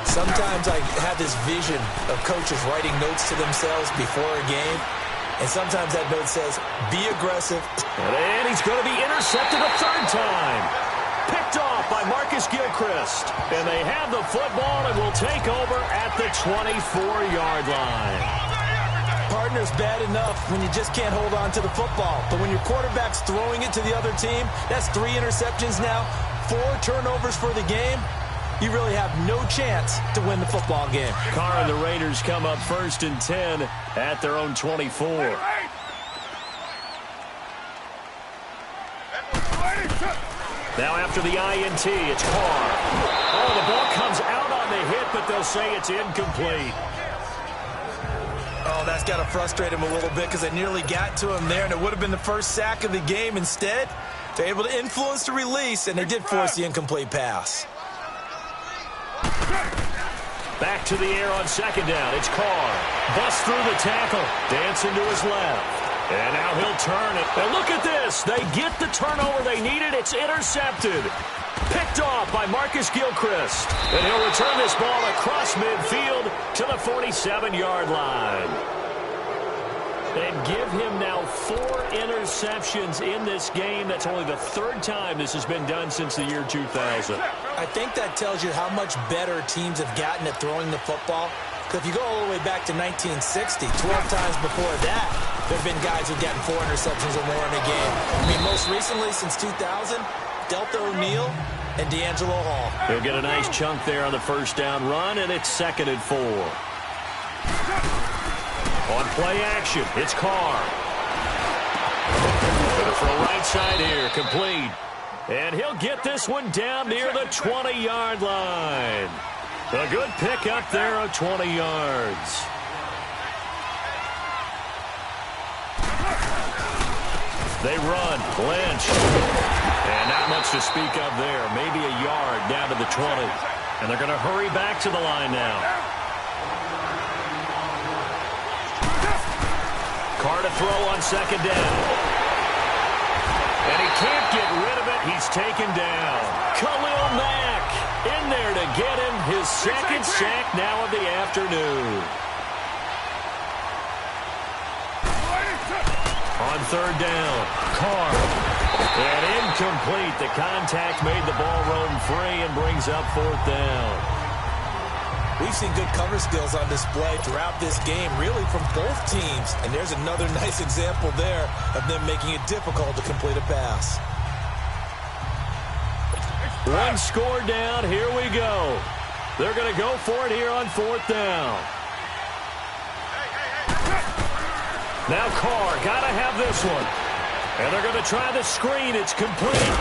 Sometimes I have this vision of coaches writing notes to themselves before a game. And sometimes that note says, be aggressive. And he's going to be intercepted a 3rd time. Picked off by Marcus Gilchrist. And they have the football and will take over at the 24-yard line. Partner's bad enough when you just can't hold on to the football. But when your quarterback's throwing it to the other team, that's 3 interceptions now, 4 turnovers for the game. You really have no chance to win the football game. Carr and the Raiders come up 1st and 10 at their own 24. Now after the INT, it's Carr. Oh, the ball comes out on the hit, but they'll say it's incomplete. Oh, that's got to frustrate him a little bit because they nearly got to him there, and it would have been the first sack of the game. Instead, they're able to influence the release, and they did force the incomplete pass. Back to the air on second down. It's Carr. Busts through the tackle. Dancing to his left. And now he'll turn it. And look at this. They get the turnover they needed. It's intercepted. Picked off by Marcus Gilchrist. And he'll return this ball across midfield to the 47-yard line. And give him now 4 interceptions in this game. That's only the 3rd time this has been done since the year 2000. I think that tells you how much better teams have gotten at throwing the football. Because if you go all the way back to 1960, 12 times before that, there have been guys who've gotten 4 interceptions or more in a game. I mean, most recently, since 2000, Delta O'Neal and D'Angelo Hall. He'll get a nice chunk there on the first down run, and it's 2nd and 4. On play action, it's Carr. Going to throw right side here, complete. And he'll get this one down near the 20-yard line. A good pick up there of 20 yards. They run, Lynch. And not much to speak of there. Maybe a yard down to the 20. And they're going to hurry back to the line now. Carr to throw on second down. And he can't get rid of it. He's taken down. Khalil Mack in there to get him his 2nd sack now of the afternoon. On 3rd down, Carr. And incomplete. The contact made the ball roam free and brings up 4th down. We've seen good cover skills on display throughout this game, really from both teams. And there's another nice example there of them making it difficult to complete a pass. 1 score down. Here we go. They're going to go for it here on 4th down. Now Carr, got to have this one. And they're going to try the screen. It's complete.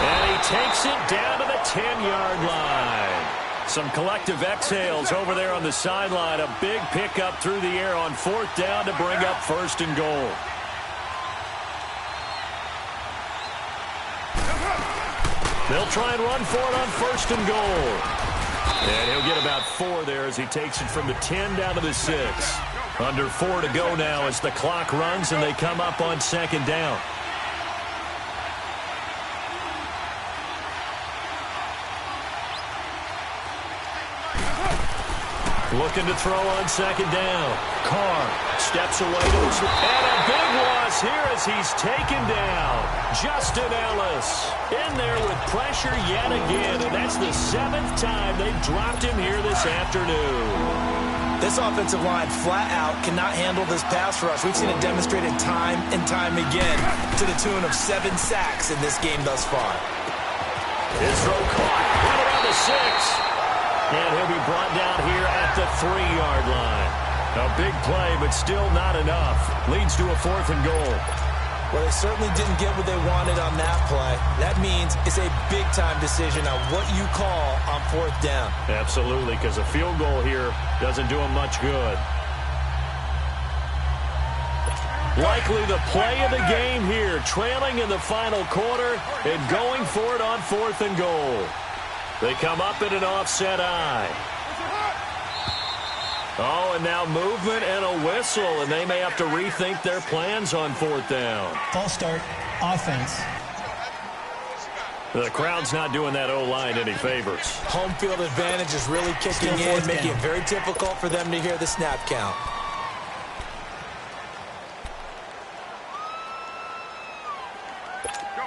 And he takes it down to the 10-yard line. Some collective exhales over there on the sideline. A big pickup through the air on 4th down to bring up 1st and goal. They'll try and run for it on 1st and goal. And he'll get about 4 there as he takes it from the 10 down to the 6. Under 4 to go now as the clock runs and they come up on 2nd down. Looking to throw on 2nd down. Carr steps away to his left. And a big loss here as he's taken down. Justin Ellis in there with pressure yet again. And that's the 7th time they've dropped him here this afternoon. This offensive line flat out cannot handle this pass rush. We've seen it demonstrated time and time again to the tune of 7 sacks in this game thus far. His throw caught right around the 6. And he'll be brought down here at the 3-yard line. A big play, but still not enough. Leads to a 4th and goal. Well, they certainly didn't get what they wanted on that play. That means it's a big-time decision on what you call on 4th down. Absolutely, because a field goal here doesn't do them much good. Likely the play of the game here, trailing in the final quarter and going for it on 4th and goal. They come up in an offset eye. Oh, and now movement and a whistle, and they may have to rethink their plans on 4th down. False start, offense. The crowd's not doing that O-line any favors. Home field advantage is really kicking in, making it very difficult for them to hear the snap count.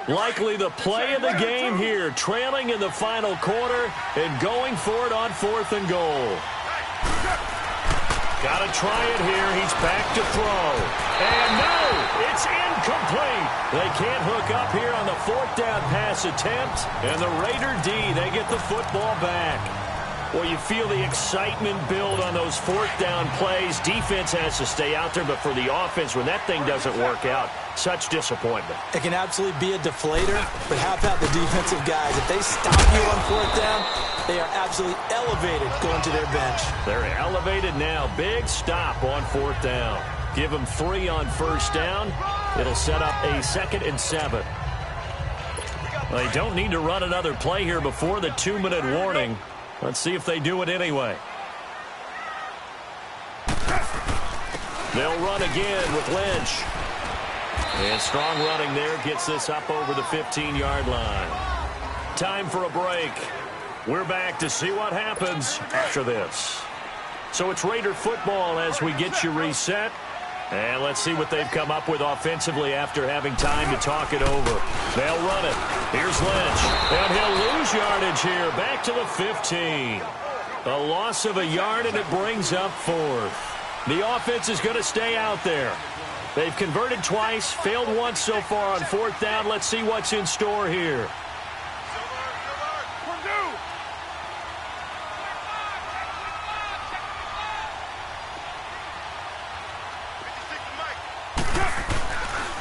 Likely the play of the game here, trailing in the final quarter and going for it on 4th and goal. Got to try it here. He's back to throw. And no, it's incomplete. They can't hook up here on the 4th down pass attempt. And the Raider D, they get the football back. Well, you feel the excitement build on those 4th down plays. Defense has to stay out there, but for the offense, when that thing doesn't work out, such disappointment. It can absolutely be a deflator, but how about the defensive guys? If they stop you on 4th down, they are absolutely elevated going to their bench. They're elevated now. Big stop on 4th down. Give them 3 on 1st down. It'll set up a 2nd and 7. Well, they don't need to run another play here before the 2-minute warning. Let's see if they do it anyway. They'll run again with Lynch. And strong running there gets this up over the 15-yard line. Time for a break. We're back to see what happens after this. So it's Raider football as we get you reset. And let's see what they've come up with offensively after having time to talk it over. They'll run it. Here's Lynch. And he'll lose yardage here. Back to the 15. A loss of a yard, and it brings up 4th. The offense is going to stay out there. They've converted twice, failed once so far on 4th down. Let's see what's in store here.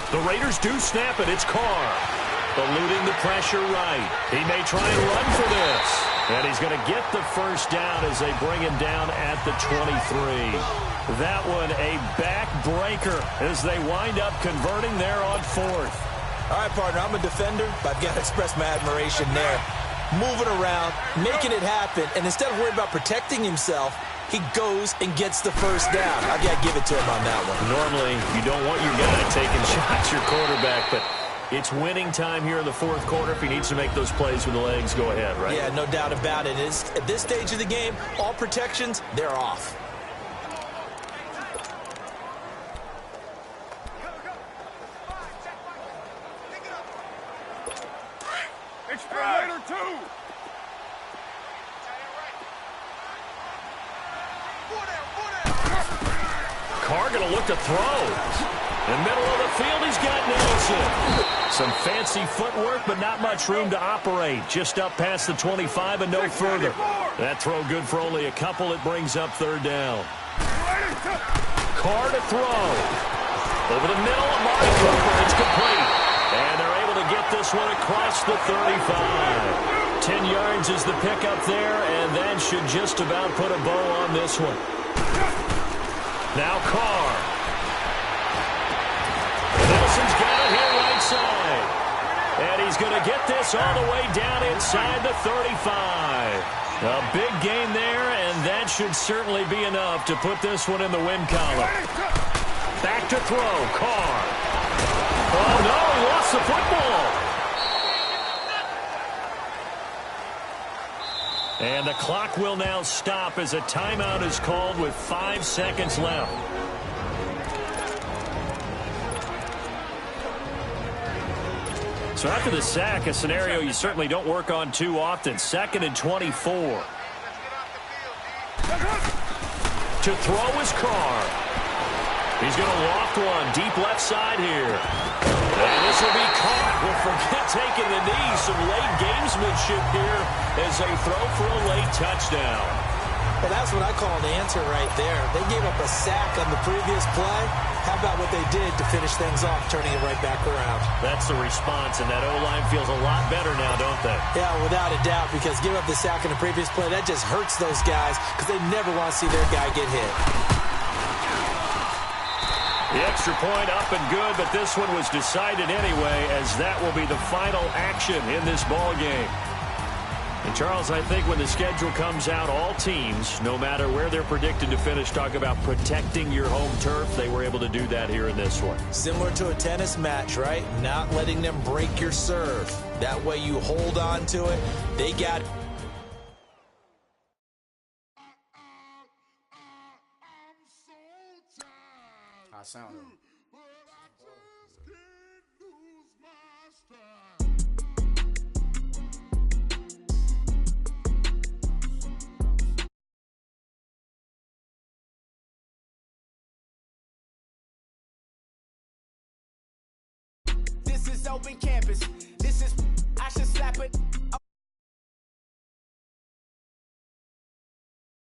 The Raiders do snap it. It's Carr. Eluding the pressure right. He may try and run for this. And he's going to get the first down as they bring him down at the 23. That one a backbreaker as they wind up converting there on 4th. All right, partner, I'm a defender, but I've got to express my admiration there. Moving around, making it happen, and instead of worrying about protecting himself, he goes and gets the first down. I've got to give it to him on that one. Normally, you don't want your guy taking shots, your quarterback, but it's winning time here in the 4th quarter. If he needs to make those plays with the legs, go ahead, right? Yeah, no doubt about it. At this stage of the game, all protections, they're off. Carr going to look to throw. In the middle of the field, he's got Nelson. Some fancy footwork, but not much room to operate. Just up past the 25 and no further. That throw good for only a couple. It brings up 3rd down. Carr to throw. Over the middle, Amari Cooper. It's complete. And they're able to get this one across the 35. 10 yards is the pickup there, and that should just about put a bow on this one. Now Carr. Nelson's got it here right side. And he's going to get this all the way down inside the 35. A big gain there, and that should certainly be enough to put this one in the win column. Back to throw, Carr. Oh, no, he lost the football. And the clock will now stop as a timeout is called with 5 seconds left. So after the sack, a scenario you certainly don't work on too often. 2nd and 24. To throw is Carr. He's going to loft one deep left side here. And this will be caught. We'll forget taking the knee. Some late gamesmanship here as they throw for a late touchdown. Well, that's what I call an answer right there. They gave up a sack on the previous play. How about what they did to finish things off, turning it right back around? That's the response, and that O-line feels a lot better now, don't they? Yeah, without a doubt, because giving up the sack in the previous play, that just hurts those guys because they never want to see their guy get hit. The extra point up and good, but this one was decided anyway, as that will be the final action in this ball game. And Charles, I think when the schedule comes out, all teams, no matter where they're predicted to finish, talk about protecting your home turf. They were able to do that here in this one. Similar to a tennis match, right? Not letting them break your serve. That way you hold on to it. They got it. I sound it. This is open campus. This is, I should slap it.